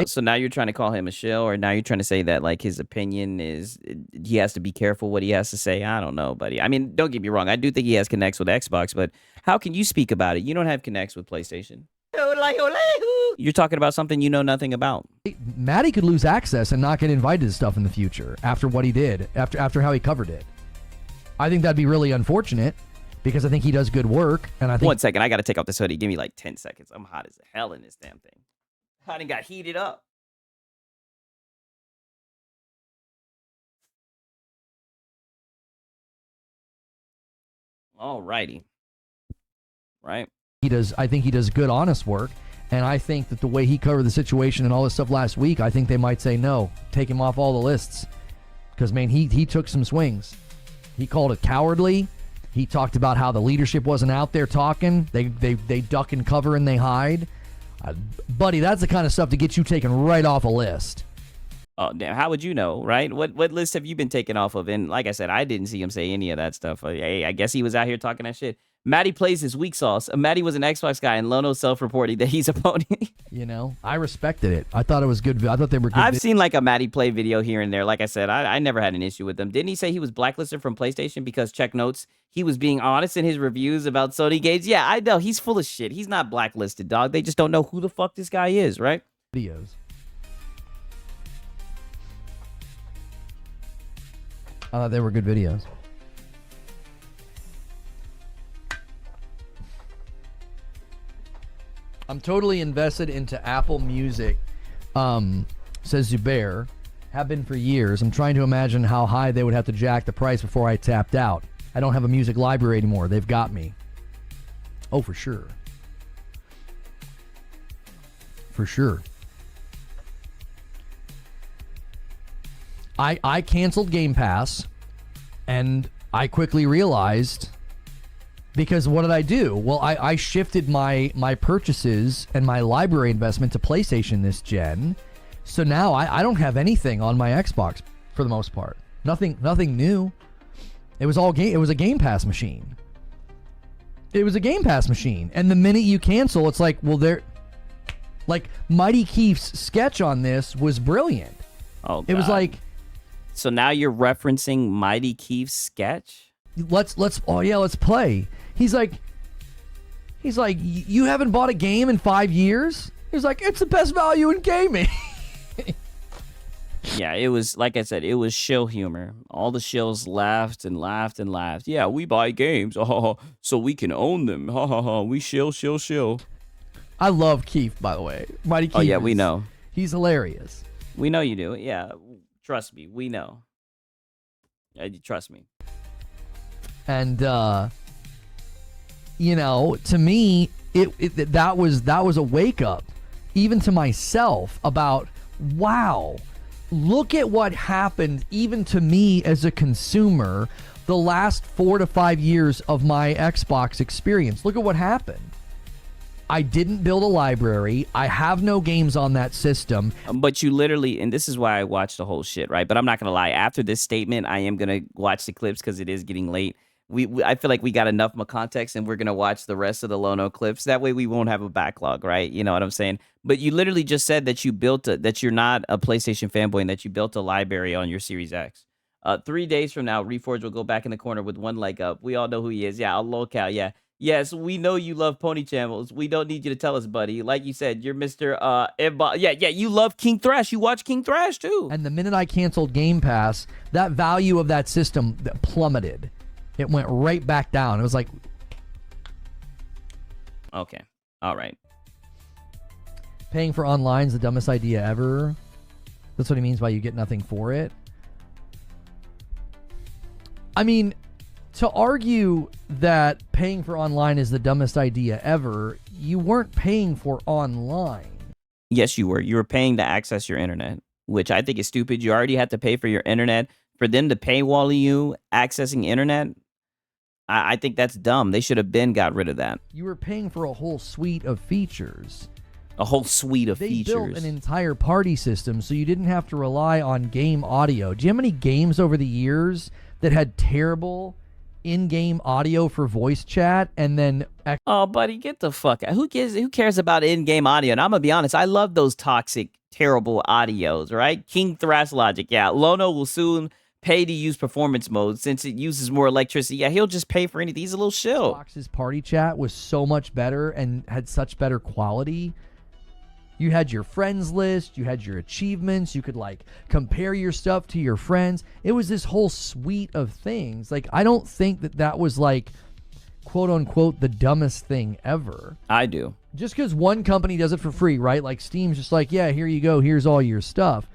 So now you're trying to call him a shill, or now you're trying to say that like his opinion is he has to be careful what he has to say. I don't know, buddy. I mean, don't get me wrong. I do think he has connects with Xbox, but how can you speak about it? You don't have connects with PlayStation. You're talking about something you know nothing about. Matty could lose access and not get invited to stuff in the future after what he did, after how he covered it. I think that'd be really unfortunate because I think he does good work. And I think 1 second, I got to take off this hoodie. Give me like 10 seconds. I'm hot as hell in this damn thing. I done got heated up. Alrighty. Right. I think he does good, honest work. And I think that the way he covered the situation and all this stuff last week, I think they might say no, take him off all the lists. Because, man, he took some swings. He called it cowardly. He talked about how the leadership wasn't out there talking. They duck and cover and they hide. Buddy, that's the kind of stuff to get you taken right off a list. Oh, damn. How would you know, right? What list have you been taken off of? And like I said, I didn't see him say any of that stuff. Hey, I guess he was out here talking that shit. Matty Plays his weak sauce. Matty was an Xbox guy, and Lono self-reporting that he's a pony. You know, I respected it. I thought it was good. I thought they were good. I've seen like a Matty Play video here and there. Like I said, I never had an issue with them. Didn't he say he was blacklisted from PlayStation because, check notes, he was being honest in his reviews about Sony games? Yeah, I know. He's full of shit. He's not blacklisted, dog. They just don't know who the fuck this guy is, right? Videos. I thought they were good videos. I'm totally invested into Apple Music, says Zubair. Have been for years. I'm trying to imagine how high they would have to jack the price before I tapped out. I don't have a music library anymore. They've got me. Oh, for sure. For sure. I canceled Game Pass, and I quickly realized... Because what did I do? Well, I shifted my purchases and my library investment to PlayStation this gen. So now I don't have anything on my Xbox for the most part. Nothing new. It was all game. It was a Game Pass machine. And the minute you cancel, it's like, well, like Mighty Keith's sketch on this was brilliant. Oh, God. It was like. So now you're referencing Mighty Keith's sketch? Let's play. He's like, you haven't bought a game in 5 years? He's like, it's the best value in gaming. Yeah, it was, like I said, it was shill humor. All the shills laughed and laughed and laughed. Yeah, we buy games, so we can own them. We shill. I love Keith, by the way. Mighty Keith. Oh, yeah, we know. He's hilarious. We know you do. Yeah, trust me, we know. Trust me. And, you know, to me, that was a wake up, even to myself, about, wow, look at what happened, even to me as a consumer, the last 4 to 5 years of my Xbox experience. Look at what happened. I didn't build a library. I have no games on that system. But you literally, and this is why I watched the whole shit, right? But I'm not going to lie. After this statement, I am going to watch the clips because it is getting late. I feel like we got enough context, and we're going to watch the rest of the Lono clips. That way we won't have a backlog, right? You know what I'm saying? But you literally just said that that you're not a PlayStation fanboy and that you built a library on your Series X. 3 days from now, Reforge will go back in the corner with one leg up. We all know who he is. Yeah, a locale. Yeah. Yes, we know you love pony channels. We don't need you to tell us, buddy. Like you said, you're Mr. Yeah, you love King Thrash. You watch King Thrash, too. And the minute I canceled Game Pass, that value of that system plummeted. It went right back down. It was like... Okay. All right. Paying for online is the dumbest idea ever. That's what he means by you get nothing for it. I mean, to argue that paying for online is the dumbest idea ever, you weren't paying for online. Yes, you were. You were paying to access your internet, which I think is stupid. You already had to pay for your internet. For them to paywall you accessing internet, I think that's dumb. They should have got rid of that. You were paying for a whole suite of features. A whole suite of features. They built an entire party system so you didn't have to rely on game audio. Do you have any games over the years that had terrible in-game audio for voice chat and then... Oh, buddy, get the fuck out. Who cares about in-game audio? And I'm going to be honest, I love those toxic, terrible audios, right? King Thrash Logic, yeah. Lono will soon pay to use performance mode since it uses more electricity. Yeah, he'll just pay for anything. He's a little shill. Xbox's party chat was so much better and had such better quality. You had your friends list, you had your achievements, you could like compare your stuff to your friends. It was this whole suite of things. Like, I don't think that was like, quote unquote, the dumbest thing ever. I do. Just because one company does it for free, right? Like Steam's just like, yeah, here you go, here's all your stuff.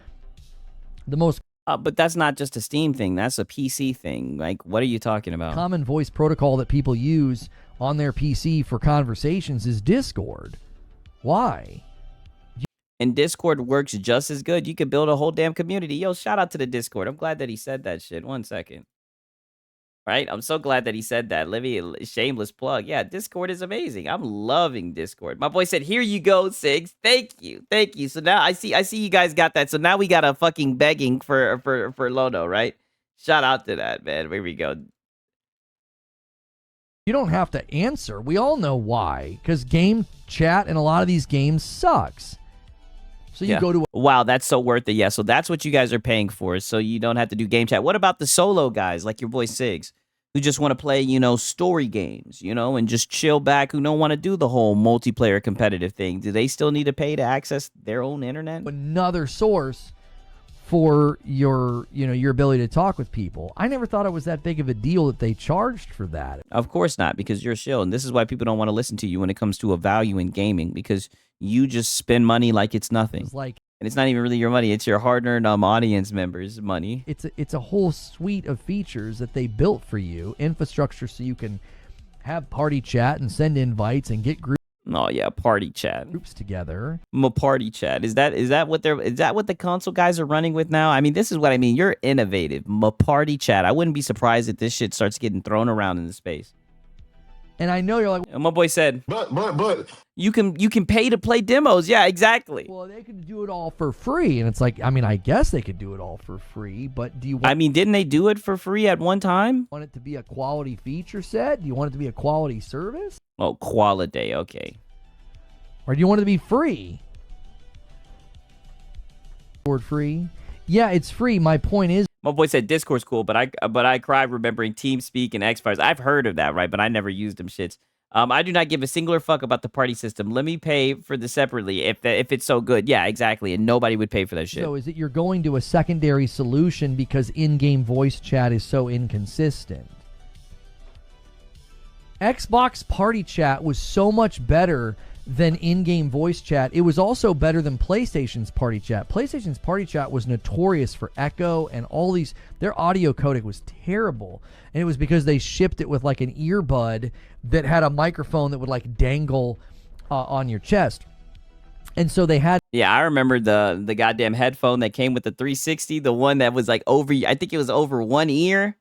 The most... but that's not just a Steam thing. That's a PC thing. Like, what are you talking about? Common voice protocol that people use on their PC for conversations is Discord. Why? And Discord works just as good. You could build a whole damn community. Yo, shout out to the Discord. I'm glad that he said that shit. 1 second. Right? I'm so glad that he said that. Let me, shameless plug. Yeah, Discord is amazing. I'm loving Discord. My boy said, here you go, Sigs. Thank you. Thank you. So now I see you guys got that. So now we got a fucking begging for Lono, right? Shout out to that, man. Here we go. You don't have to answer. We all know why. Because game chat in a lot of these games sucks. So you go to... Wow, that's so worth it. Yeah, so that's what you guys are paying for, so you don't have to do game chat. What about the solo guys, like your boy Sigs, who just want to play, story games, and just chill back, who don't want to do the whole multiplayer competitive thing? Do they still need to pay to access their own internet? Another source for your ability to talk with people. I never thought it was that big of a deal that they charged for that. Of course not, because you're chill, and this is why people don't want to listen to you when it comes to a value in gaming, because you just spend money like it's nothing. And it's not even really your money. It's your hard-earned audience members' money. It's a whole suite of features that they built for you, infrastructure so you can have party chat and send invites and get groups. Oh yeah, party chat. Groups together. Party chat. Is that what the console guys are running with now? I mean, this is what I mean. You're innovative. Party chat. I wouldn't be surprised if this shit starts getting thrown around in the space. And I know you're like, and my boy said, but you can pay to play demos. Yeah, exactly. Well, they could do it all for free, and it's like, I mean, I guess they could do it all for free, but do you want... I mean, didn't they do it for free at one time? Want it to be a quality feature set? Do you want it to be a quality service? Oh, quality, okay. Or do you want it to be free? Discord free? Yeah, it's free. My point is, my boy said Discord's cool, but I cried remembering TeamSpeak and Xfires. I've heard of that, right? But I never used them shits. I do not give a singular fuck about the party system. Let me pay for this separately if it's so good. Yeah, exactly. And nobody would pay for that shit. So is it you're going to a secondary solution because in-game voice chat is so inconsistent? Xbox Party Chat was so much better than in-game voice chat. It was also better than PlayStation's Party Chat. PlayStation's Party Chat was notorious for echo and all these... Their audio codec was terrible. And it was because they shipped it with like an earbud that had a microphone that would like dangle on your chest. And so they had... Yeah, I remember the goddamn headphone that came with the 360, the one that was like over... I think it was over one ear.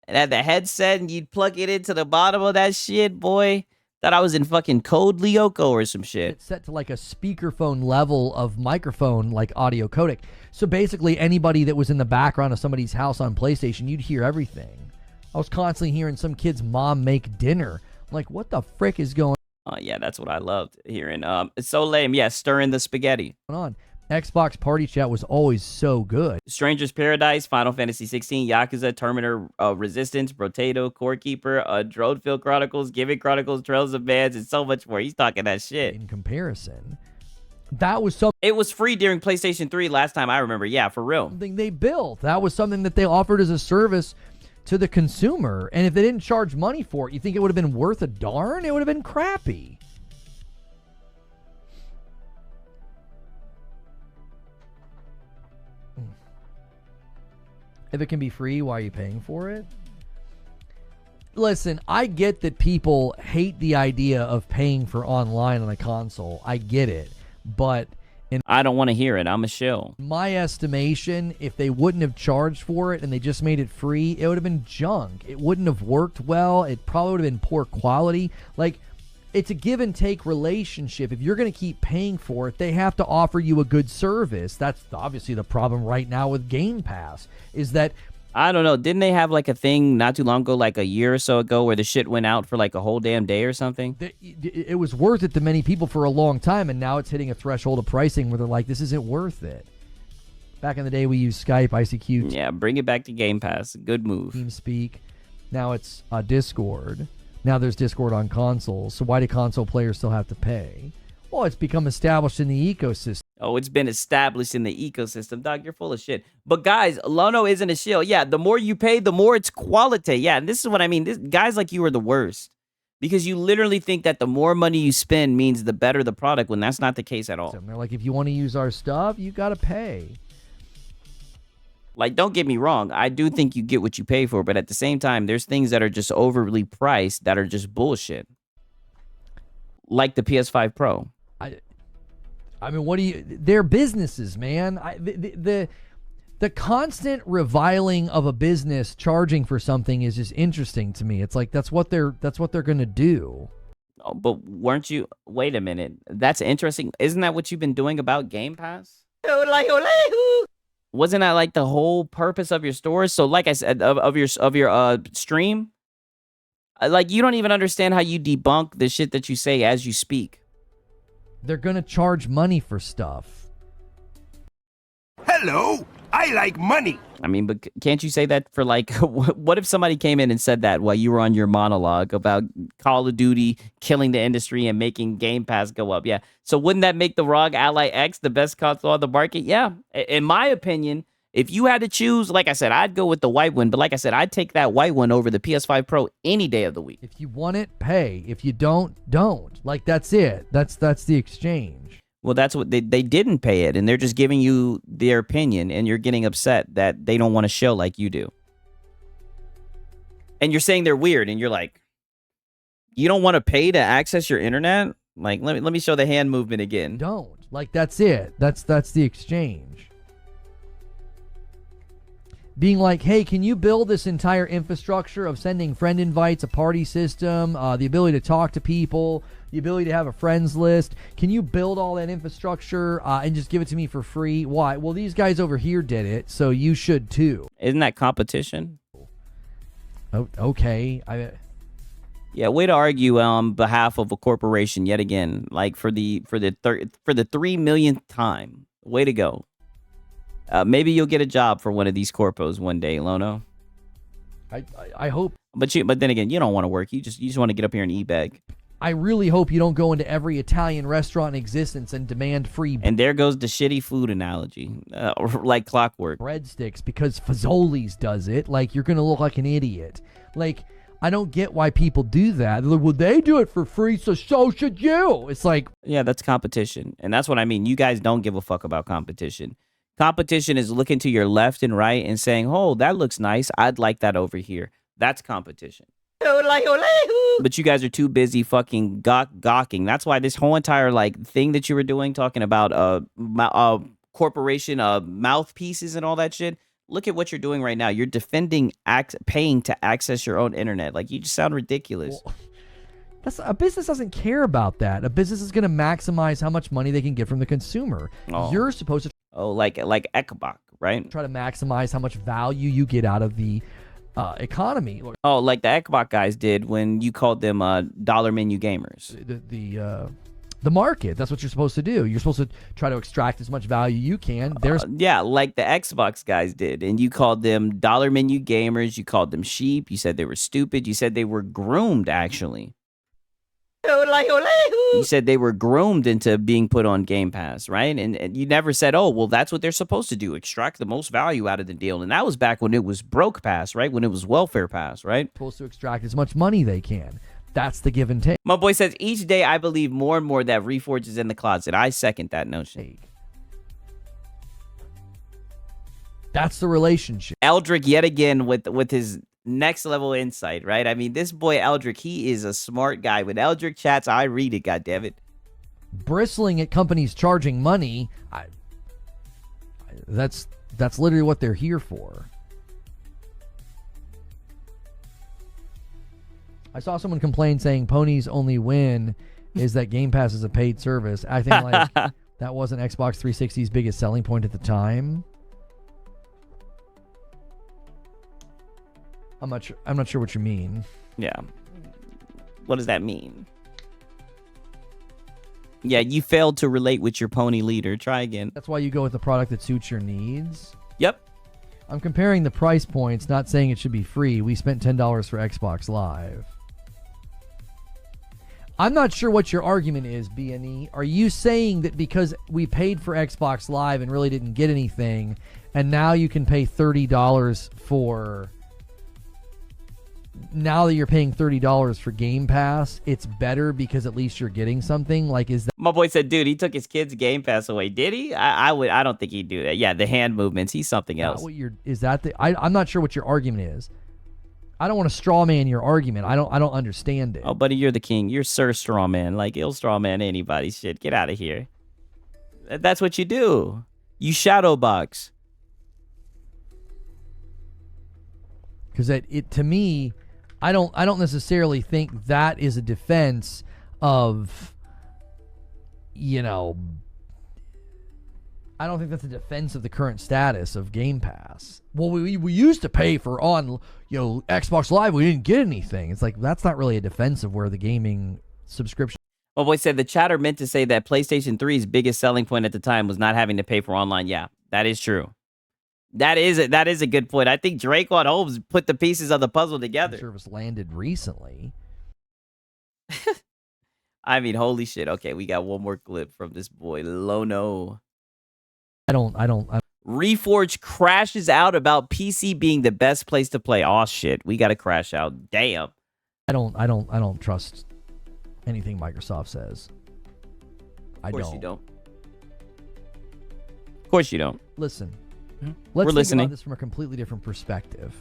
And had the headset and you'd plug it into the bottom of that shit, boy. Thought I was in fucking Code Lyoko or some shit. It's set to like a speakerphone level of microphone, like audio codec. So basically anybody that was in the background of somebody's house on PlayStation, you'd hear everything. I was constantly hearing some kid's mom make dinner. I'm like, what the frick is going on? Oh, yeah, that's what I loved hearing. It's so lame. Yeah, stirring the spaghetti. On. Xbox Party Chat was always so good. Stranger's Paradise, Final Fantasy 16, Yakuza, Terminator Resistance, Potato, Core Keeper, Dronefield Chronicles, Gimmick Chronicles, Trails of Bands, and so much more. He's talking that shit. In comparison, that was something... It was free during PlayStation 3 last time I remember. Yeah, for real. Something they built. That was something that they offered as a service to the consumer. And if they didn't charge money for it, you think it would have been worth a darn? It would have been crappy. If it can be free, why are you paying for it? Listen, I get that people hate the idea of paying for online on a console. I get it. But in I don't want to hear it. I'm a shill. my estimation, if they wouldn't have charged for it and they just made it free, it would have been junk. It wouldn't have worked well. It probably would have been poor quality. Like, it's a give and take relationship. If you're going to keep paying for it, they have to offer you a good service. That's obviously the problem right now with Game Pass, is that I don't know. Didn't they have like a thing not too long ago, like a year or so ago, where the shit went out for like a whole damn day or something? it was worth it to many people for a long time, and now it's hitting a threshold of pricing where they're like, this isn't worth it. Back in the day, we used Skype, ICQ, Yeah, bring it back to Game Pass. Good move. TeamSpeak. Now it's Discord. Now there's Discord on consoles. So why do console players still have to pay? Well, it's become established in the ecosystem. Oh, it's been established in the ecosystem. Dog, you're full of shit. But guys, Lono isn't a shill. Yeah, the more you pay, the more it's quality. Yeah, and this is what I mean. Guys like you are the worst. Because you literally think that the more money you spend means the better the product, when that's not the case at all. They're like, if you want to use our stuff, you got to pay. Like, don't get me wrong. I do think you get what you pay for, but at the same time, there's things that are just overly priced that are just bullshit. Like the PS5 Pro. I mean, what do you? They're businesses, man. The constant reviling of a business charging for something is just interesting to me. It's like that's what they're gonna do. Oh, but weren't you? Wait a minute. That's interesting. Isn't that what you've been doing about Game Pass? Wasn't that like the whole purpose of your store? So, like I said, of your stream, like you don't even understand how you debunk the shit that you say as you speak. They're gonna charge money for stuff. Hello, I like money. I mean, but can't you say that for like, what if somebody came in and said that while you were on your monologue about Call of Duty killing the industry and making Game Pass go up? Yeah. So wouldn't that make the ROG Ally X the best console on the market? Yeah. In my opinion, if you had to choose, like I said, I'd go with the white one. But like I said, I'd take that white one over the PS5 Pro any day of the week. If you want it, pay. If you don't, don't. Like, that's it. That's the exchange. Well, that's what they didn't pay it, and they're just giving you their opinion, and you're getting upset that they don't want to show like you do. And you're saying they're weird, and you're like, you don't want to pay to access your internet? Like, let me show the hand movement again. Don't. Like, that's it. That's the exchange. Being like, hey, can you build this entire infrastructure of sending friend invites, a party system, the ability to talk to people, the ability to have a friends list? Can you build all that infrastructure and just give it to me for free? Why? Well, these guys over here did it, so you should too. Isn't that competition? Oh, okay. Yeah, way to argue on behalf of a corporation yet again, like for the 3 millionth time. Way to go. Maybe you'll get a job for one of these corpos one day, Lono. I hope. But then again, you don't want to work. You just want to get up here and eat bag. I really hope you don't go into every Italian restaurant in existence and demand free. And there goes the shitty food analogy, like clockwork. Breadsticks, because Fazoli's does it. Like, you're gonna look like an idiot. Like, I don't get why people do that. They're like, well, they do it for free, so should you. It's like, yeah, that's competition, and that's what I mean. You guys don't give a fuck about competition. Competition is looking to your left and right and saying, oh, that looks nice. I'd like that over here. That's competition. But you guys are too busy fucking gawking. That's why this whole entire like thing that you were doing, talking about corporation mouthpieces and all that shit. Look at what you're doing right now. You're defending paying to access your own internet. Like, you just sound ridiculous. Well, a business doesn't care about that. A business is going to maximize how much money they can get from the consumer. Oh. You're supposed to like Ekbach, right? Try to maximize how much value you get out of the economy. Oh, like the Ekbach guys did when you called them dollar menu gamers. The market. That's what you're supposed to do. You're supposed to try to extract as much value you can. Yeah, like the Xbox guys did, and you called them dollar menu gamers. You called them sheep. You said they were stupid. You said they were groomed, actually. You said they were groomed into being put on Game Pass, right? And you never said, oh, well, that's what they're supposed to do, extract the most value out of the deal. And that was back when it was broke pass, right? When it was welfare pass, right? Supposed to extract as much money they can. That's the give and take. My boy says, each day I believe more and more that Reforge is in the closet. I second that notion. That's the relationship. Eldrick yet again with his next level insight, right? I mean, this boy Eldrick, he is a smart guy. When Eldrick chats, I read it, goddammit. Bristling at companies charging money, that's literally what they're here for. I saw someone complain saying Pony's only win is that Game Pass is a paid service, acting like that wasn't Xbox 360's biggest selling point at the time. I'm not sure what you mean. Yeah. What does that mean? Yeah, you failed to relate with your pony leader. Try again. That's why you go with the product that suits your needs. Yep. I'm comparing the price points, not saying it should be free. We spent $10 for Xbox Live. I'm not sure what your argument is, BNE. Are you saying that because we paid for Xbox Live and really didn't get anything, and now you can pay $30 for... Now that you're paying $30 for Game Pass, it's better because at least you're getting something? Like, is that... My boy said, dude, he took his kid's Game Pass away. Did he? I don't think he'd do that. Yeah, the hand movements. He's something else. I'm not sure what your argument is. I don't want to straw man your argument. I don't understand it. Oh, buddy, you're the king. You're Sir Strawman. Like, he'll straw man anybody's shit. Get out of here. That's what you do. You shadow box. Because it to me, I don't necessarily think that is a defense of, I don't think that's a defense of the current status of Game Pass. Well, we used to pay for Xbox Live. We didn't get anything. It's like, that's not really a defense of where the gaming subscription. My boy said the chatter meant to say that PlayStation 3's biggest selling point at the time was not having to pay for online. Yeah, that is true. That is a good point. I think Draquan Holmes put the pieces of the puzzle together. Service landed recently. I mean, holy shit. Okay, we got one more clip from this boy Lono. Reforge crashes out about PC being the best place to play. Oh shit, we got to crash out. Damn. I don't trust anything Microsoft says. Of course you don't. Of course you don't. Listen. Mm-hmm. Let's We're listening. About this from a completely different perspective.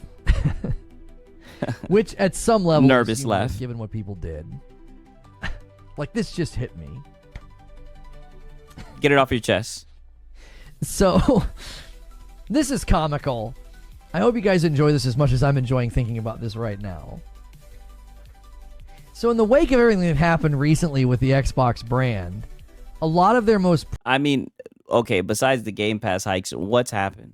Which at some level nervous laugh given what people did. Like, this just hit me. Get it off your chest. So, this is comical. I hope you guys enjoy this as much as I'm enjoying thinking about this right now. So, in the wake of everything that happened recently with the Xbox brand, a lot of their most... I mean, okay, besides the Game Pass hikes, what's happened?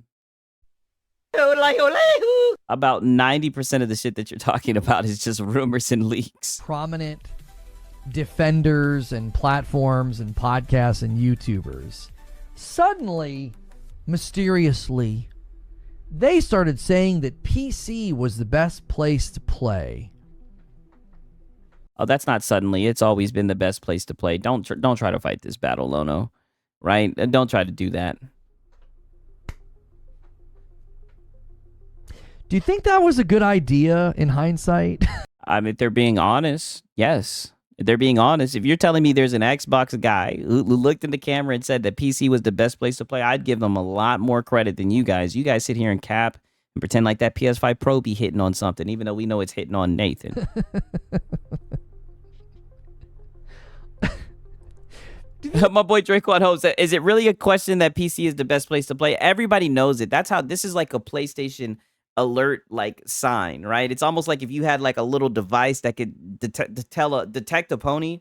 About 90% of the shit that you're talking about is just rumors and leaks. Prominent defenders and platforms and podcasts and YouTubers suddenly, mysteriously, they started saying that PC was the best place to play. Oh, that's not suddenly. It's always been the best place to play. Don't try to fight this battle, Lono. Right? Don't try to do that. Do you think that was a good idea in hindsight? I mean, if they're being honest, yes. If they're being honest, if you're telling me there's an Xbox guy who looked in the camera and said that PC was the best place to play, I'd give them a lot more credit than you guys. You guys sit here and cap and pretend like that PS5 Pro be hitting on something, even though we know it's hitting on Nathan. My boy Draquan Ho said, is it really a question that PC is the best place to play? Everybody knows it. That's how this is like a PlayStation alert like sign, right? It's almost like if you had like a little device that could detect a pony,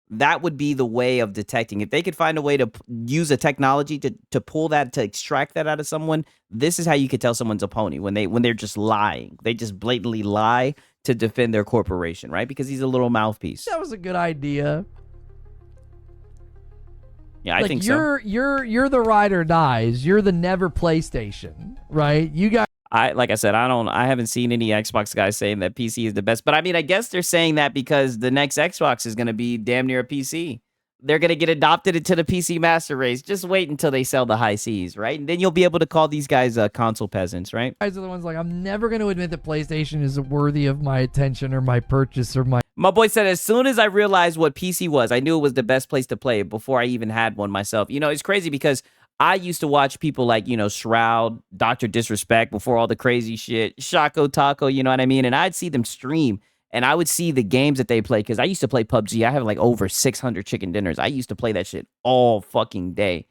that would be the way of detecting. If they could find a way to use a technology to pull that, to extract that out of someone, this is how you could tell someone's a pony when they're just lying. They just blatantly lie to defend their corporation, right? Because he's a little mouthpiece. That was a good idea. Yeah, I think so. You're the ride or dies. You're the never PlayStation, right? You got. Like I said, I haven't seen any Xbox guys saying that PC is the best. But I mean, I guess they're saying that because the next Xbox is going to be damn near a PC. They're going to get adopted into the PC master race. Just wait until they sell the high Cs, right? And then you'll be able to call these guys console peasants, right? Guys are the ones like, I'm never going to admit that PlayStation is worthy of my attention or my purchase or my... My boy said, as soon as I realized what PC was, I knew it was the best place to play before I even had one myself. You know, it's crazy because I used to watch people like, Shroud, Dr. Disrespect before all the crazy shit, Shaco Taco, you know what I mean? And I'd see them stream and I would see the games that they play because I used to play PUBG. I have like over 600 chicken dinners. I used to play that shit all fucking day.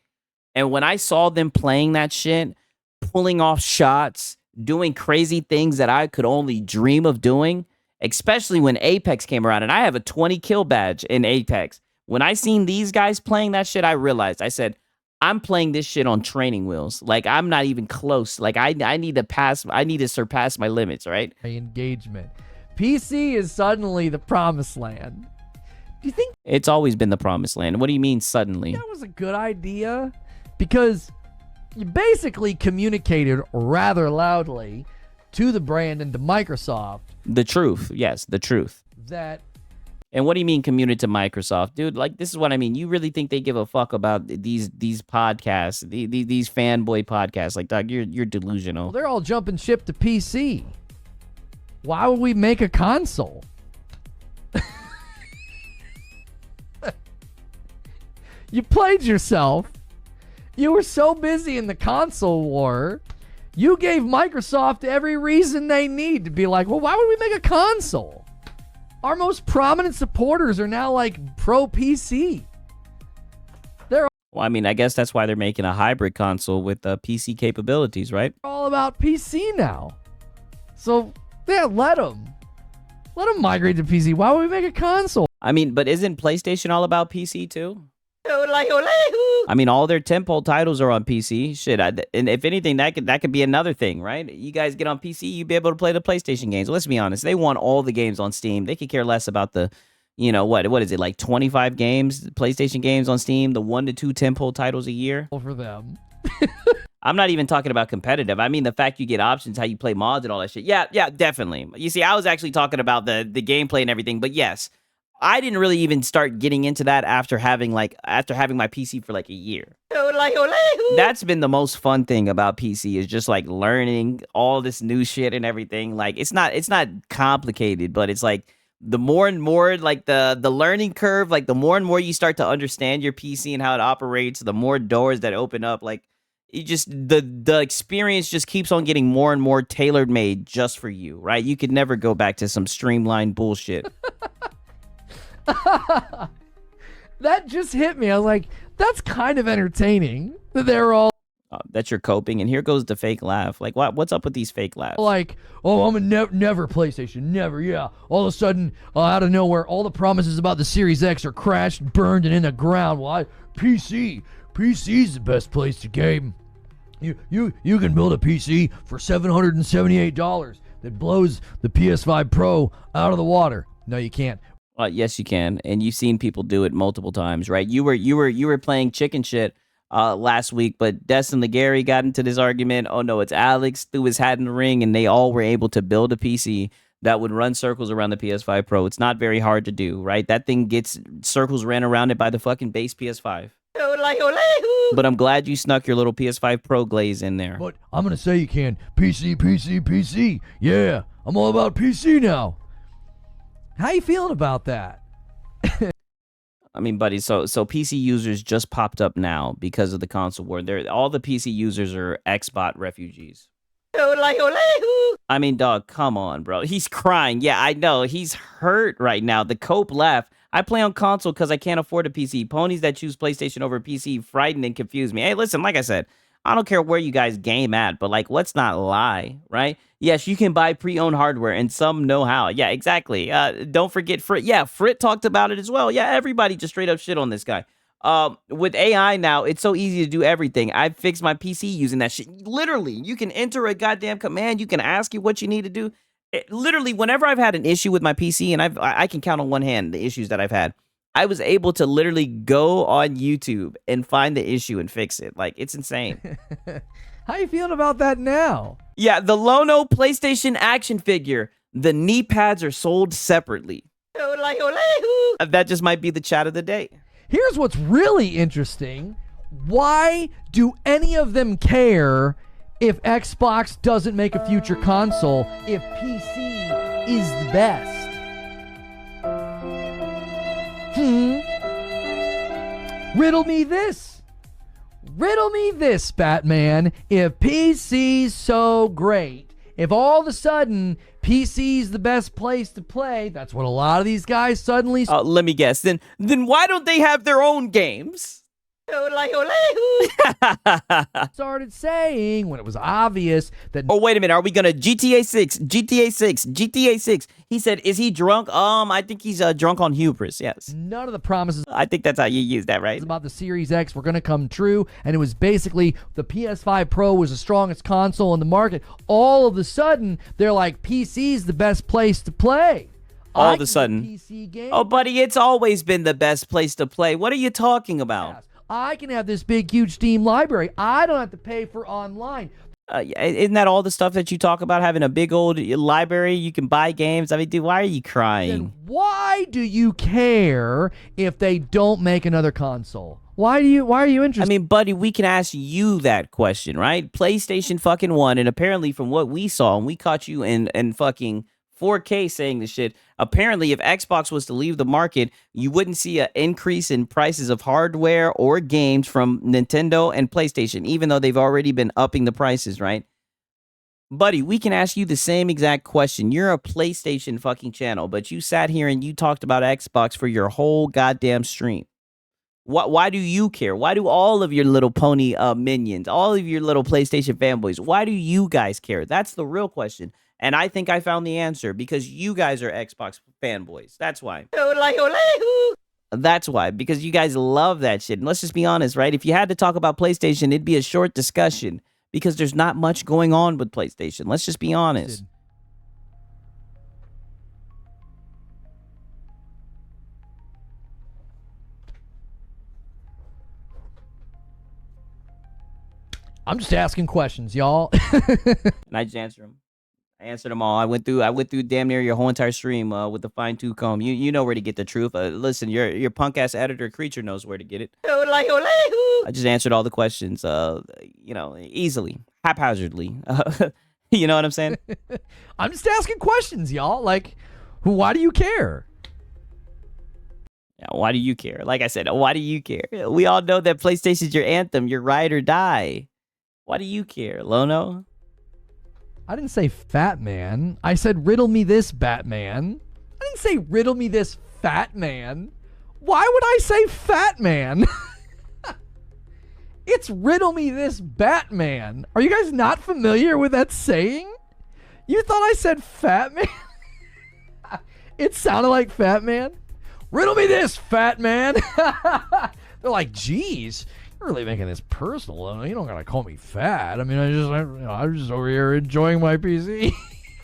And when I saw them playing that shit, pulling off shots, doing crazy things that I could only dream of doing, especially when Apex came around, and I have a 20 kill badge in Apex. When I seen these guys playing that shit, I realized, I said, I'm playing this shit on training wheels. Like, I'm not even close. Like, I need to surpass my limits, right? Engagement. PC is suddenly the promised land. Do you think It's always been the promised land. What do you mean suddenly? that was a good idea? Because you basically communicated rather loudly to the brand and to Microsoft The truth. Yes, the truth. that And what do you mean commuted to Microsoft? Dude, like, this is what I mean. You really think they give a fuck about these podcasts, these fanboy podcasts? Like, dog, you're delusional. they're all jumping ship to PC. Why would we make a console? You played yourself. You were so busy in the console war. You gave Microsoft every reason they need to be like, well, why would we make a console? Our most prominent supporters are now like pro PC. They're Well, I mean, I guess that's why they're making a hybrid console with PC capabilities, right? all about PC now. So, yeah, let them migrate to PC. Why would we make a console? I mean, but isn't PlayStation all about PC too? I mean, all their tentpole titles are on PC. Shit, and if anything, that could be another thing, right? You guys get on PC, you'd be able to play the PlayStation games. Let's be honest, they want all the games on Steam. They could care less about the, what is it, like 25 games, PlayStation games on Steam, the 1 to 2 tentpole titles a year. For them. I'm not even talking about competitive. I mean, the fact you get options, how you play mods and all that shit. Yeah, definitely. You see, I was actually talking about the gameplay and everything, but yes. I didn't really even start getting into that after having my PC for like a year. That's been the most fun thing about PC is just like learning all this new shit and everything. Like it's not complicated, but it's like the more and more like the learning curve, like the more and more you start to understand your PC and how it operates, the more doors that open up. Like you just the experience just keeps on getting more and more tailor made just for you, right? You could never go back to some streamlined bullshit. That just hit me. I was like, that's kind of entertaining. They're all That's your coping, and here goes the fake laugh. Like, what's up with these fake laughs? like, oh, I'm a never PlayStation, never, yeah. All of a sudden, out of nowhere, all the promises about the Series X are crashed, burned, and in the ground. Why? PC's the best place to game. You can build a PC for $778 that blows the PS5 Pro out of the water. No, you can't. Yes, you can, and you've seen people do it multiple times, right? You were playing chicken shit last week, but Destin Legary got into this argument. Oh no, it's Alex threw his hat in the ring, and they all were able to build a PC that would run circles around the PS5 Pro. It's not very hard to do, right? That thing gets circles ran around it by the fucking base PS5. But I'm glad you snuck your little PS5 Pro glaze in there. But I'm going to say you can. PC. Yeah, I'm all about PC now. How you feeling about that? I mean, buddy, so PC users just popped up now because of the console war. All the PC users are Xbot refugees. I mean, dog, come on, bro. He's crying. Yeah, I know. He's hurt right now. The cope left. I play on console because I can't afford a PC. Ponies that choose PlayStation over PC frighten and confuse me. Hey, listen, like I said, I don't care where you guys game at, but like, let's not lie, right? Yes, you can buy pre-owned hardware, and some know how. Yeah, exactly. Don't forget Frit. Yeah, Frit talked about it as well. Yeah, everybody just straight up shit on this guy. With AI now, it's so easy to do everything. I fixed my PC using that shit. Literally, you can enter a goddamn command. You can ask you what you need to do. Literally, whenever I've had an issue with my PC, and I can count on one hand the issues that I've had, I was able to literally go on YouTube and find the issue and fix it. Like, it's insane. How you feeling about that now? Yeah, the Lono PlayStation action figure. The knee pads are sold separately. That just might be the chat of the day. Here's what's really interesting. Why do any of them care if Xbox doesn't make a future console if PC is the best? Riddle me this. Riddle me this, Batman. If PC's so great, if all of a sudden PC's the best place to play, that's what a lot of these guys suddenly Let me guess. Then why don't they have their own games? started saying when it was obvious that Oh, wait a minute. Are we gonna GTA 6? GTA 6? GTA 6? He said, is he drunk? I think he's drunk on hubris. Yes. none of the promises I think that's how you use that, right? about the Series X were going to come true, and it was basically the PS5 Pro was the strongest console in the market. All of a sudden, they're like, PC's the best place to play. All I of a can sudden. get PC games. Oh, buddy, it's always been the best place to play. What are you talking about? I can have this big, huge Steam library. I don't have to pay for online. Isn't that all the stuff that you talk about, having a big old library? You can buy games. I mean, dude, why are you crying? Then why do you care if they don't make another console? Why are you interested? I mean, buddy, we can ask you that question, right? PlayStation fucking won, and apparently from what we saw, and we caught you in fucking 4K saying this shit, apparently if Xbox was to leave the market, you wouldn't see an increase in prices of hardware or games from Nintendo and PlayStation, even though they've already been upping the prices, right? Buddy, we can ask you the same exact question. You're a PlayStation fucking channel, but you sat here and you talked about Xbox for your whole goddamn stream. Why do you care? Why do all of your little pony minions, all of your little PlayStation fanboys, why do you guys care? That's the real question. And I think I found the answer because you guys are Xbox fanboys. That's why. That's why, because you guys love that shit. And let's just be honest, right? If you had to talk about PlayStation, it'd be a short discussion because there's not much going on with PlayStation. Let's just be honest. I'm just asking questions, y'all. And I just answer them. I answered them all. I went through damn near your whole entire stream with the fine-tooth comb. You know where to get the truth. Listen, your punk-ass editor creature knows where to get it. I just answered all the questions, easily, haphazardly. You know what I'm saying? I'm just asking questions, y'all. Like, why do you care? Yeah, why do you care? Like I said, why do you care? We all know that PlayStation's your anthem, your ride or die. Why do you care, Lono? I didn't say fat man. I said riddle me this, Batman. I didn't say riddle me this, fat man. Why would I say fat man? It's riddle me this, Batman. Are you guys not familiar with that saying? You thought I said fat man? It sounded like fat man. Riddle me this, fat man. They're like, geez, you're really making this personal. You don't gotta call me fat. I mean, I'm just over here enjoying my PC.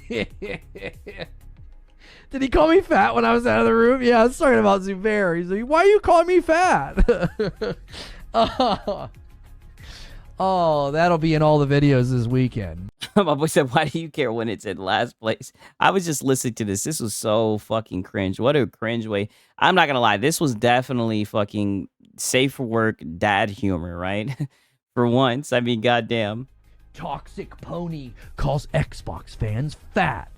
Did he call me fat when I was out of the room? Yeah, I was talking about Zubair. He's like, why are you calling me fat? Oh, that'll be in all the videos this weekend. My boy said, why do you care when it's in last place? I was just listening to this. This was so fucking cringe. What a cringe way. I'm not going to lie. This was definitely fucking safe for work dad humor, right? For once. I mean, goddamn. Toxic Pony calls Xbox fans fat.